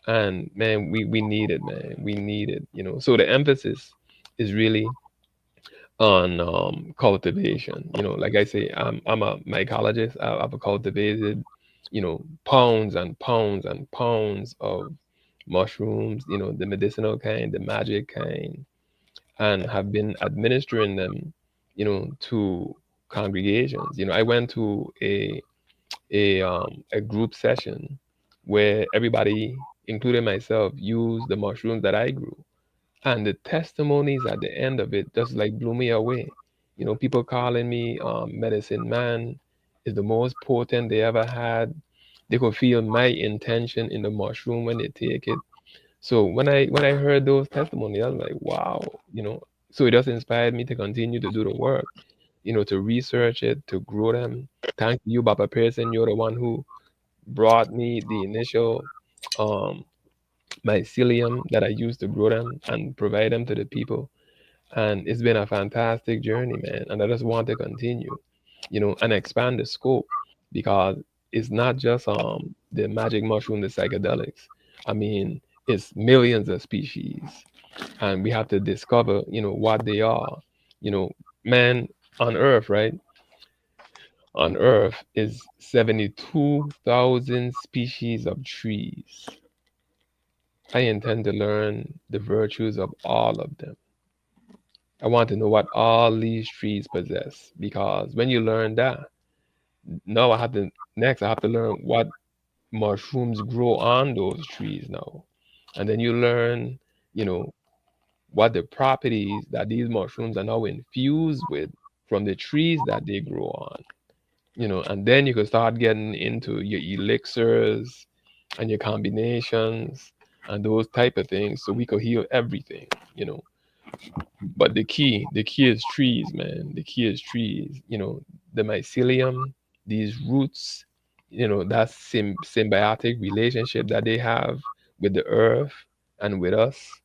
And man, we need it, man. We need it, So the emphasis is really on cultivation. Like I say, I'm a mycologist. I've cultivated, pounds and pounds and pounds of mushrooms, the medicinal kind, the magic kind, and have been administering them, to congregations. I went to a group session where everybody, including myself, used the mushrooms that I grew, and the testimonies at the end of it just like blew me away. People calling me medicine man is the most potent they ever had. They could feel my intention in the mushroom when they take it. So when I heard those testimonies, I was like, wow. So it just inspired me to continue to do the work, to research it, to grow them. Thank you, Baba Pearson. You're the one who brought me the initial um mycelium that I used to grow them and provide them to the people. And it's been a fantastic journey, man. And I just want to continue, and expand the scope, because it's not just the magic mushroom, the psychedelics. I mean, it's millions of species, and we have to discover, what they are. You know, man, on Earth, right? On Earth is 72,000 species of trees. I intend to learn the virtues of all of them. I want to know what all these trees possess, because when you learn that, now I have to learn what mushrooms grow on those trees now. And then you learn, you know, what the properties that these mushrooms are now infused with from the trees that they grow on. And then you can start getting into your elixirs and your combinations and those type of things, so we could heal everything, you know. But the key is trees, man. The key is trees. The mycelium, these roots, that symbiotic relationship that they have with the earth and with us.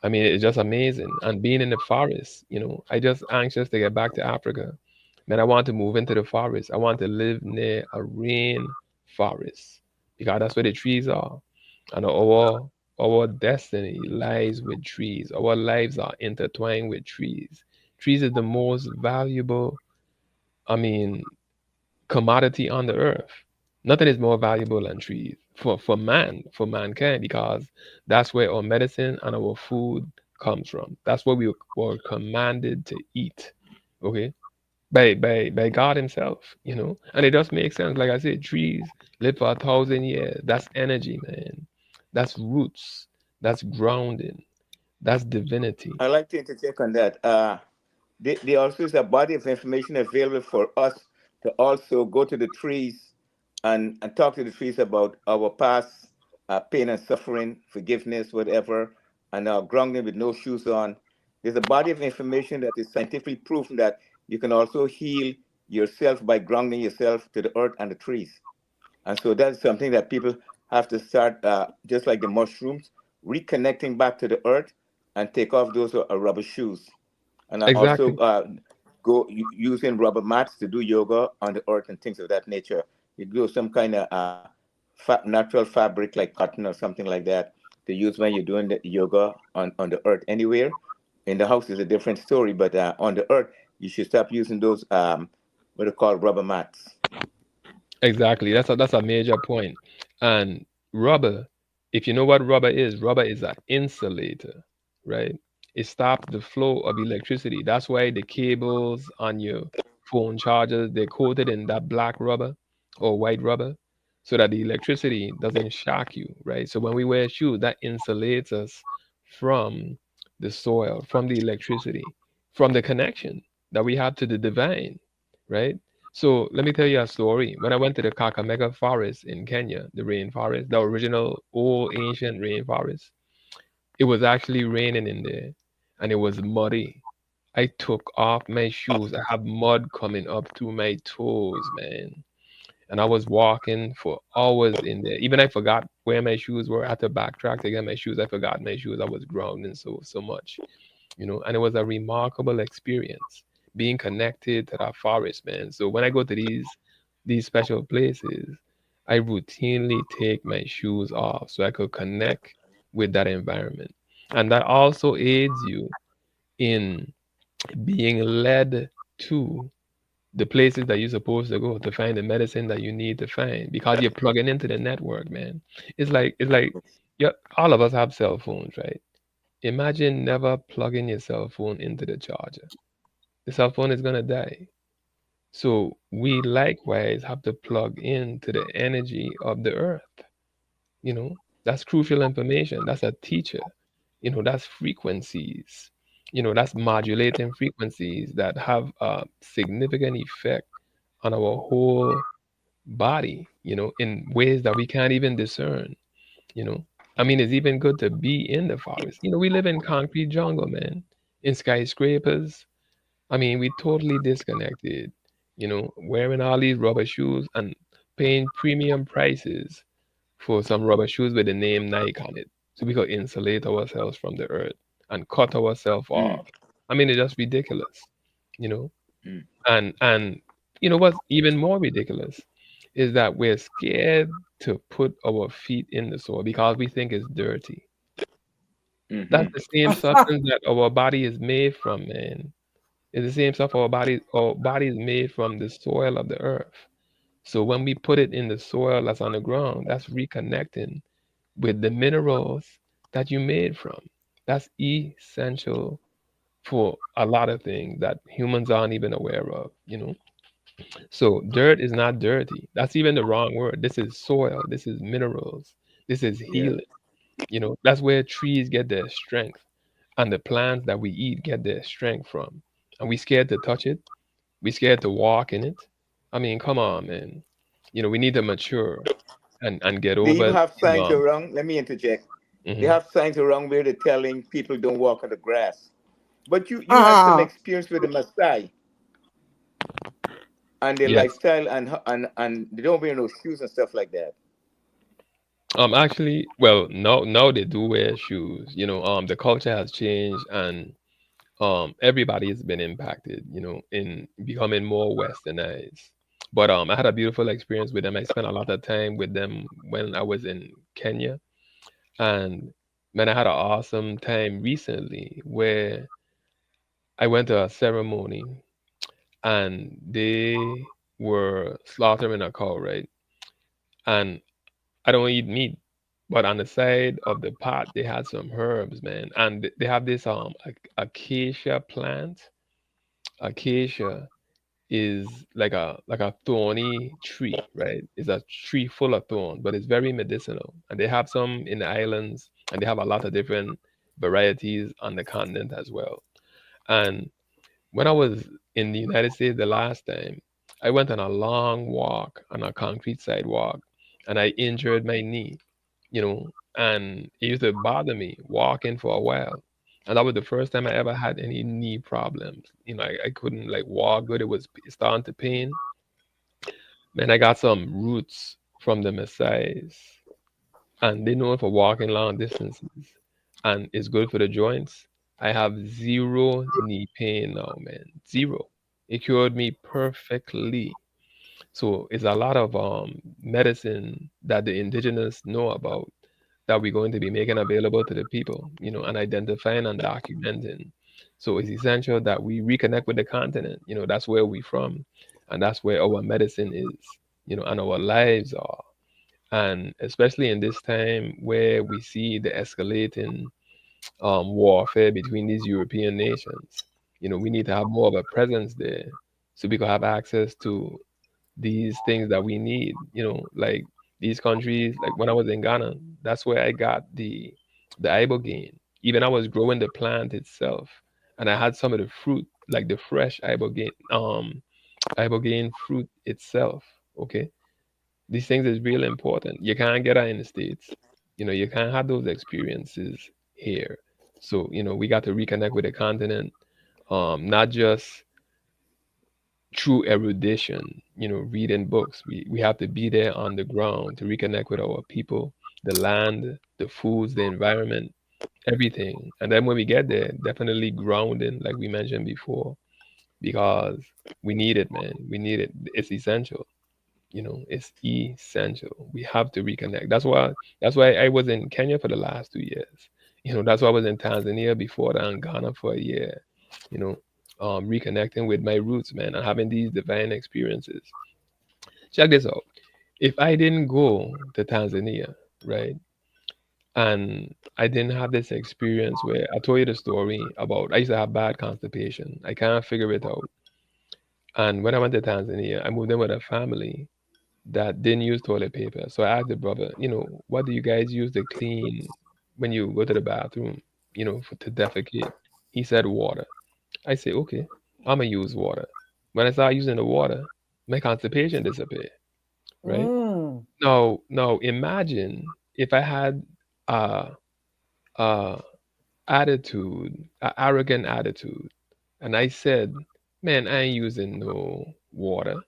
I mean, it's just amazing. And being in the forest, I just anxious to get back to Africa. Man, I want to move into the forest. I want to live near a rain forest, because that's where the trees are. And our destiny lies with trees. Our lives are intertwined with trees. Trees is the most valuable, I mean, commodity on the earth. Nothing is more valuable than trees for mankind, because that's where our medicine and our food comes from. That's what we were commanded to eat. Okay? By God Himself, And it does make sense. Like I said, trees live for 1,000 years. That's energy, man. That's roots. That's grounding. That's divinity. I'd like to interject on that. There also is a body of information available for us to also go to the trees and talk to the trees about our past pain and suffering, forgiveness, whatever, and grounding with no shoes on. There's a body of information that is scientifically proven that you can also heal yourself by grounding yourself to the earth and the trees. And so that's something that people have to start, just like the mushrooms, reconnecting back to the earth and take off those rubber shoes. And I also Exactly. using rubber mats to do yoga on the earth and things of that nature. You do some kind of natural fabric like cotton or something like that to use when you're doing the yoga on the earth anywhere. In the house is a different story, but on the earth, you should stop using those what are called rubber mats. Exactly. That's a major point. And rubber If you know what rubber is an insulator, right? It stops the flow of electricity. That's why the cables on your phone chargers, they're coated in that black rubber or white rubber so that the electricity doesn't shock you, right? So when we wear shoes, that insulates us from the soil, from the electricity, from the connection that we have to the divine, right? So let me tell you a story. When I went to the Kakamega forest in Kenya, the rainforest, the original old ancient rainforest, it was actually raining in there and it was muddy. I took off my shoes. I have mud coming up to my toes, man. And I was walking for hours in there. Even I forgot where my shoes were. I had to backtrack to get my shoes. I forgot my shoes. I was grounding so much, and it was a remarkable experience being connected to that forest, man. So when I go to these special places, I routinely take my shoes off so I could connect with that environment. And that also aids you in being led to the places that you're supposed to go to find the medicine that you need to find because you're plugging into the network, man. It's like yeah, all of us have cell phones, right? Imagine never plugging your cell phone into the charger. The cell phone is gonna die. So we likewise have to plug into the energy of the earth. That's crucial information. That's a teacher. That's frequencies. That's modulating frequencies that have a significant effect on our whole body, in ways that we can't even discern, you know. I mean, it's even good to be in the forest. We live in concrete jungle, man, in skyscrapers. I mean, we totally disconnected, wearing all these rubber shoes and paying premium prices for some rubber shoes with the name Nike on it. So we could insulate ourselves from the earth and cut ourselves Mm, off. I mean, it's just ridiculous, you know. mm, And what's even more ridiculous is that we're scared to put our feet in the soil because we think it's dirty. That's mhm. the same substance that our body is made from, man. It's the same stuff our body is made from the soil of the earth. So when we put it in the soil that's on the ground, that's reconnecting with the minerals that you made from. That's essential for a lot of things that humans aren't even aware of. So dirt is not dirty. That's even the wrong word. This is soil. This is minerals. This is Yeah. healing. That's where trees get their strength and the plants that we eat get their strength from. And we scared to touch it. We scared to walk in it. I mean, come on, man. We need to mature and get They even over. have signs around. Let me interject. They Mhm. have signs around where they're telling people don't walk on the grass. But you had some Ah, experience with the Maasai and their Yes. lifestyle, and they don't wear no shoes and stuff like that. Actually, well, now they do wear shoes. The culture has changed and everybody has been impacted, in becoming more westernized. But I had a beautiful experience with them. I spent a lot of time with them when I was in Kenya, and man, I had an awesome time recently where I went to a ceremony and they were slaughtering a cow, right? And I don't eat meat, but on the side of the pot they had some herbs, man, and they have this acacia plant. Acacia is like a thorny tree, right? It's a tree full of thorns, but it's very medicinal. And they have some in the islands, and they have a lot of different varieties on the continent as well. And when I was in the United States the last time, I went on a long walk on a concrete sidewalk, and I injured my knee, and it used to bother me walking for a while. And that was the first time I ever had any knee problems. I couldn't like walk good. It was starting to pain. Man, I got some roots from the Maasai's, and they know it for walking long distances, and it's good for the joints. I have zero knee pain now, man. Zero. It cured me perfectly. So it's a lot of medicine that the indigenous know about that we're going to be making available to the people, and identifying and documenting. So it's essential that we reconnect with the continent. That's where we're from, and that's where our medicine is, and our lives are. And especially in this time where we see the escalating warfare between these European nations, we need to have more of a presence there so we can have access to these things that we need, like these countries. Like when I was in Ghana, that's where I got the ibogaine. Even I was growing the plant itself, and I had some of the fruit, like the fresh ibogaine fruit itself. Okay, these things is really important. You can't get that in the States. You can't have those experiences here. So, we got to reconnect with the continent, not just through erudition, reading books. We have to be there on the ground to reconnect with our people, the land, the foods, the environment, everything. And then when we get there, definitely grounding, like we mentioned before, because we need it, man. We need it. It's essential. It's essential. We have to reconnect. That's why I was in Kenya for the last 2 years. That's why I was in Tanzania before that, and Ghana for a year. You know, reconnecting with my roots, man, and having these divine experiences. Check this out. If I didn't go to Tanzania, right, and I didn't have this experience where I told you the story about I used to have bad constipation. I can't figure it out. And when I went to Tanzania, I moved in with a family that didn't use toilet paper. So I asked the brother, what do you guys use to clean when you go to the bathroom, to defecate? He said water. I say, okay, I'm gonna use water. When I started using the water, my constipation disappeared, right? Mm. Now imagine if I had a, a attitude, an arrogant attitude, and I said, man, I ain't using no water.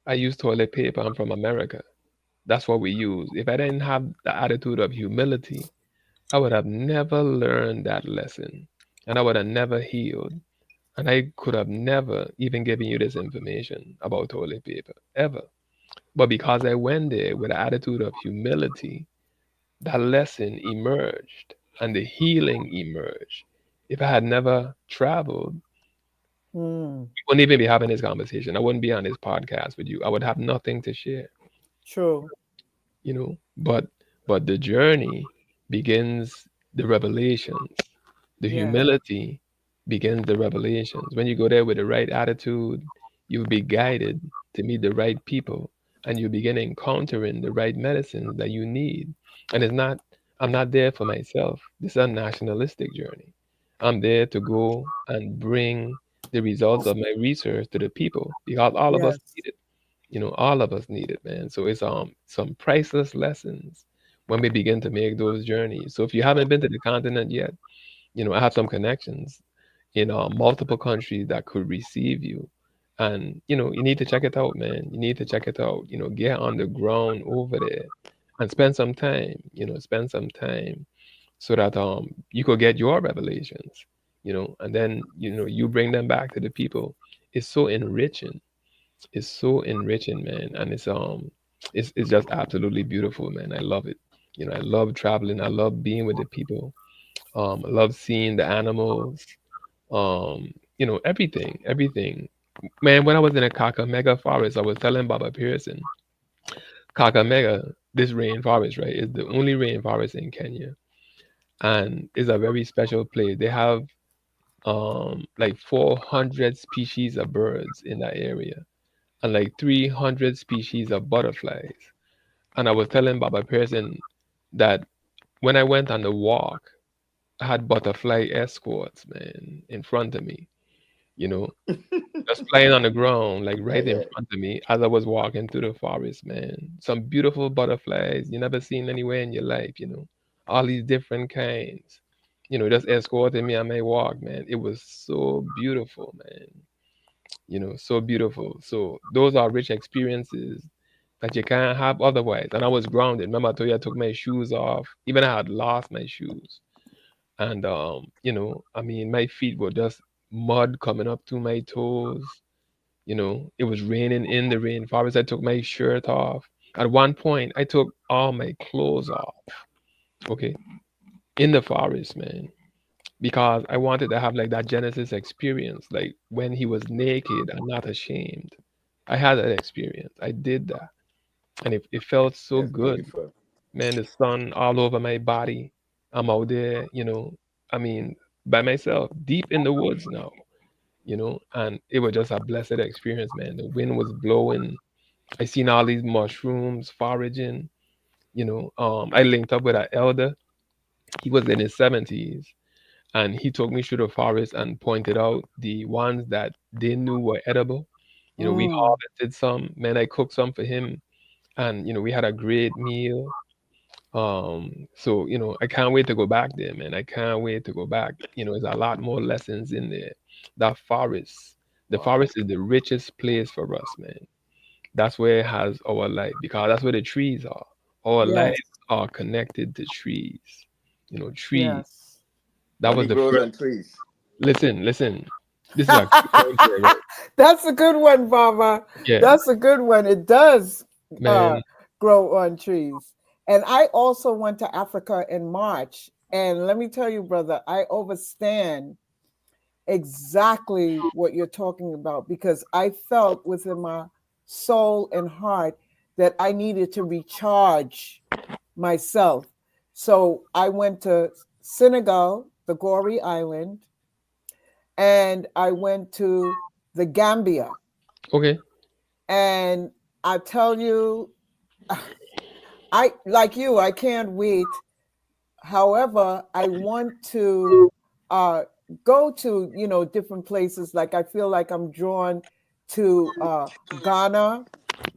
I use toilet paper. I'm from America. That's what we use. If I didn't have the attitude of humility, I would have never learned that lesson, and I would have never healed. And I could have never even given you this information about toilet paper, ever. But because I went there with an attitude of humility, that lesson emerged and the healing emerged. If I had never traveled, Mm. we wouldn't even be having this conversation. I wouldn't be on this podcast with you. I would have nothing to share. True. But the journey begins the revelations. The Yes. humility begins the revelations. When you go there with the right attitude, you'll be guided to meet the right people, and you begin encountering the right medicines that you need. And I'm not there for myself. This is a nationalistic journey. I'm there to go and bring the results of my research to the people because all of us Yes. need it. All of us need it, man. So it's some priceless lessons when we begin to make those journeys. So if you haven't been to the continent yet, I have some connections in multiple countries that could receive you. And you need to check it out, man. You need to check it out. Get on the ground over there and spend some time. Spend some time so that you could get your revelations. And then you bring them back to the people. It's so enriching. It's so enriching, man, and it's just absolutely beautiful, man. I love it. I love traveling. I love being with the people. I love seeing the animals. Everything. Man, when I was in a Kakamega forest, I was telling Baba Pearson, Kakamega, this rainforest, right, is the only rainforest in Kenya, and it's a very special place. They have like 400 species of birds in that area and like 300 species of butterflies. And I was telling Baba Pearson that when I went on the walk, I had butterfly escorts, man, in front of me, you know, just flying on the ground, like right in front of me as I was walking through the forest, man. Some beautiful butterflies you never seen anywhere in your life. All these different kinds, just escorting me on my walk, man. It was so beautiful, man. So beautiful. So those are rich experiences that you can't have otherwise. And I was grounded. Remember, I told you I took my shoes off. Even I had lost my shoes. And I mean, my feet were just mud coming up to my toes. It was raining in the rainforest. I took my shirt off. At one point, I took all my clothes off. Okay, in the forest, man, because I wanted to have like that Genesis experience, like when he was naked and not ashamed. I had that experience. I did that. and it felt so That's good, beautiful. man. The sun all over my body. I'm out there, I mean, by myself, deep in the woods now, and it was just a blessed experience, man. The wind was blowing. I seen all these mushrooms foraging. I linked up with an elder. He was in his 70s, and he took me through the forest and pointed out the ones that they knew were edible. We Mm, harvested some. Man, I cooked some for him, and we had a great meal. So I can't wait to go back there, man. I can't wait to go back. There's a lot more lessons in there. That forest, the Wow. forest is the richest place for us, man. That's where it has our life, because that's where the trees are. Our yes, lives are connected to trees. Trees. yes. That was Money the grows first. on trees. Listen, listen. This is a key point here, right? That's a good one, Baba. Yeah, That's a good one. It does uh, man. grow on trees. And I also went to Africa in March. And let me tell you, brother, I understand exactly what you're talking about because I felt within my soul and heart that I needed to recharge myself. So I went to Senegal, the Gory Island, and I went to the Gambia. Okay. And I tell you, I like you, I can't wait. However, I want to uh, go to different places. Like I feel like I'm drawn to Ghana.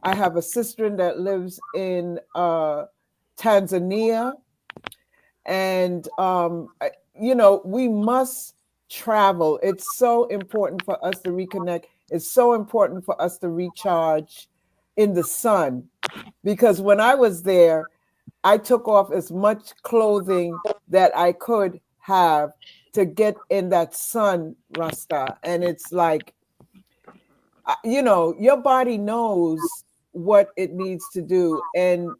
I have a sister that lives in Tanzania, and we must travel. It's so important for us to reconnect. It's so important for us to recharge in the sun, because when I was there, I took off as much clothing that I could have to get in that sun, Rasta. And it's like, your body knows what it needs to do. And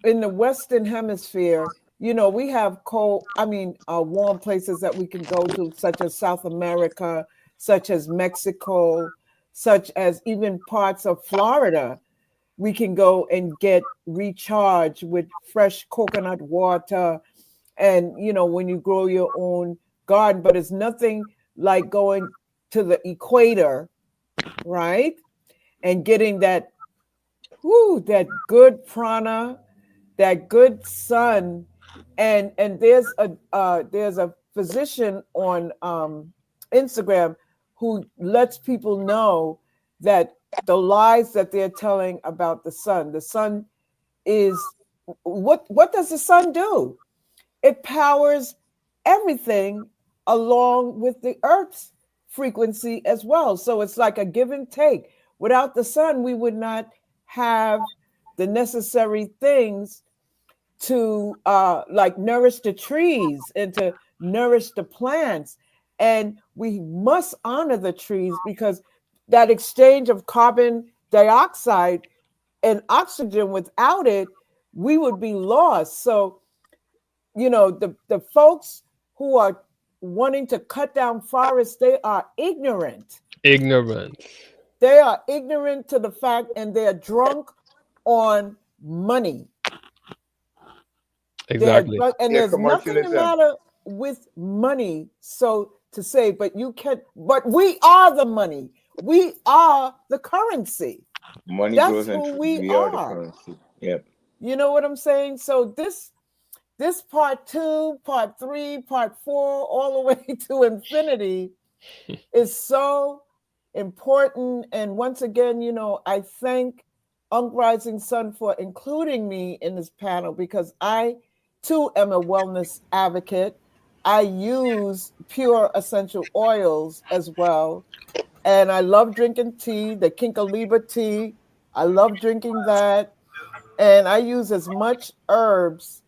in the Western Hemisphere, we have warm places that we can go to, such as South America, such as Mexico, such as even parts of Florida. We can go and get recharged with fresh coconut water. And, when you grow your own garden, but it's nothing like going to the equator, right? And getting that good prana, that good sun. And there's a physician on Instagram who lets people know that the lies that they're telling about the sun. The sun is what does the sun do? It powers everything along with the earth's frequency as well. So it's like a give and take. Without the sun, we would not have the necessary things to like nourish the trees and to nourish the plants. And we must honor the trees because that exchange of carbon dioxide and oxygen, without it, we would be lost. So, the folks who are wanting to cut down forests, they are ignorant. Ignorance. They are ignorant to the fact, and they're drunk on money. Exactly. And Yeah, there's nothing the commercialism. matter with money, so to say, but we are the money. We are the currency. Money That's grows on who trees. we We are the are. currency. Yep. You know what I'm saying? So this part 2, part 3, part 4, all the way to infinity is so important. And once again, I thank Rising Sun for including me in this panel because I too am a wellness advocate. I use pure essential oils as well. And I love drinking tea, the Kinkoliba tea. I love drinking that. And I use as much herbs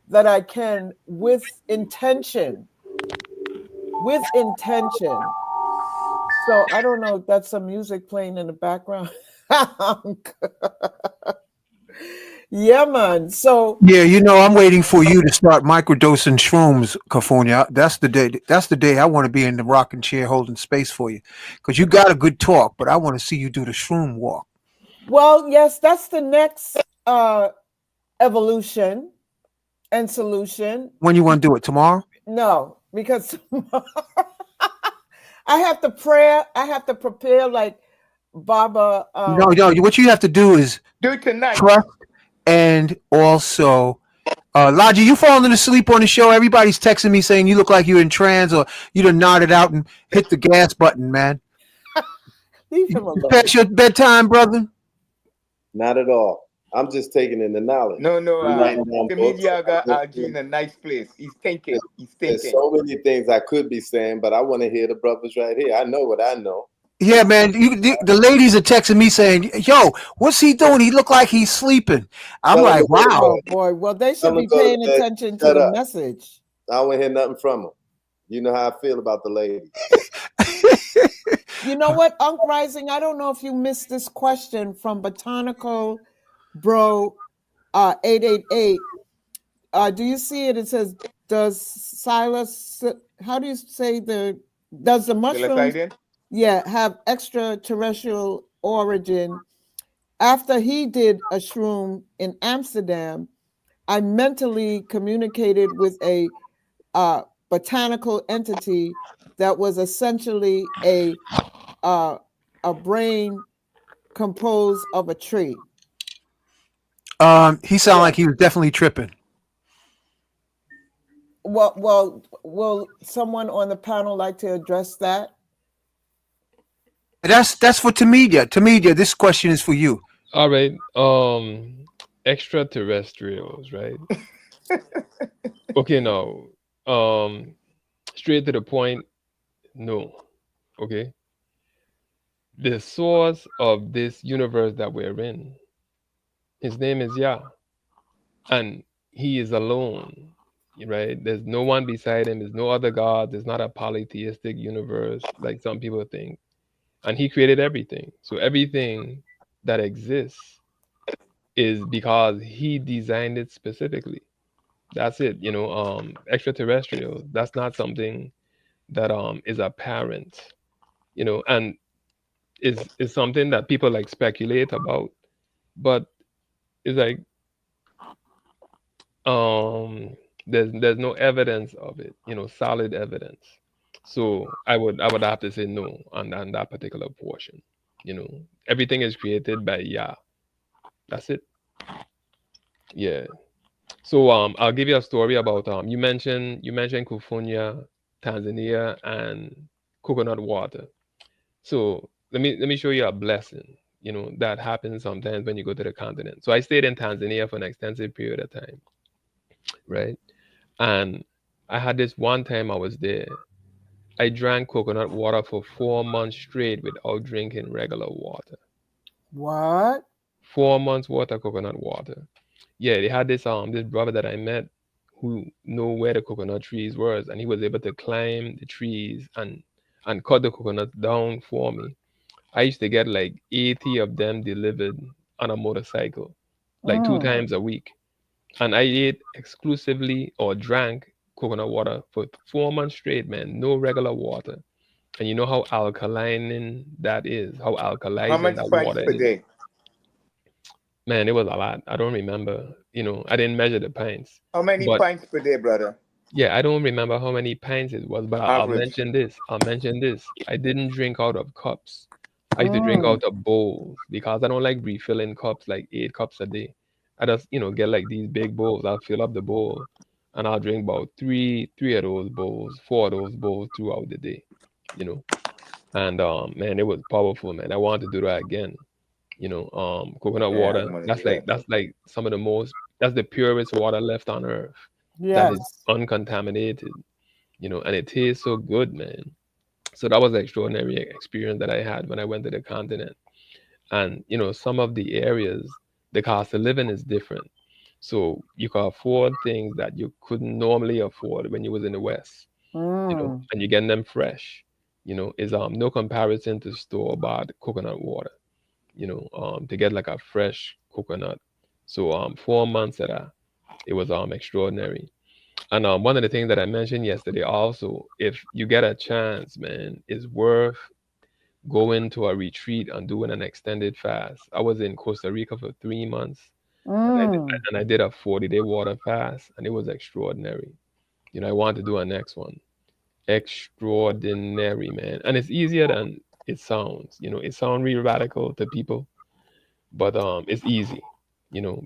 that I can with intention. With intention. So I don't know if that's some music playing in the background. Yeah, man. So Yeah, I'm waiting for you to start microdosing shrooms, California. That's the day. That's the day I want to be in the rocking chair holding space for you, because you got a good talk, but I want to see you do the shroom walk. well, yes, that's the next uh, evolution and solution. When you want to do it? Tomorrow? No, because I have to pray. I have to prepare like Baba. No, no. What you have to do is Do it tonight. trust, and also, Logi, you falling asleep on the show. Everybody's texting me saying you look like you're in trance or you done nodded out and hit the gas button, man. Leave him You alone. past your bedtime, brother? Not at all. I'm just taking in the knowledge. No, I'm writing down books. Tmeedyah got I'm Algie in a nice place. He's thinking. He's There's thinking. so many things I could be saying, but I want to hear the brothers right here. I know what I know. Yeah, man. The ladies are texting me saying, "Yo, what's he doing? He look like he's sleeping." I'm Tell 'em like, to go to "Wow." Oh bed. boy. Well, they Tell should 'em be to go to paying bed. attention to Shut the up. message. I don't want to hear nothing from them. You know how I feel about the ladies. You know what, Unk Rising? I don't know if you missed this question from Botanical Bro 888. Do you see it? It says, does Silas, how do you say does the mushrooms, Psilocybin? have extraterrestrial origin? After he did a shroom in Amsterdam, I mentally communicated with a botanical entity that was essentially a brain composed of a tree. He sounded Yeah. like he was definitely tripping. Well, will someone on the panel like to address that? That's for Tmeedyah. Tmeedyah, this question is for you. All right. Extraterrestrials, right? Okay, now, straight to the point. No. Okay. The source of this universe that we're in, his name is Yah, and he is alone. Right? There's no one beside him. There's no other God. There's not a polytheistic universe like some people think. And he created everything. So everything that exists is because he designed it specifically. That's it. Extraterrestrials. That's not something that is apparent. And is something that people like speculate about, but it's like there's no evidence of it, solid evidence. So I would have to say no on that particular portion. Everything is created by Yah. That's it. Yeah. So I'll give you a story about you mentioned Kufunya, Tanzania, and coconut water. So let me show you a blessing, that happens sometimes when you go to the continent. So I stayed in Tanzania for an extensive period of time, right? And I had this one time I was there. I drank coconut water for 4 months straight without drinking regular water. What? 4 months worth of coconut water. Yeah, they had this brother that I met who know where the coconut trees were, and he was able to climb the trees and cut the coconut down for me. I used to get like 80 of them delivered on a motorcycle, like two times a week. And I ate exclusively or drank coconut water for 4 months straight, man. No regular water. And you know how alkaline that is, how How alkalizing much that pints water per is. day? Man, it was a lot. I don't remember. I didn't measure the pints. How many But pints per day, brother? yeah, I don't remember how many pints it was, but I'll Average. mention this. I'll mention this. I didn't drink out of cups. I used to drink out of bowls because I don't like refilling cups like 8 cups a day. I just, get like these big bowls. I'll fill up the bowl and I'll drink about three of those bowls, four of those bowls throughout the day, you know. And man, it was powerful, man. I want to do that again. Coconut Yeah, I water, want to do that's like that too. that's like some of the most that's the purest water left on earth. That is Yes. uncontaminated, and it tastes so good, man. So that was an extraordinary experience that I had when I went to the continent. And some of the areas, the cost of living is different. So you can afford things that you couldn't normally afford when you was in the West, and you're getting them fresh. Is no comparison to store-bought coconut water, to get like a fresh coconut. So 4 months of that, it was extraordinary. And one of the things that I mentioned yesterday also, if you get a chance, man, it's worth going to a retreat and doing an extended fast. I was in Costa Rica for 3 months, Mm. And I did a 40-day water fast, and it was extraordinary. I want to do a next one. Extraordinary, man. And it's easier than it sounds. It sounds really radical to people, but it's easy.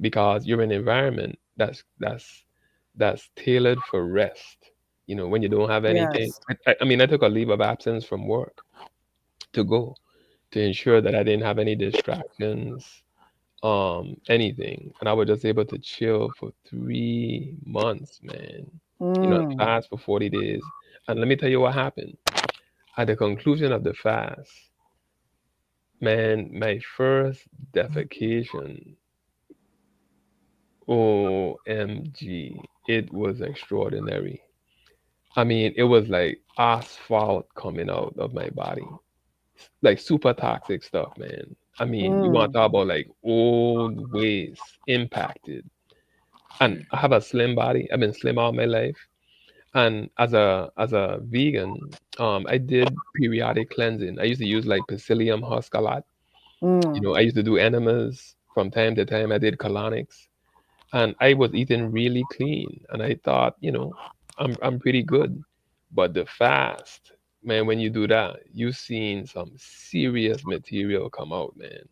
Because you're in an environment that's tailored for rest. When you don't have anything. Yes. I mean, I took a leave of absence from work to go to ensure that I didn't have any distractions, anything, and I was just able to chill for 3 months, man. Mm. Fast for 40 days. And let me tell you what happened. At the conclusion of the fast, man, my first defecation, OMG, it was extraordinary. I mean, it was like asphalt coming out of my body, like super toxic stuff, man. I mean, you want Mm. to talk about like old ways impacted. And I have a slim body. I've been slim all my life. And as a vegan, I did periodic cleansing. I used to use like psyllium husk a lot. Mm. I used to do enemas from time to time. I did colonics, and I was eating really clean. And I thought, I'm pretty good. But the fast, man, when you do that, you seen some serious material come out, man.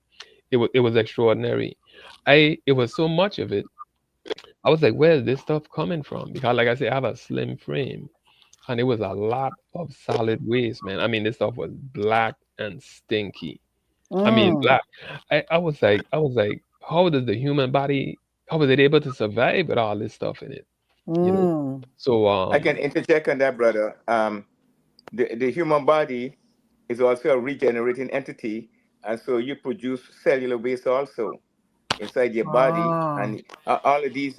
It was extraordinary. It was so much of it. I was like, where's this stuff coming from? Because like I said, I have a slim frame, and it was a lot of solid waste, man. I mean, this stuff was black and stinky. I mean, Mm. black. I was like, how does the human body, how was it able to survive with all this stuff in it? You know? Mm. So, I can interject on that, brother. The human body is also a regenerating entity, and so you produce cellular waste also inside your body, Ah. and all of these,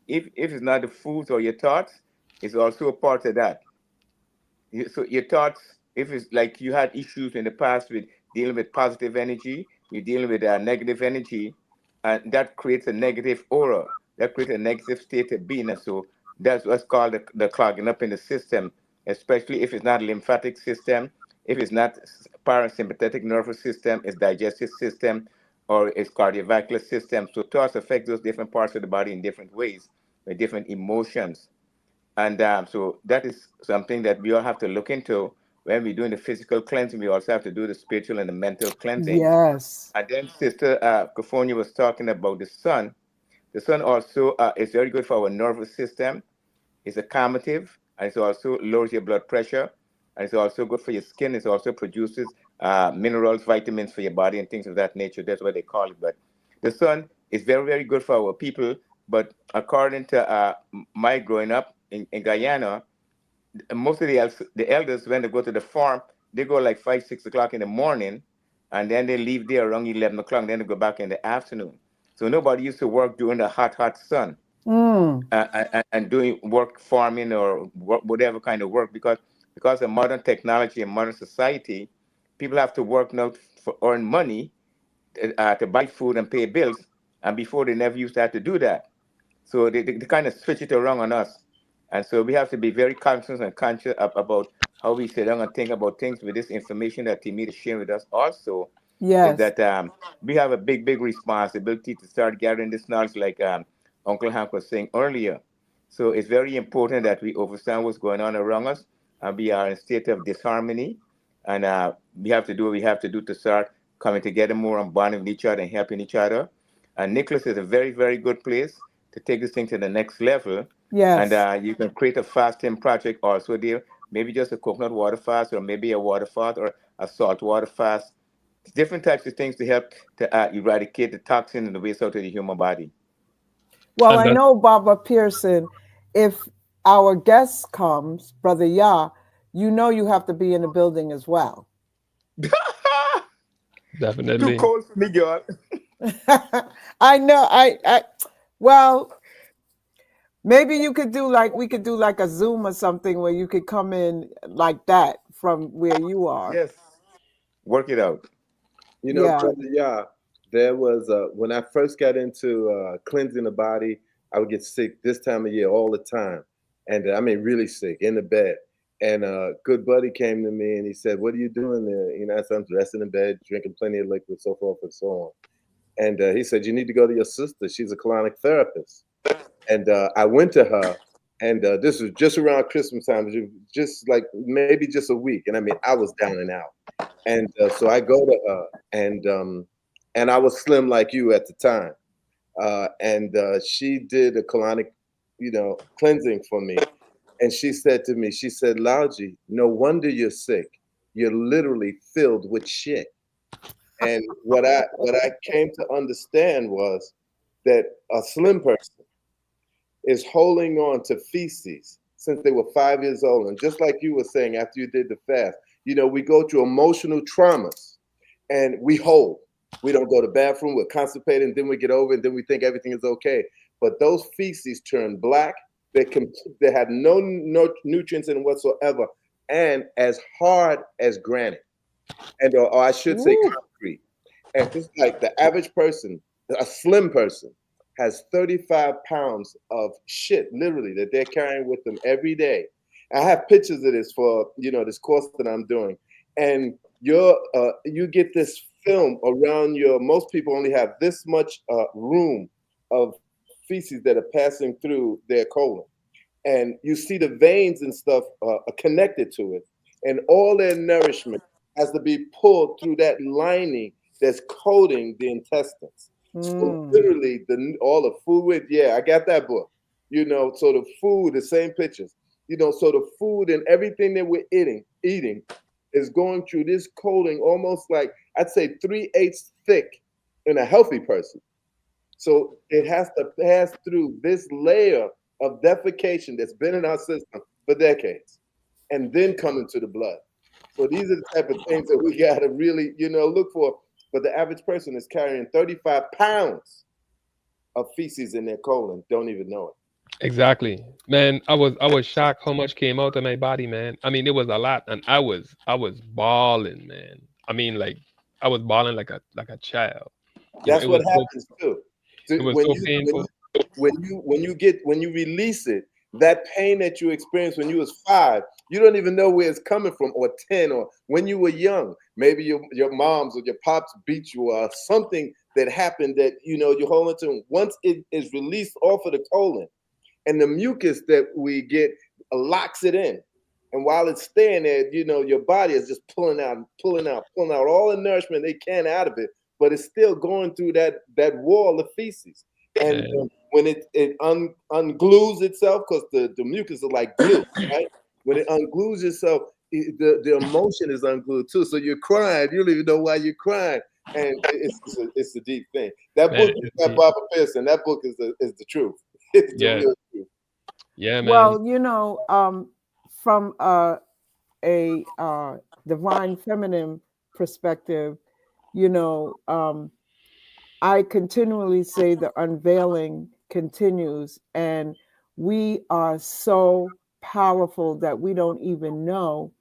if it's not the foods or your thoughts, it's also a part of that. So your thoughts, if it's like you had issues in the past with dealing with positive energy, you're dealing with negative energy, and that creates a negative aura. That creates a negative state of being. And so that's what's called the clogging up in the system, especially if it's not lymphatic system, if it's not parasympathetic nervous system, it's digestive system, or it's cardiovascular system. So thoughts affect those different parts of the body in different ways, with different emotions. And so that is something that we all have to look into when we're doing the physical cleansing. We also have to do the spiritual and the mental cleansing. Yes. And then Sister Kofonia was talking about the sun. The sun also is very good for our nervous system. It's a calmative, and it also lowers your blood pressure, and it's also good for your skin. It also produces minerals, vitamins for your body, and things of that nature. That's what they call it. But the sun is very, very good for our people. But according to my growing up in Guyana, most of the elders, when they go to the farm, they go like 5, 6 o'clock in the morning, and then they leave there around 11 o'clock. Then they go back in the afternoon. So nobody used to work during the hot, hot sun Mm. and doing work farming or work, whatever kind of work, because of modern technology and modern society, people have to work now for earn money to buy food and pay bills, and before they never used to have to do that. So they kind of switch it around on us. And so we have to be very conscious and conscious about how we sit down and think about things with this information that Timmy is sharing with us also, is Yes. that we have a big, big responsibility to start gathering this knowledge, like Uncle Hank was saying earlier. So it's very important that we understand what's going on around us, and we are in a state of disharmony. And we have to do what we have to do to start coming together more and bonding with each other and helping each other. And Nicholas is a very, very good place to take this thing to the next level. And Yes. you can create a fasting project also there, maybe just a coconut water fast, or maybe a water fast, or a salt water fast. Different types of things to help to eradicate the toxin and the waste out of the human body. Well, and I that know, Baba Pearson, if our guest comes, Brother Yah, you know you have to be in the building as well. Too definitely. cold for me, girl. I know. Well, maybe you could do like we could do like a Zoom or something where you could come in like that from where you are. Yes, work it out. Yeah. Brother, yeah, there was when I first got into cleansing the body, I would get sick this time of year all the time, and I mean really sick in the bed. And a good buddy came to me and he said, "What are you doing there?" I said, "I'm resting in bed, drinking plenty of liquid, so forth and so on." And he said, you need to go to your sister. She's a colonic therapist. And I went to her, and this was just around Christmas time, just like maybe just a week. And I mean, I was down and out. And so I go to her, and I was slim like you at the time. And she did a colonic, cleansing for me. And she said to me, she said, Lauji, no wonder you're sick. You're literally filled with shit. And what I came to understand was that a slim person is holding on to feces since they were 5 years old. And just like you were saying after you did the fast, we go through emotional traumas and we hold. We don't go to the bathroom, we're constipated, and then we get over it, and then we think everything is okay. But those feces turn black. They have no nutrients in them whatsoever, and as hard as granite, and or I should say concrete. And just like the average person, a slim person, has 35 pounds of shit, literally, that they're carrying with them every day. I have pictures of this for this course that I'm doing, and you get this film around most people only have this much room of feces that are passing through their colon, and you see the veins and stuff connected to it, and all their nourishment has to be pulled through that lining that's coating the intestines. So literally, all the food, I got that book. So the food, the same pictures. So the food and everything that we're eating is going through this coating, almost like I'd say 3/8 thick in a healthy person. So it has to pass through this layer of defecation that's been in our system for decades, and then come into the blood. So these are the type of things that we got to really, look for. But the average person is carrying 35 pounds of feces in their colon, don't even know it. Exactly, man. I was shocked how much came out of my body, man. I mean, it was a lot, and I was bawling, man. I mean, like I was bawling like a child. That's It what was happens too. So it was so painful. when you release it, that pain that you experienced when you was 5, you don't even know where it's coming from, or 10, or when you were young. Maybe your moms or your pops beat you, or something that happened that you're holding to. Once it is released off of the colon, and the mucus that we get locks it in. And while it's staying there, your body is just pulling out all the nourishment they can out of it, but it's still going through that wall of feces. And when it unglues itself, because the mucus is like glue, right? When it unglues itself, the emotion is unglued too. So you're crying, you don't even know why you're crying. And it's a deep thing. That book by Barbara Pearson, that book is the truth. It's the real truth. Yeah, man. Well, from a divine feminine perspective, I continually say the unveiling continues, and we are so powerful that we don't even know.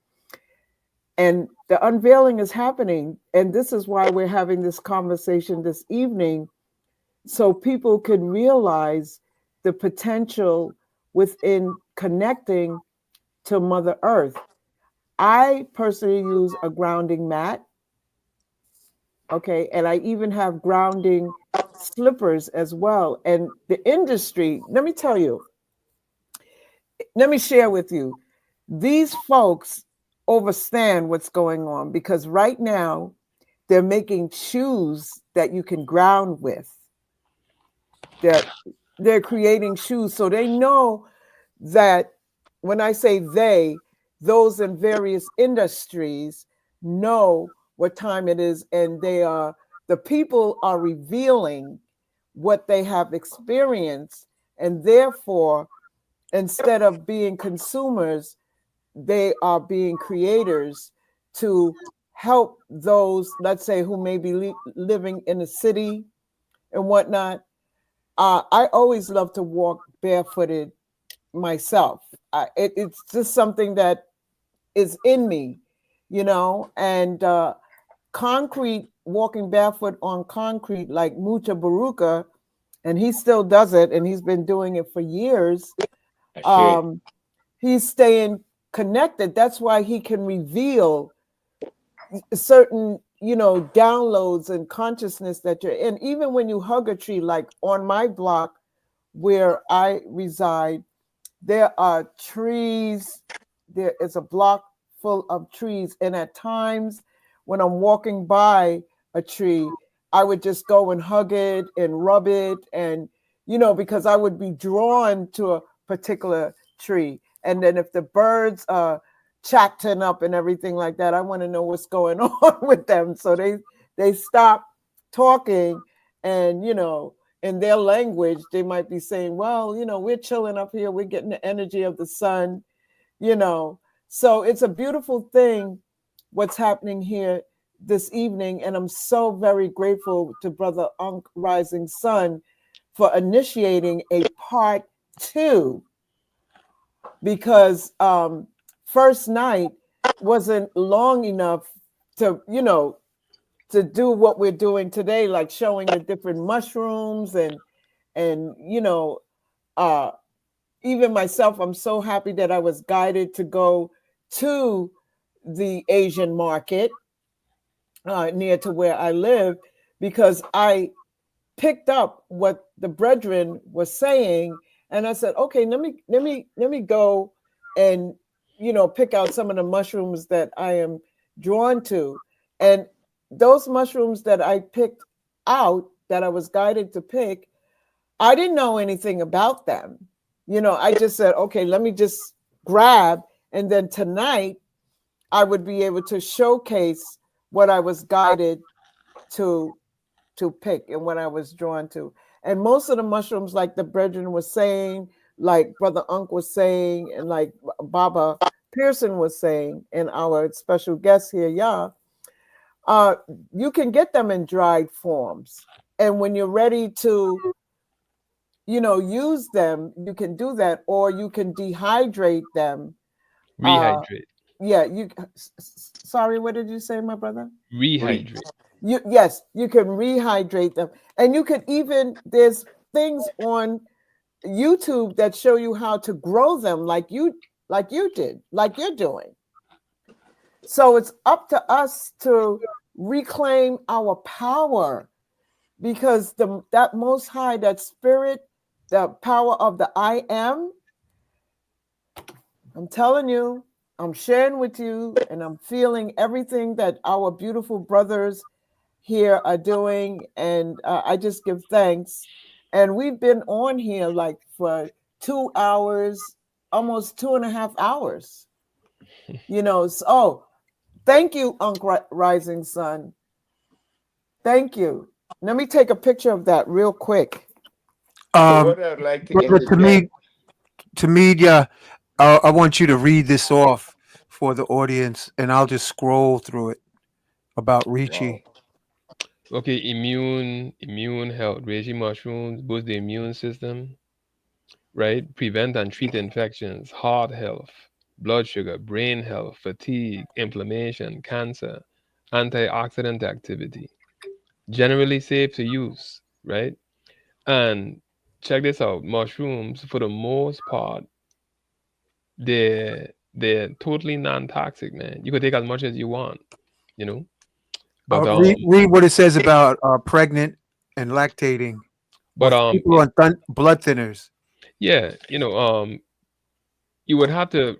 And the unveiling is happening. And this is why we're having this conversation this evening, so people can realize the potential within connecting to Mother Earth. I personally use a grounding mat. Okay. And I even have grounding slippers as well. And the industry, let me tell you, let me share with you, these folks understand what's going on, because right now they're making shoes that you can ground with. They're creating shoes. So they know that when I say they, those in various industries know what time it is, and the people are revealing what they have experienced, and therefore, instead of being consumers, they are being creators to help those, let's say, who may be living in a city and whatnot. I always love to walk barefooted myself. It's just something that is in me, and concrete, walking barefoot on concrete, like Mucha Baruka, and he still does it, and he's been doing it for years. He's staying connected. That's why he can reveal certain downloads and consciousness that you're in. Even when you hug a tree, like on my block where I reside, there are trees. There is a block full of trees. And at times when I'm walking by a tree, I would just go and hug it and rub it. And, because I would be drawn to a particular tree. And then if the birds are chatting up and everything like that, I want to know what's going on with them. So they stop talking and, in their language, they might be saying, well, we're chilling up here. We're getting the energy of the sun, So it's a beautiful thing what's happening here this evening. And I'm so very grateful to Brother Unk Rising Sun for initiating a part 2, because first night wasn't long enough to, to do what we're doing today, like showing the different mushrooms and even myself, I'm so happy that I was guided to go to the Asian market near to where I live, because I picked up what the brethren was saying, and I said, okay, let me go and pick out some of the mushrooms that I am drawn to. And those mushrooms that I picked out, that I was guided to pick, I didn't know anything about them. I just said, okay, let me just grab, and then tonight I would be able to showcase what I was guided to pick and what I was drawn to. And most of the mushrooms, like the brethren was saying, like Brother Unk was saying, and like Baba Pearson was saying, and our special guest here, you can get them in dried forms. And when you're ready to, use them, you can do that, or you can dehydrate them. Rehydrate. Yeah, sorry, what did you say, my brother? Rehydrate. Yes, you can rehydrate them. And you could even, there's things on YouTube that show you how to grow them like you did, like you're doing. So it's up to us to reclaim our power, because that Most High, that spirit, the power of the I am, I'm telling you, I'm sharing with you, and I'm feeling everything that our beautiful brothers here are doing, and I just give thanks. And we've been on here like for 2 hours, almost 2.5 hours. So thank you, Unk Rising Sun. Thank you. Let me take a picture of that real quick. So what I'd like to interject. Tmeedyah, I want you to read this off for the audience, and I'll just scroll through it about Ricci. Okay, immune health. Reishi mushrooms boost the immune system, right? Prevent and treat infections, heart health, blood sugar, brain health, fatigue, inflammation, cancer, antioxidant activity. Generally safe to use, right? And check this out, mushrooms, for the most part, they're totally non-toxic, man. You could take as much as you want, you know. But Read what it says about pregnant and lactating, or but people on blood thinners. yeah, you would have to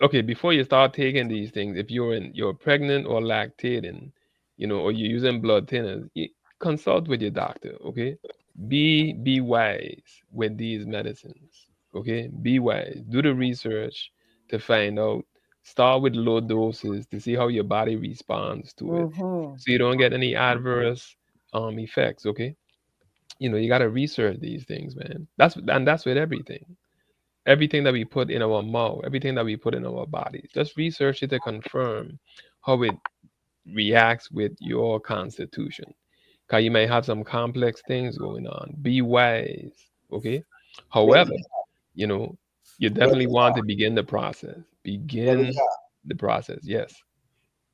okay, before you start taking these things, if you're pregnant or lactating, or you're using blood thinners, consult with your doctor, okay? Be wise with these medicines, okay? Be wise. Do the research to find out. Start with low doses to see how your body responds to it, so you don't get any adverse effects, okay? You got to research these things, man. That's with everything that we put in our mouth, everything that we put in our bodies. Just research it to confirm how it reacts with your constitution. Because you may have some complex things going on. Be wise, okay? Brother, However, you definitely want to begin the process. brother, Begin the process, yes.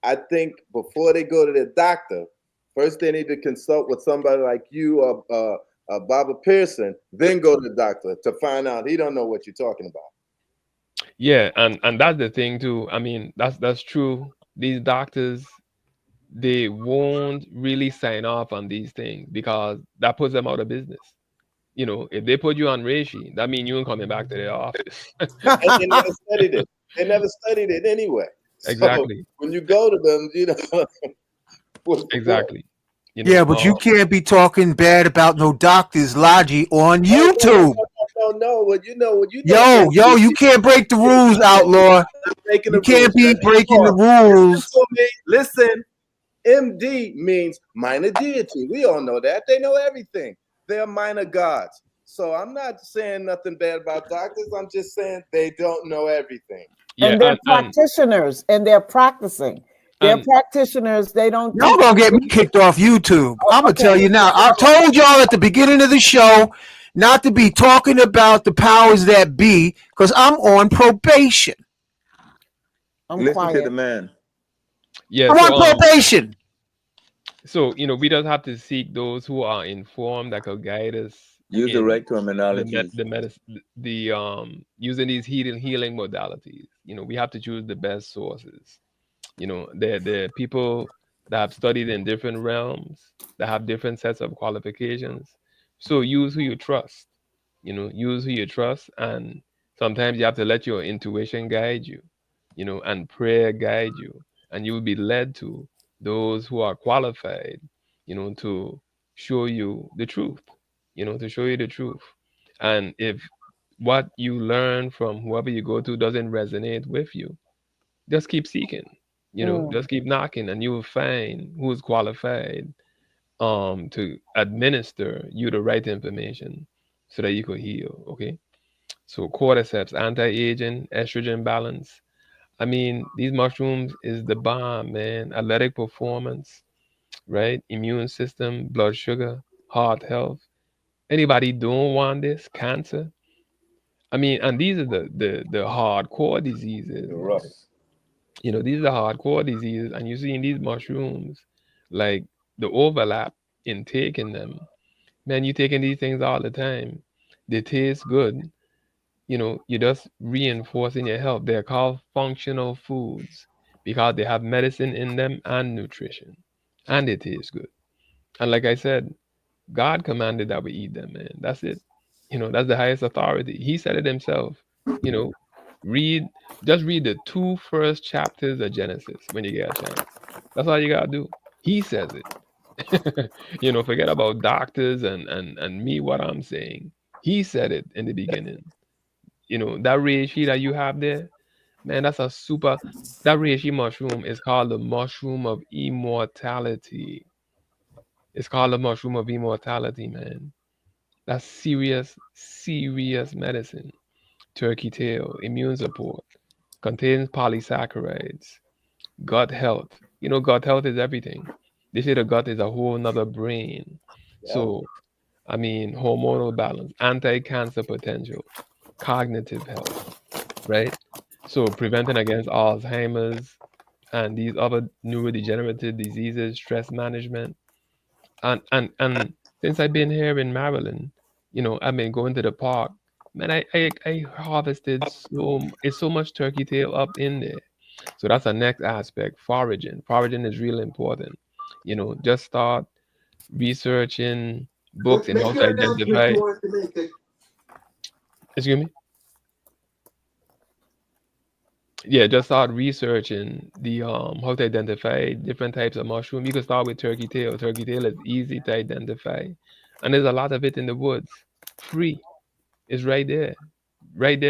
I think before they go to the doctor, first they need to consult with somebody like you or Baba Pearson, then go to the doctor to find out he don't know what you're talking about. Yeah, and that's the thing too. I mean, that's true. These doctors, they won't really sign off on these things because that puts them out of business. You know, if they put you on reishi, that means you ain't coming back to their office. And they never studied it. They never studied it anyway. So Exactly. when you go to them, what's the point? Exactly. You Yeah, know, but you can't be talking bad about no doctors, Logi, on YouTube. No. Well, Yo, you can't break the rules, outlaw. making You the can't rules. be breaking the Listen rules. to me. Listen. MD means minor deity. We all know that. They know everything. They're minor gods. So I'm not saying nothing bad about doctors. I'm just saying they don't know everything. yeah, And they're practitioners and they're practicing. They're and practitioners. They don't Y'all teach. gonna get me kicked off YouTube. I'm gonna Okay. tell you now. I told y'all at the beginning of the show not to be talking about the powers that be because I'm on probation. Listen to the man. yeah, I'm on probation. so you know, we just have to seek those who are informed that could guide us Use the in right terminology. the medicine, using these healing modalities. You know, we have to choose the best sources. You know, there are people that have studied in different realms that have different sets of qualifications. So use who you trust. You know, use who you trust, and sometimes you have to let your intuition guide you. You know, and prayer guide you, and you will be led to those who are qualified. You know, to show you the truth. You know, to show you the truth. And if what you learn from whoever you go to doesn't resonate with you, just keep seeking. You know, just keep knocking, and you will find who is qualified to administer you the right information so that you could heal. Okay. So cordyceps, anti-aging, estrogen balance. I mean, these mushrooms is the bomb, man. Athletic performance, right? Immune system, blood sugar, heart health. Anybody don't want this? Cancer. I mean, and these are the hardcore diseases, Rough. man. You know, these are hardcore diseases, and you see in these mushrooms, like the overlap in taking them. Man, you taking these things all the time. They taste good. You know, you're just reinforcing your health. They're called functional foods because they have medicine in them and nutrition, and they taste good. And like I said, God commanded that we eat them, man. That's it. You know, that's the highest authority. He said it himself. You know, read just read the two first chapters of Genesis when you get a chance. That's all you gotta do. He says it. You know, forget about doctors and me what I'm saying. He said it in the beginning. You know, that reishi that you have there, man, that's a super that reishi mushroom is called the mushroom of immortality. It's called the mushroom of immortality, man. That's serious, serious medicine. Turkey tail, immune support, contains polysaccharides, gut health. You know, gut health is everything. They say the gut is a whole nother brain. Yeah. So, I mean, hormonal balance, anti-cancer potential, cognitive health, right? So, preventing against Alzheimer's and these other neurodegenerative diseases, stress management, and since I've been here in Maryland, you know, I've been going to the park. Man, I harvested it's so much turkey tail up in there. So that's the next aspect. Foraging. Foraging is really important. You know, just start researching books and how to identify. Excuse me. Yeah, just start researching the how to identify different types of mushroom. You can start with turkey tail. Turkey tail is easy to identify, and there's a lot of it in the woods. Free. It's right there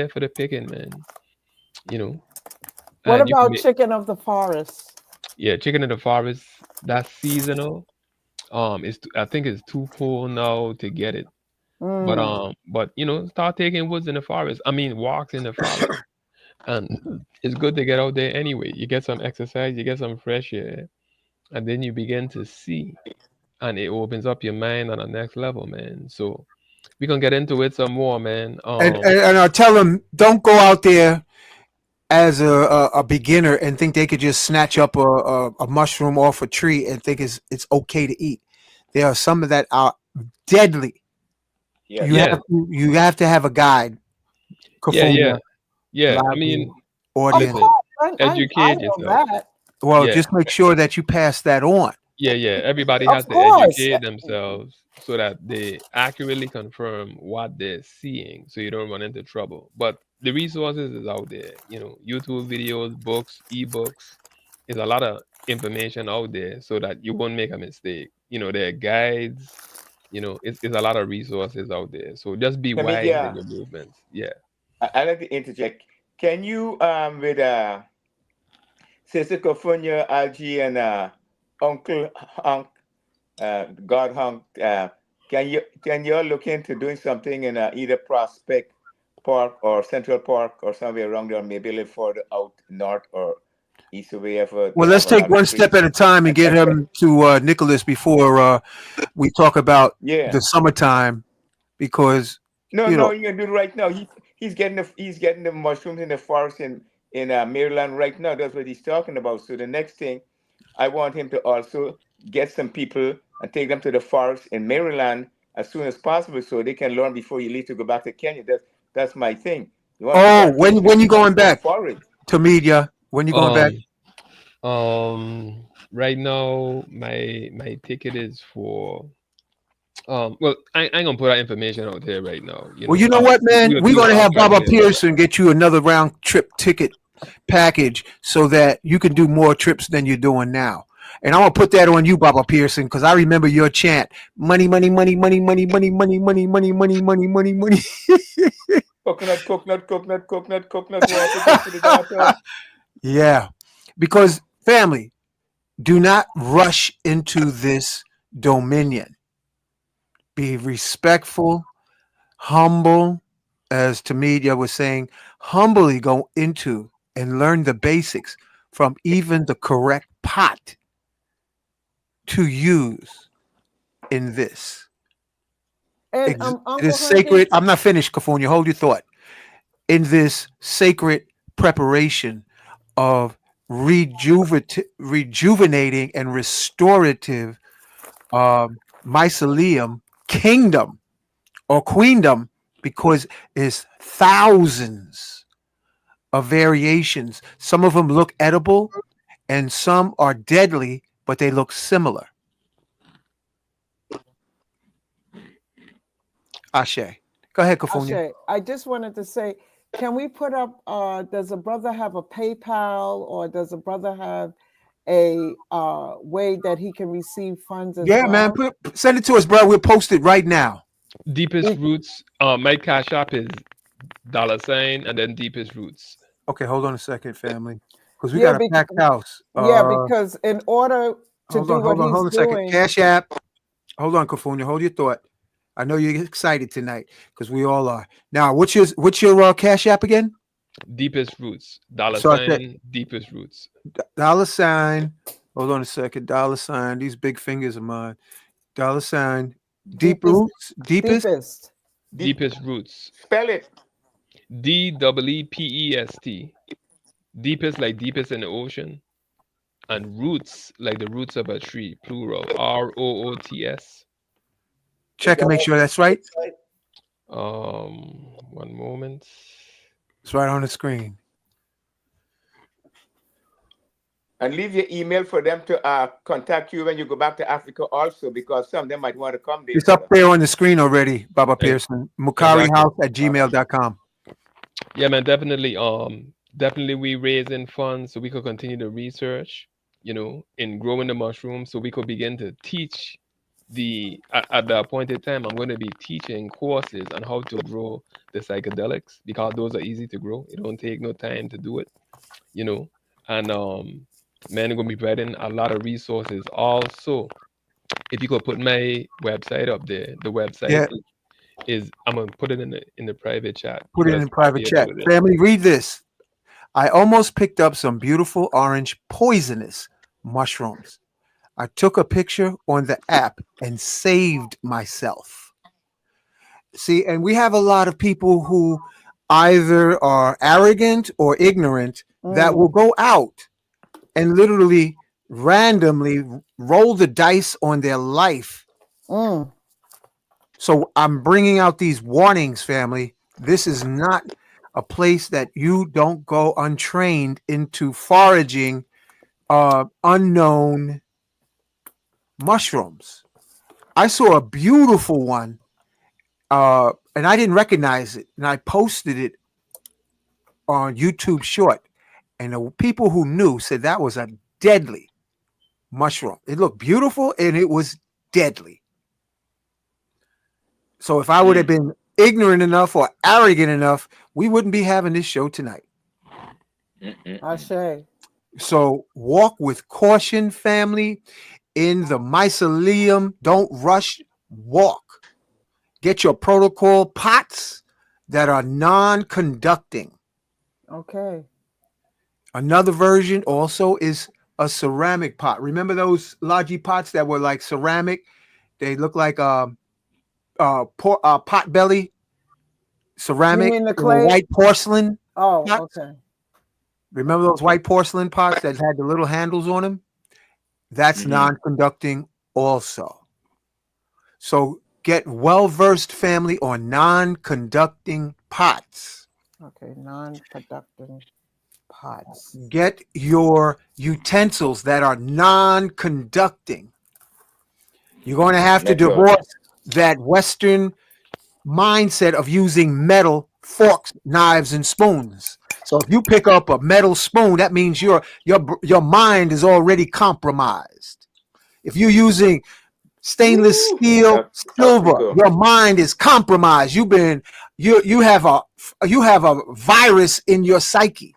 for the picking, man. You know, What and you can about make chicken of the forest? yeah, chicken in the forest. That's seasonal. I think it's too cold now to get it, but you know, start taking woods in the forest. I mean, walks in the forest. And it's good to get out there anyway. You get some exercise, you get some fresh air, and then you begin to see, and it opens up your mind on the next level, man. So we can get into it some more, man. And I tell them don't go out there as a beginner and think they could just snatch up a mushroom off a tree and think it's okay to eat. There are some of that are deadly. Yes. Yeah, You have to have a guide. yeah, Kafuna, yeah, yeah. I Lagu, mean, Of audience. listen, course, I educate know yourself. that. Well, Yeah, just make sure that you pass that on. yeah. Everybody Of has to course. educate themselves so that they accurately confirm what they're seeing, so you don't run into trouble. But the resources is out there. YouTube videos, books, ebooks. There's a lot of information out there so that you won't make a mistake. There are guides. It's a lot of resources out there. So just be wise in Tmeedyah, your movements. Yeah. I like to interject. Can you with Sister Kofunya, Algie, and Uncle Hunk, God Hunk, can you all look into doing something in either Prospect Park or Central Park or somewhere around there, maybe a little further out north or east of wherever they Well, let's have a take lot of one step trees? at a time and get him to Nicholas before we talk about Yeah. the summertime because No, you no, know. you can do it right now. He's getting the mushrooms in the forest in Maryland right now. That's what he's talking about. So the next thing, I want him to also get some people and take them to the forest in Maryland as soon as possible, so they can learn before you leave to go back to Kenya. That's my thing. You want to Oh, start teaching the when you people how to going grow back forage. to media? When you going back? Um. Right now, my ticket is for. Well, I ain't gonna put that information out there right now. Well, you know what, man? We'll We're we'll gonna talk have right Baba here. Pearson get you another round trip ticket package so that you can do more trips than you're doing now. And I'm gonna put that on you, Baba Pearson, because I remember your chant: money, money, money, money, money, money, money, money, money, money, money, money, money. Coconut, coconut, coconut, coconut, coconut water, give to the daughter. Yeah, because family, do not rush into this dominion. Be respectful, humble, as Tmeedyah was saying, humbly go into and learn the basics from even the correct pot to use in this. And It is Uncle Hunky, sacred. I'm not finished, Cafonia. Hold your thought. In this sacred preparation of rejuvenating and restorative mycelium kingdom or queendom, because it's thousands of variations. Some of them look edible and some are deadly, but they look similar. Ashe. Go ahead, Cafonia. Ashe, I just wanted to say, can we put up, does a brother have a PayPal, or does a brother have a way that he can receive funds as Yeah, man. well? Send it to us, bro. We'll post it right now. Deepest Roots. My cash app is $ and then Deepest Roots. Okay, hold on a second, family. Because we Yeah, got a packed house. because in order to do what Hold he's on a second. doing, Cash app. Hold on, Cafonia. Hold your thought. I know you're excited tonight because we all are. Now, what's your cash app again? Deepest Roots. So I said Deepest Roots. $. Hold on a second. $. These big fingers of mine. $. Deep deepest, roots. Deepest. deepest. Deepest Roots. Spell it. DEEPEST. Deepest like deepest in the ocean. And roots like the roots of a tree, plural. ROOTS. Check and make sure that's right. One moment. It's right on the screen. And leave your email for them to contact you when you go back to Africa also, because some of them might want to come there. It's up there on the screen already, Baba Pearson. MukariHouse@gmail.com. Yeah, man, definitely. Definitely we raising funds so we could continue the research, in growing the mushrooms, so we could begin to teach at the appointed time. I'm going to be teaching courses on how to grow the psychedelics, because those are easy to grow. It don't take no time to do it, and man, I'm going to be providing a lot of resources. Also, if you could put my website up there, the website is I'm gonna put it in the private chat. Put it in private chat. Family, read this. I almost picked up some beautiful orange poisonous mushrooms. I took a picture on the app and saved myself. See, and we have a lot of people who either are arrogant or ignorant that will go out and literally randomly roll the dice on their life. So I'm bringing out these warnings, family. This is not a place that you don't go untrained into foraging unknown mushrooms. I saw a beautiful one, and I didn't recognize it, and I posted it on YouTube Short, and the people who knew said that was a deadly mushroom. It looked beautiful, and it was deadly. So if I would have been ignorant enough or arrogant enough, we wouldn't be having this show tonight. I say. So walk with caution, family. In the mycelium, don't rush, walk. Get your protocol pots that are non-conducting. Okay. Another version also is a ceramic pot. Remember those Logi pots that were like ceramic? They look like pot belly You ceramic, mean the they were clay? white porcelain Oh, pots. okay. Remember those white porcelain pots that had the little handles on them? That's non-conducting also. So get well-versed, family, on non-conducting pots. Okay, non-conducting pots. Get your utensils that are non-conducting. You're going to have to divorce that Western mindset of using metal forks, knives, and spoons. So if you pick up a metal spoon, that means your mind is already compromised. If you're using stainless steel, silver, your mind is compromised. You have a virus in your psyche.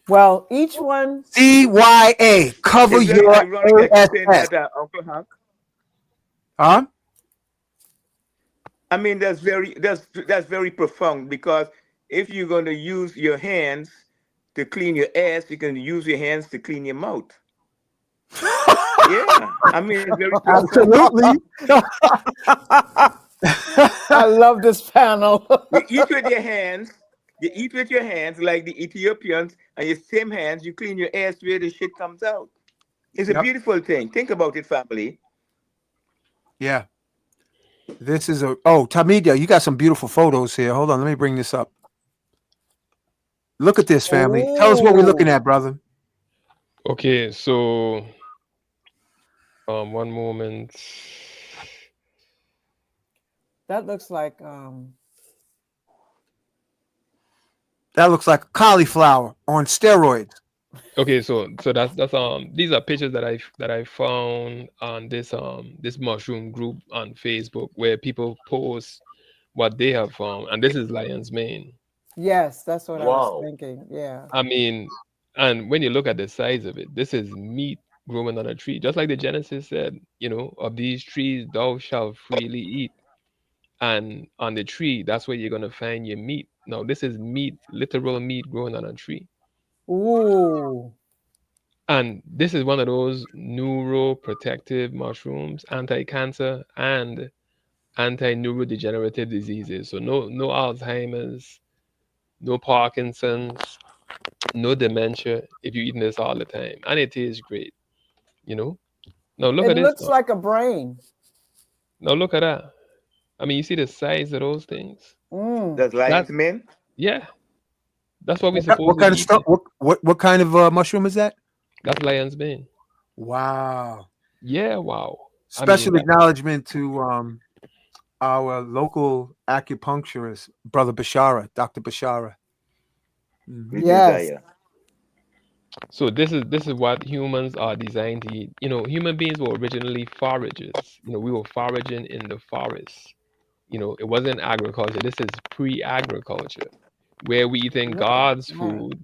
Well, each one. CYA, cover It's very your ironic that you saying ASS. that, Uncle Hank. Huh? I mean, that's very profound, because if you're going to use your hands to clean your ass, you can use your hands to clean your mouth. Yeah, I mean, it's very profound. Absolutely. I love this panel. You eat with your hands. You eat with your hands like the Ethiopians, and your same hands, you clean your ass where the shit comes out. It's a beautiful thing. Think about it, family. Yeah. This is Tmeedyah, you got some beautiful photos here. Hold on, let me bring this up. Look at this, family. Tell us what we're looking at, brother. Okay, so one moment. That looks like cauliflower on steroids. Okay, so that's these are pictures that I found on this mushroom group on Facebook, where people post what they have found, and this is lion's mane. Yes, that's what I was thinking. Yeah. I mean, and when you look at the size of it, this is meat growing on a tree, just like the Genesis said, of these trees thou shalt freely eat, and on the tree, that's where you're gonna find your meat. Now, this is meat, literal meat growing on a tree. Ooh. And this is one of those neuroprotective mushrooms, anti-cancer and anti-neurodegenerative diseases. So no Alzheimer's, no Parkinson's, no dementia if you're eating this all the time. And it tastes great, Now look at It this. looks like a brain. Now look at that. I mean, you see the size of those things? That's lion's mane? Yeah. That's what we're What supposed kind to of be stuff? eating. What kind of mushroom is that? That's lion's mane. Wow. Yeah, wow. Special acknowledgement to our local acupuncturist, Brother Bashara, Dr. Bashara. Yes. So this is what humans are designed to eat. Human beings were originally foragers. We were foraging in the forest. It wasn't agriculture. This is pre-agriculture, where we eating God's food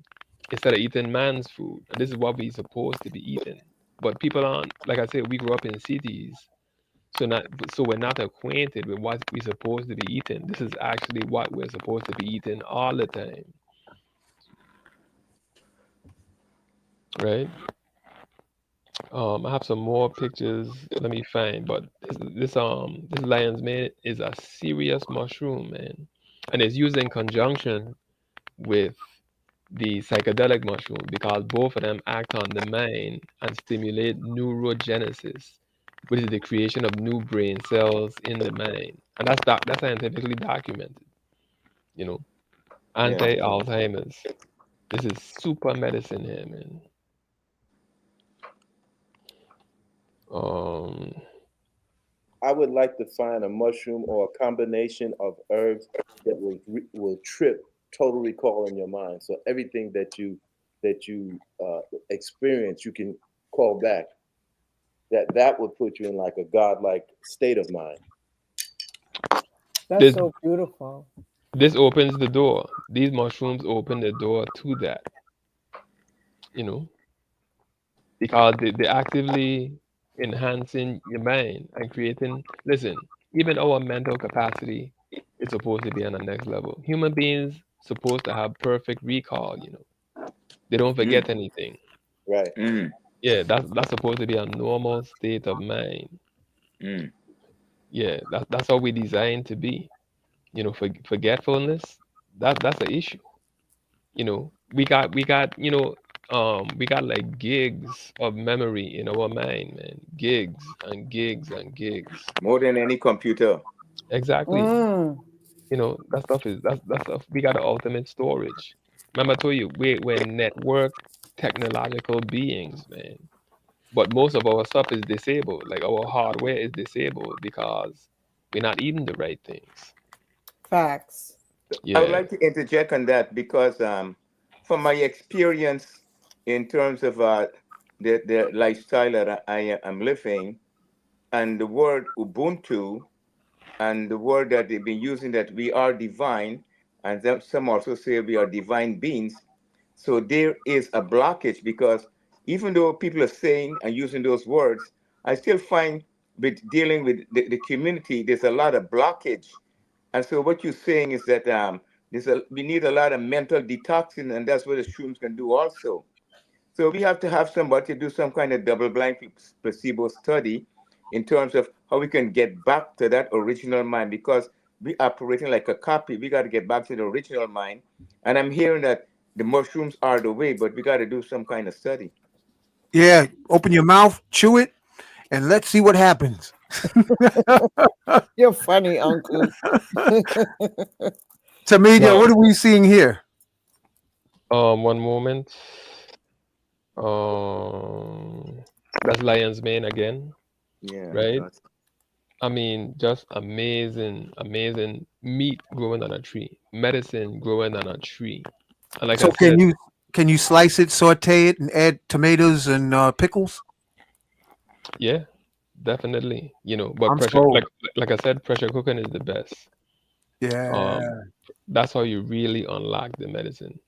instead of eating man's food. And this is what we're supposed to be eating. But people aren't, like I said, we grew up in cities, so we're not acquainted with what we're supposed to be eating. This is actually what we're supposed to be eating all the time. Right? I have some more pictures. Let me find. But this lion's mane is a serious mushroom, man, and it's used in conjunction with the psychedelic mushroom, because both of them act on the mind and stimulate neurogenesis, which is the creation of new brain cells in the mind, and that's scientifically documented. Anti-Alzheimer's. This is super medicine here, man. Um, I would like to find a mushroom or a combination of herbs that will trip total recall in your mind. So everything that you experience, you can call back. That would put you in like a godlike state of mind. That's this so beautiful. this opens the door. These mushrooms open the door to that, you know, because they're actively enhancing your mind and creating. Listen, even our mental capacity is supposed to be on the next level. Human beings supposed to have perfect recall. They don't Mm, forget anything. Right. mm, Yeah, that's supposed to be a normal state of mind. mm. Yeah, that's how we designed to be. Forgetfulness, that's an issue. We got like gigs of memory in our mind, man. Gigs and gigs and gigs. More than any computer. Exactly. Mm. That stuff is that stuff. We got the ultimate storage. Remember, I told you we're network technological beings, man. But most of our stuff is disabled. Like our hardware is disabled because we're not eating the right things. Facts. I would Yeah. like to interject on that because from my experience in terms of the lifestyle that I am living and the word Ubuntu and the word that they've been using that we are divine, and some also say we are divine beings. So there is a blockage because even though people are saying and using those words, I still find with dealing with the community, there's a lot of blockage. And so what you're saying is that we need a lot of mental detoxing, and that's what the shrooms can do also. So we have to have somebody to do some kind of double-blind placebo study in terms of how we can get back to that original mind because we operating like a copy. We got to get back to the original mind. And I'm hearing that the mushrooms are the way, but we got to do some kind of study. Yeah, open your mouth, chew it, and let's see what happens. You're funny, Uncle. Tmeedyah, Now, what are we seeing here? one moment. That's lion's mane again, Yeah, right? that's I mean, just amazing, amazing meat growing on a tree, medicine growing on a tree. And like I So can said, you slice it, saute it, and add tomatoes and pickles? yeah, definitely. But I'm pressure, sold. like I said, pressure cooking is the best. Um, Yeah. that's how you really unlock the medicine.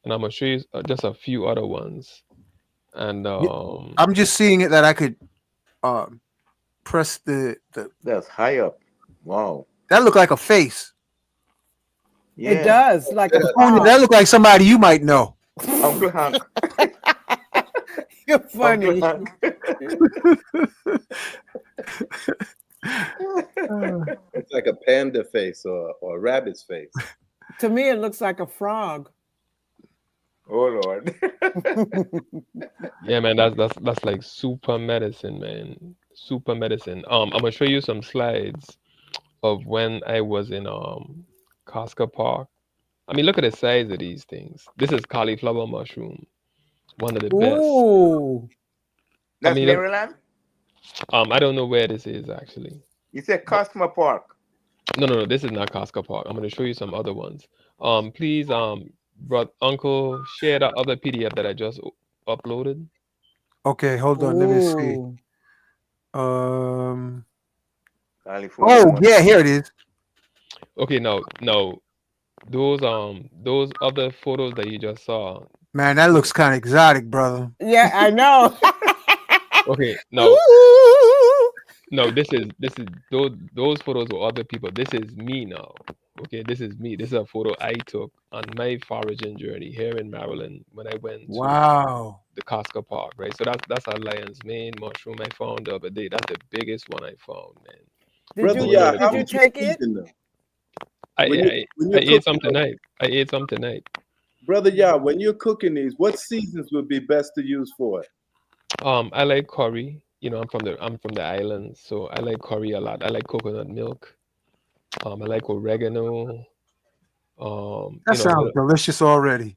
And I'm gonna show you just a few other ones. And Yeah, I'm just seeing it that I could um, press the. that's high up. Wow. That look like a face. It Yeah. does, like a Sonia, frog. that look like somebody you might know. Uncle Hank. You're Uncle funny. Hank. It's like a panda face or a rabbit's face. To me, it looks like a frog. Oh Lord. yeah, man, that's like super medicine, man. Super medicine. I'm gonna show you some slides of when I was in Costco Park. I mean, look at the size of these things. This is cauliflower mushroom, one of the best. Ooh. I That's mean, look, Maryland? I don't know where this is actually, You said but Cosmo Park. no, this is not Costco Park. I'm gonna show you some other ones. Please, bro, uncle, share the other PDF that I just uploaded. Okay, hold on. Let me see. Ooh. Um. California Oh yeah, mushroom. here it is. Okay, now those other photos that you just saw. Man, that looks kind of exotic, brother. Yeah, I know. Okay, now Ooh. no, this is those photos were other people. This is me now. Okay, this is me. This is a photo I took on my foraging journey here in Maryland when I went to Wow. the Costco Park, right? So that's a lion's mane mushroom I found the other day. That's the biggest one I found, man. Did Brother, you Growing yeah, on a did how you would tree. you take it? season them? I When you I, when I you're ate some cooking them, tonight. I ate some tonight. brother, yeah, when you're cooking these, what seasons would be best to use for it? I like curry. I'm from the islands, so I like curry a lot. I like coconut milk. I like oregano. That A sounds little, delicious already.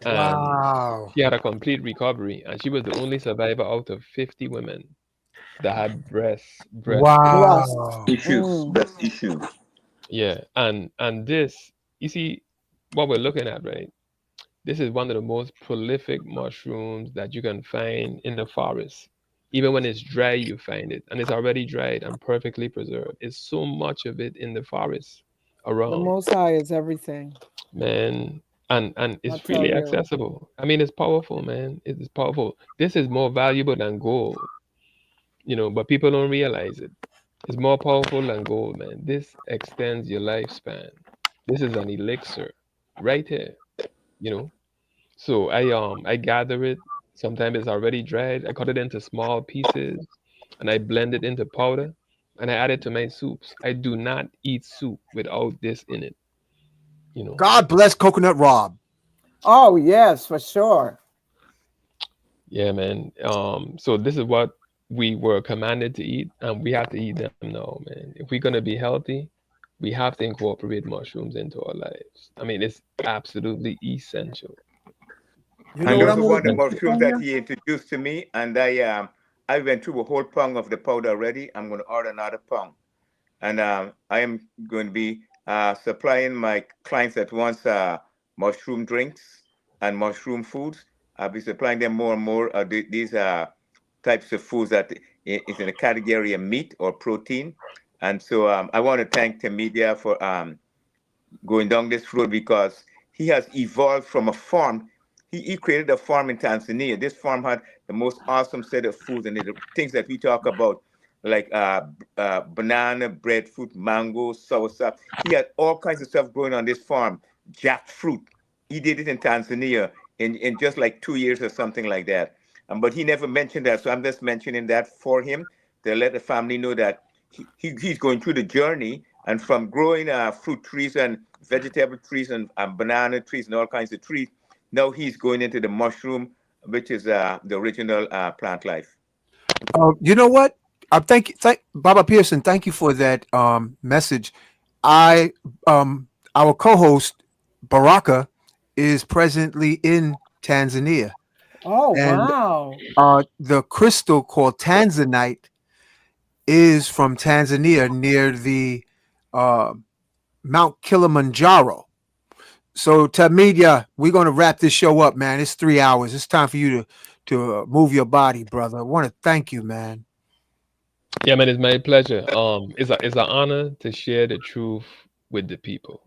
and Wow. she had a complete recovery, and she was the only survivor out of 50 women that had breast Breast. issues. Wow. Issues, Mm. breast issues. Yeah, and this, you see, what we're looking at, right? This is one of the most prolific mushrooms that you can find in the forest. Even when it's dry, you find it, and it's already dried and perfectly preserved. It's so much of it in the forest The around, Most High is everything. man, and I it's tell freely you. accessible. I mean, it's powerful, man. It is powerful. This is more valuable than gold, but people don't realize it. It's more powerful than gold, man. This extends your lifespan. This is an elixir right here, you know. So I gather it. Sometimes it's already dried. I cut it into small pieces and I blend it into powder and I add it to my soups. I do not eat soup without this in it, you know. God bless Coconut Rob. Oh yes, for sure. Yeah, man. So this is what we were commanded to eat, and we have to eat them now, man. If we're gonna be healthy, we have to incorporate mushrooms into our lives. I mean, it's absolutely essential. You know And what those I'm are gonna one of do, the mushrooms that Sonia? he introduced to me, and I went through a whole pound of the powder already. I'm going to order another pound, and I am going to be supplying my clients that wants mushroom drinks and mushroom foods. I'll be supplying them more and more of these types of foods that is in the category of meat or protein. And so I want to thank Tmeedyah for going down this road because he has evolved from a farm. He created a farm in Tanzania. This farm had the most awesome set of foods and the things that we talk about, like banana, breadfruit, mango, soursop. He had all kinds of stuff growing on this farm. Jackfruit. He did it in Tanzania in just like 2 years or something like that. But he never mentioned that. So I'm just mentioning that for him to let the family know that he's going through the journey and from growing fruit trees and vegetable trees and banana trees and all kinds of trees, now he's going into the mushroom, which is the original plant life. You know what? Thank Baba Pearson. Thank you for that message. I our co-host Baraka is presently in Tanzania, Oh and wow. the crystal called Tanzanite is from Tanzania near the uh, Mount Kilimanjaro. So, Tmeedyah, we're going to wrap this show up, man. It's 3 hours. It's time for you to move your body, brother. I want to thank you, man. Yeah, man, it's my pleasure. It's an honor to share the truth with the people.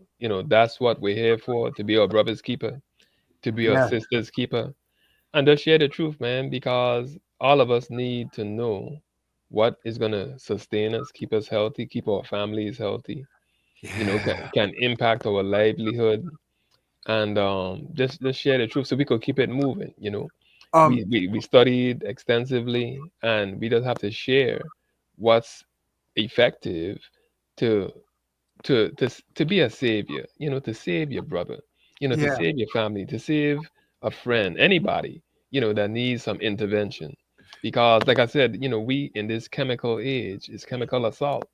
That's what we're here for, to be our brother's keeper, to be our Yeah, sister's keeper, and to share the truth, man, because all of us need to know what is gonna sustain us, keep us healthy, keep our families healthy, yeah. can impact our livelihood, and just share the truth so we could keep it moving. Um, We studied extensively, and we just have to share what's effective to to be a savior, to save your brother, to yeah, save your family, to save a friend, anybody, that needs some intervention. Because like I said, we in this chemical age is chemical assault,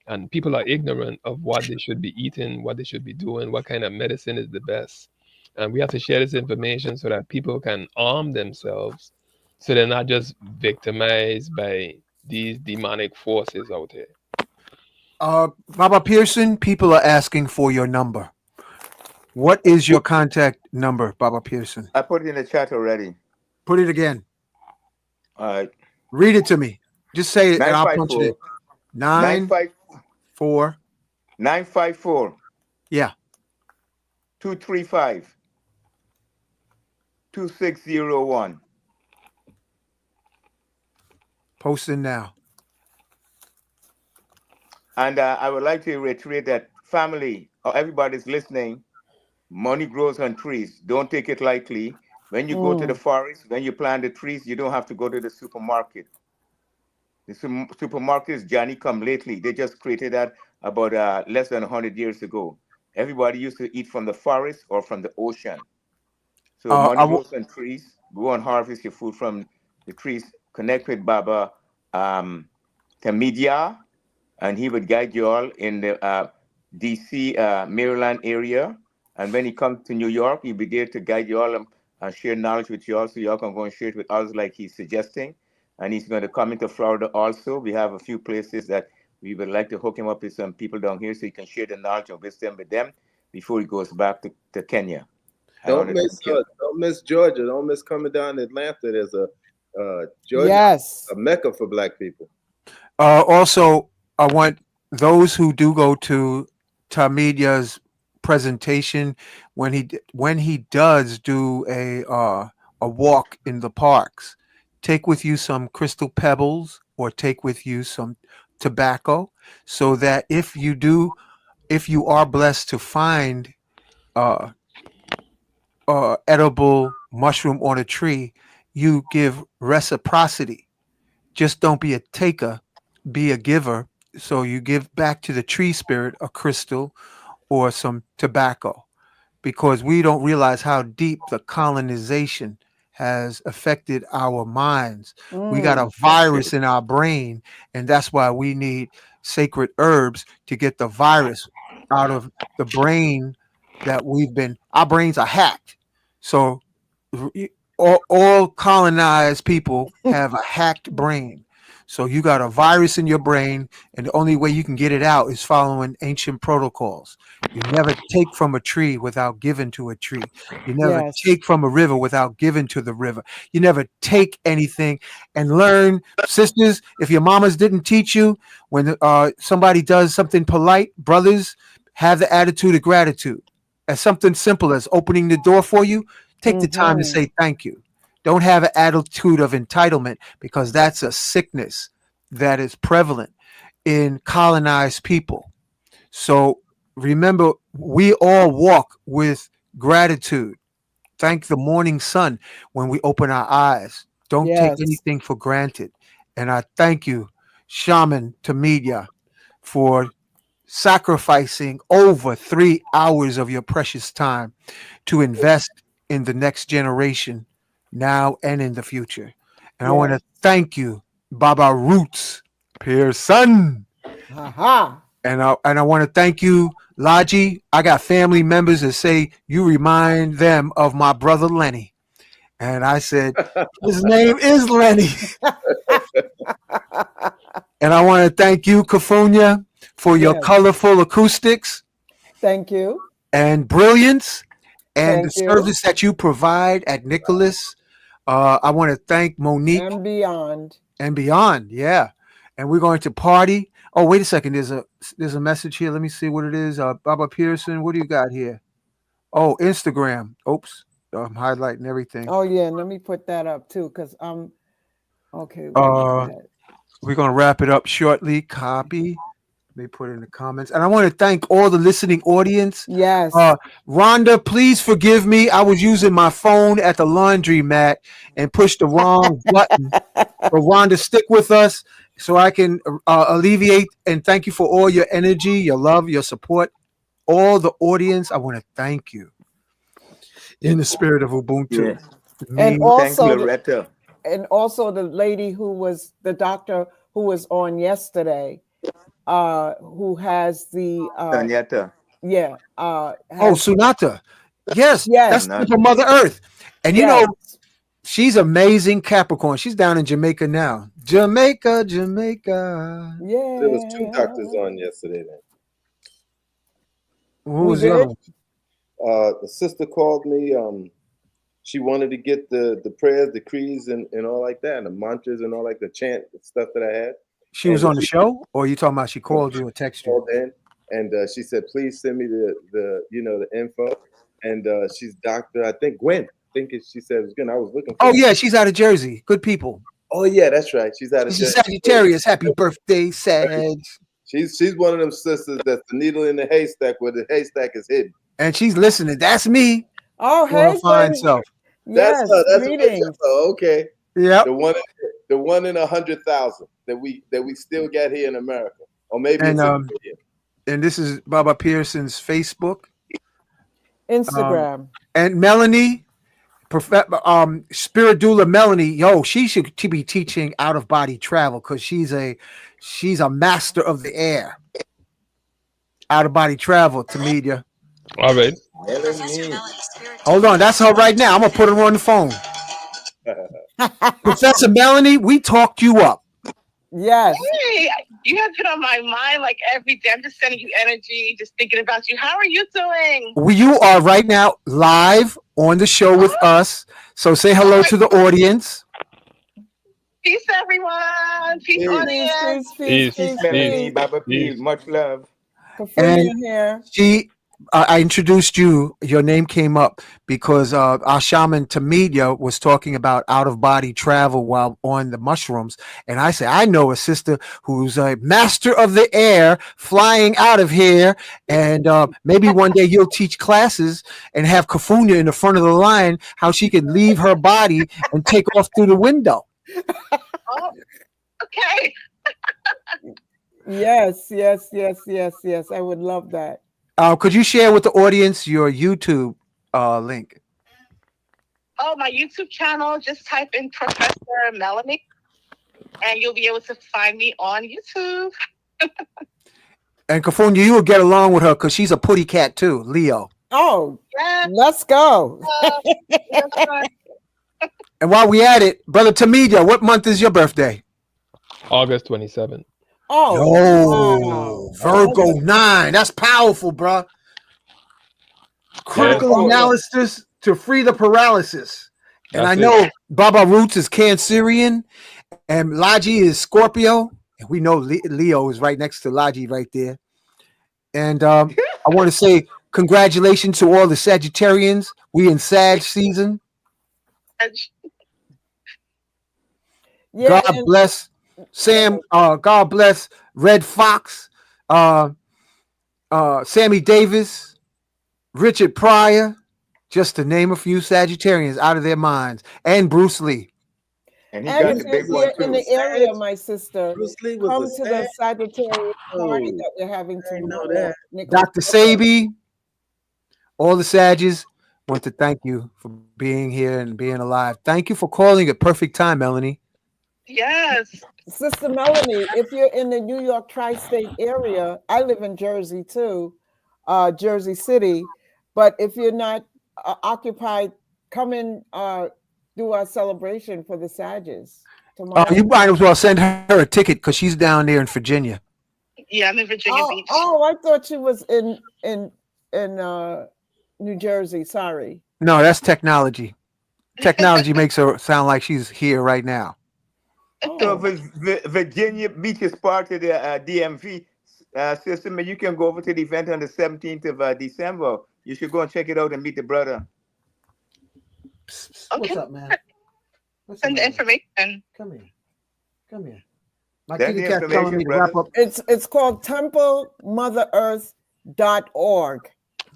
and people are ignorant of what they should be eating, what they should be doing, what kind of medicine is the best. And we have to share this information so that people can arm themselves so they're not just victimized by these demonic forces out there. Baba Pearson, people are asking for your number. What is your contact number, Baba Pearson? I put it in the chat already. Put it again. All right. Read it to me. Just say it, and I'll punch it in. 954 Nine 4. 954 Yeah, 235 2601. post it now. And I would like to reiterate that family or everybody's listening, money grows on trees. Don't take it lightly. When you go to the Mm. forest, when you plant the trees, you don't have to go to the supermarket. The supermarket is Johnny come lately. They just created that about less than 100 years ago. Everybody used to eat from the forest or from the ocean. So Uh, money I w- grows on trees. Go and harvest your food from the trees. Connect with Baba Tmeedyah, and he would guide you all in the DC, Maryland area. And when he comes to New York, he'll be there to guide you all and share knowledge with you all, so y'all can go and share it with others like he's suggesting. And he's going to come into Florida also. We have a few places that we would like to hook him up with some people down here so he can share the knowledge and wisdom with them before he goes back to Kenya. I want to thank you. Don't miss Georgia. Don't miss coming down to Atlanta. There's a Georgia, Yes. a mecca for Black people. Also, I want those who do go to Tmeedyah's presentation when he does do a walk in the parks, take with you some crystal pebbles or take with you some tobacco, so that if you are blessed to find uh, edible mushroom on a tree, you give reciprocity. Just don't be a taker, be a giver. So you give back to the tree spirit a crystal or some tobacco, because we don't realize how deep the colonization has affected our minds. We got a virus in our brain, and that's why we need sacred herbs to get the virus out of the brain that our brains are hacked. So all colonized people have a hacked brain. So you got a virus in your brain, and the only way you can get it out is following ancient protocols. You never take from a tree without giving to a tree. You never Yes. take from a river without giving to the river. You never take anything and learn. Sisters, if your mamas didn't teach you, when somebody does something polite, brothers, have the attitude of gratitude. As something simple as opening the door for you, take the time to say thank you. Don't have an attitude of entitlement, because that's a sickness that is prevalent in colonized people. So remember, we all walk with gratitude. Thank the morning sun when we open our eyes. Don't take Yes. anything for granted. And I thank you, Shaman Tmeedyah, for sacrificing over 3 hours of your precious time to invest in the next generation now and in the future. And I want to thank you, Baba Roots Pearson. Aha. And I want to thank you, Laji. I got family members that say you remind them of my brother Lenny. And I said, his name is Lenny. And I want to thank you, Kafunya, for your Yes. colorful acoustics Thank you. and brilliance and the Thank you. service that you provide at Nicholas. I want to thank Monique And beyond. and beyond. Yeah. And we're going to party. Oh, wait a second. There's a message here. Let me see what it is. Baba Pearson, what do you got here? Oh, Instagram. Oops. I'm highlighting everything. Oh yeah, let me put that up too, because okay. Wait a minute. We're going to wrap it up shortly. Copy. Let me put it in the comments. And I want to thank all the listening audience. Yes. Rhonda, please forgive me. I was using my phone at the laundromat and pushed the wrong button. But Rhonda, stick with us so I can alleviate, and thank you for all your energy, your love, your support. All the audience, I want to thank you in the spirit of Ubuntu. And Thank also, Loretta. and also the lady who was the doctor who was on yesterday, who has the Tanyetta. yeah. Sunata. Yes, Yes. that's for Mother Earth. And you Yes. know, she's amazing Capricorn. She's down in Jamaica now. Jamaica. Yeah. There was 2 doctors on yesterday. Then Who was the other one? the sister called me. She wanted to get the prayers, decrees, and all like that, and the mantras and all like the chant stuff that I had. She was on the show, or are you talking about she called you or texted you? Called in, and she said, "Please send me the info." And she's Doctor, I think Gwen. She said it was good. I was looking for Oh yeah, she's out of Jersey. Good people. Oh yeah, that's right. She's out of She's Jersey. Sagittarius. Happy birthday, Sag. She's one of them sisters that's the needle in the haystack where the haystack is hidden. And she's listening. That's me. Oh, For her hey, fine Gwen. self. Yes. That's Greetings. okay. Yep. The one in 100,000 that we still got here in America, or maybe And it's and this is Baba Pearson's Facebook, Instagram. and Melanie, Spirit Doula Melanie. Yo, she should be teaching out of body travel because she's a master of the air. Out of body travel, Tmeedyah. All right. Melanie. Hold on, that's her right now. I'm gonna put her on the phone. Professor Melanie, we talked you up. Yes. Hey, you have been on my mind like every day. I'm just sending you energy, just thinking about you. How are you doing? You are right now live on the show with us. So say hello to the audience. Peace, everyone. Peace, Peace. audience. Peace. Peace, Melanie, Peace. Baba P. Peace. Much love. And here. I introduced you. Your name came up because our shaman Tmeedyah was talking about out of body travel while on the mushrooms, and I said I know a sister who's a master of the air, flying out of here, and maybe one day you'll teach classes and have Kafunya in the front of the line how she can leave her body and take off through the window. Oh, okay. Yes. I would love that. Could you share with the audience your YouTube link? Oh, my YouTube channel, just type in Professor Melanie, and you'll be able to find me on YouTube. And Kafunya, you will get along with her because she's a putty cat too, Leo. Oh, Yes. let's go. That's right. And while we at it, brother Tmeedyah, what month is your birthday? August 27th. Oh, wow. Virgo 9. That's powerful, bro. Critical Yeah. analysis to free the paralysis. And That's I know Baba Roots is Cancerian and Laji is Scorpio. And we know Leo is right next to Laji right there. And I want to say congratulations to all the Sagittarians. We in Sag season. Yeah, God bless Sam. God bless Red Fox, Sammy Davis, Richard Pryor, just to name a few Sagittarians out of their minds, and Bruce Lee. And he got and the if big you're one in too. the area, my sister, Bruce Lee was come a to the Sagittarius party Oh, that we're having I know tomorrow. that. Nicholas. Dr. Sabi, all the Sages, want to thank you for being here and being alive. Thank you for calling at perfect time, Melanie. Yes. Sister Melanie, if you're in the New York tri-state area, I live in Jersey too, Jersey City. But if you're not occupied, come and do our celebration for the Sages tomorrow. You might as well send her a ticket because she's down there in Virginia. Yeah, I'm in Virginia Beach. Oh, I thought she was in New Jersey. Sorry. No, that's technology. Technology makes her sound like she's here right now. So Oh. Virginia Beach is part of the DMV system, and you can go over to the event on the 17th of December. You should go and check it out and meet the brother. Okay. What's up, man? Send the information. Come here. Come here. My That's kitty the cat's telling me to wrap information, up. It's called TempleMotherEarth.org.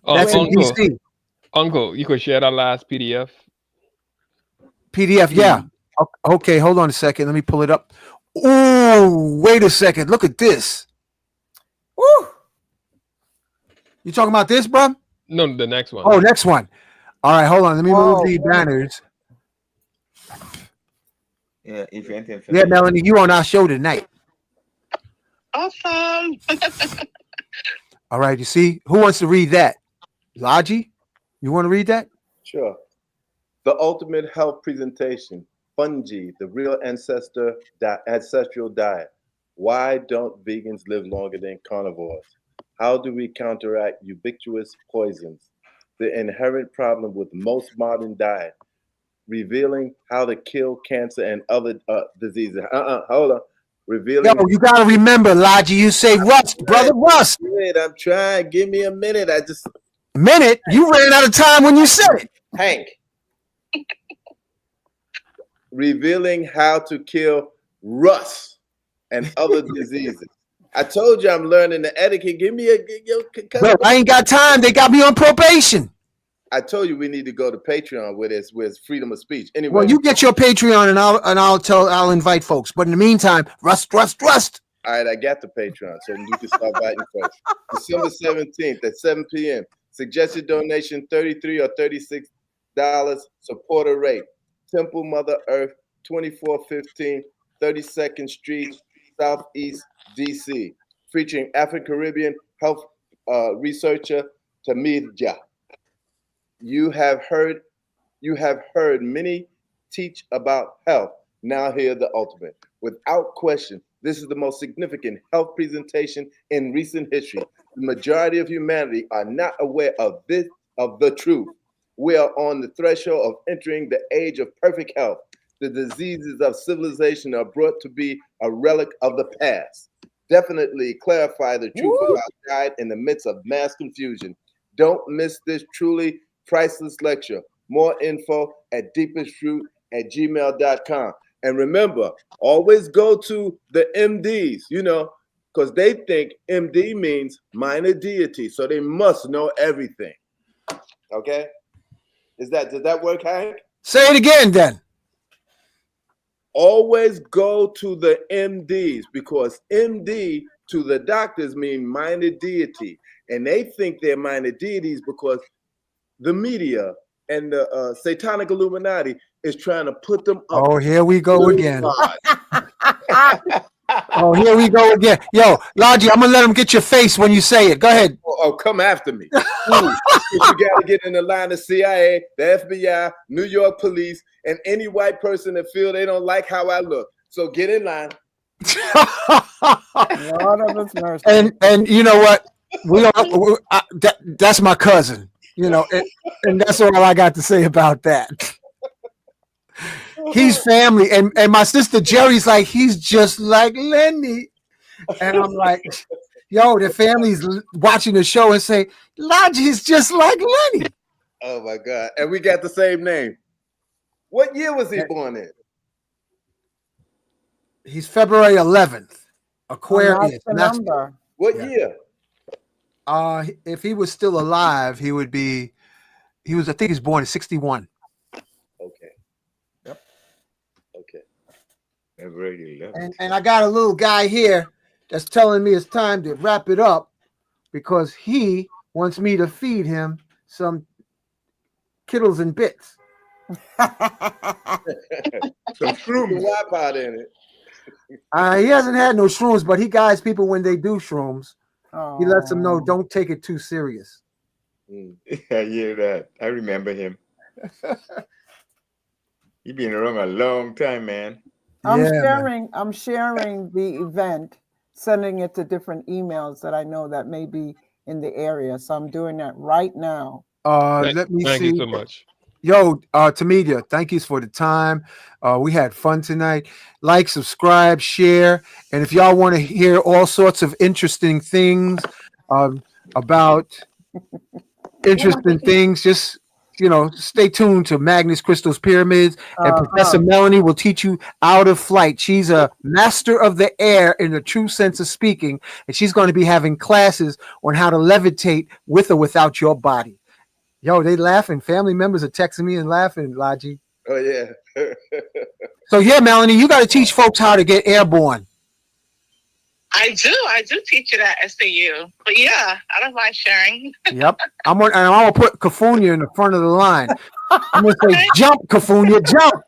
That's in Uncle, DC. Uncle, you could share that last PDF. PDF, yeah. Okay, hold on a second. Let me pull it up. Ooh, wait a second. Look at this. Woo! You talking about this, bro? No, the next one. Oh, next one. All right, hold on. Let me move the banners. Yeah, event information. Yeah, Melanie, you on our show tonight. Awesome. All right, you see? Who wants to read that? Laji, you want to read that? Sure. The ultimate health presentation, fungi, the real ancestral diet. Why don't vegans live longer than carnivores? How do we counteract ubiquitous poisons? The inherent problem with most modern diet. Revealing how to kill cancer and other diseases. Hold on. Revealing. Yo, you got to remember, Laji, you say rust, brother, rust. Wait, I'm trying. Give me a minute. A minute? You ran out of time when you said it. Hank. Revealing how to kill rust and other diseases. I told you I'm learning the etiquette. Give me a. Bro, I ain't got time. They got me on probation. I told you we need to go to Patreon with freedom of speech. Anyway, well, you get your Patreon and I'll invite folks. But in the meantime, rust. All right, I got the Patreon, so you can start inviting folks. December 17th at 7 p.m. Suggested donation $33 or $36. Supporter rate. Temple Mother Earth, 2415 32nd Street, Southeast DC. Featuring Afro-Caribbean health researcher Tmeedyah. You have heard many teach about health. Now hear the ultimate. Without question, this is the most significant health presentation in recent history. The majority of humanity are not aware of the truth. We are on the threshold of entering the age of perfect health. The diseases of civilization are brought to be a relic of the past. Definitely clarify the truth about diet in the midst of mass confusion. Don't miss this truly priceless lecture. More info at deepestroot@gmail.com. And remember, always go to the MDs, because they think MD means minor deity. So they must know everything. Okay? Does that work, Hank? Say it again then. Always go to the MDs, because MD to the doctors mean minor deity. And they think they're minor deities because the media and the satanic Illuminati is trying to put them up. Oh, here we go again. God. Oh, here we go again. Yo, Logi, I'm going to let him get your face when you say it. Go ahead. Oh, come after me. You got to get in the line of CIA, the FBI, New York police, and any white person that feel they don't like how I look. So get in line. Lord of his mercy. And you know what? That's my cousin. And that's all I got to say about that. He's family, and my sister Jerry's like, he's just like Lenny, and I'm like, yo, the family's watching the show and say, Logi's just like Lenny. Oh my God! And we got the same name. What year was he born in? He's February 11th, Aquarius. Number. What year? If he was still alive, he would be. I think he was born in 61. Okay. Yep. Okay. February 11th. And I got a little guy here that's telling me it's time to wrap it up because he wants me to feed him some Kittles and Bits. Some shrooms. Wipeout in it. He hasn't had no shrooms, but he guides people when they do shrooms. Oh. He lets them know, don't take it too serious. I hear that. I remember him. He's been around a long time, man. I'm sharing the event, sending it to different emails that I know that may be in the area. So I'm doing that right now. Let me see. Thank you so much. Yo, Tmeedyah, thank you for the time. We had fun tonight. Like, subscribe, share. And if y'all want to hear all sorts of interesting things about interesting things, just, stay tuned to Magnus Crystal's Pyramids. And Professor Melanie will teach you out of flight. She's a master of the air in the true sense of speaking. And she's going to be having classes on how to levitate with or without your body. Yo, they laughing. Family members are texting me and laughing, Logi. Oh, yeah. So, yeah, Melanie, you got to teach folks how to get airborne. I do teach it at SAU. But yeah, I don't mind sharing. Yep. I'm going to put Cafunia in the front of the line. I'm going to say, jump, Cafunia, jump.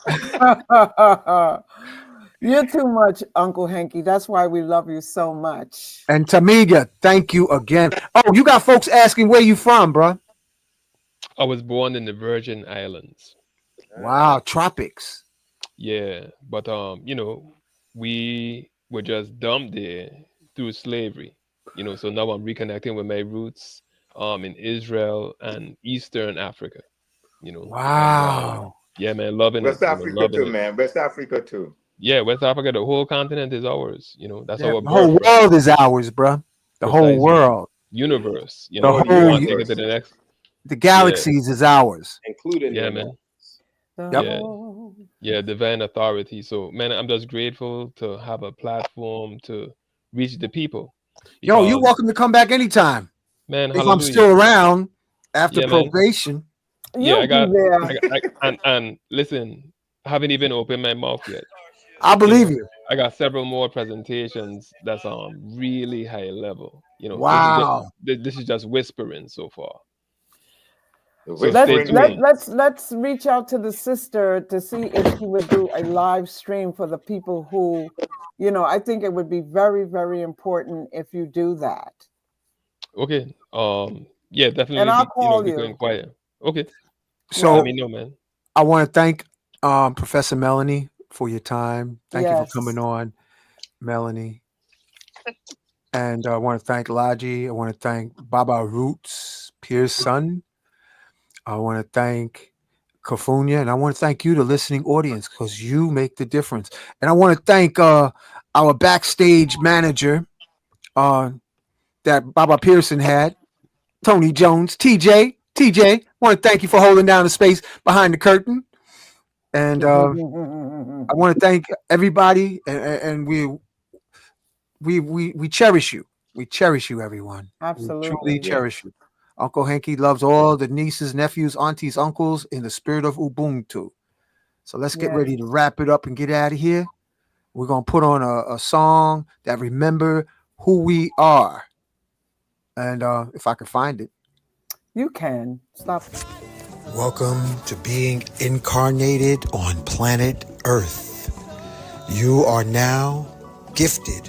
You're too much, Uncle Hanky. That's why we love you so much. And Tmeedyah, thank you again. Oh, you got folks asking where you from, bro. I was born in the Virgin Islands. Wow, tropics. Yeah, but we were just dumped there through slavery. So now I'm reconnecting with my roots in Israel and Eastern Africa. Wow. And, yeah, man, loving West it. Africa too, man. West Africa too. Yeah, West Africa, the whole continent is ours. That's our the whole world is ours, bro. The whole world. Universe. The if you whole want to take it to the next. The galaxies is ours. Including man. Yep. Yeah, divine authority. So, man, I'm just grateful to have a platform to reach the people. Yo, you're welcome to come back anytime. Man, if hallelujah. I'm still around after probation. Yeah, and listen, I haven't even opened my mouth yet. I believe you. I got several more presentations that's really high level. Wow. This is just whispering so far. So let's reach out to the sister to see if she would do a live stream for the people who, I think it would be very, very important if you do that. Okay. Yeah, and definitely I'll be, call be going you. quiet. Okay. Let Right. So me know, man. I want to thank Professor Melanie for your time. Thank you for Yes. coming on, Melanie. And I want to thank Laji. I want to thank Baba Roots, Pierre's son. I want to thank Kafunya, and I want to thank you, the listening audience, because you make the difference. And I want to thank our backstage manager that Baba Pearson had, Tony Jones, TJ. TJ, want to thank you for holding down the space behind the curtain. And I want to thank everybody, and we cherish you. We cherish you, everyone. We truly Absolutely. cherish you. Uncle Henky loves all the nieces, nephews, aunties, uncles in the spirit of Ubuntu. So let's get Yes. ready to wrap it up and get out of here. We're going to put on a song that remember who we are. And if I can find it. You can. Stop. Welcome to being incarnated on planet Earth. You are now gifted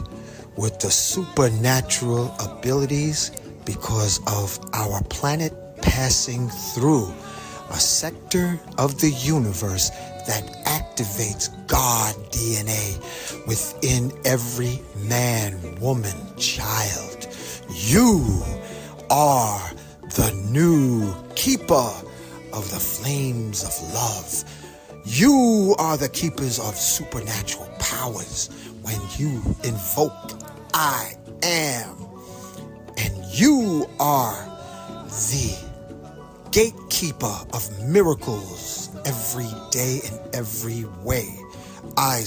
with the supernatural abilities because of our planet passing through a sector of the universe that activates God DNA within every man, woman, child. You are the new keeper of the flames of love. You are the keepers of supernatural powers when you invoke I am. And you are the gatekeeper of miracles every day in every way. I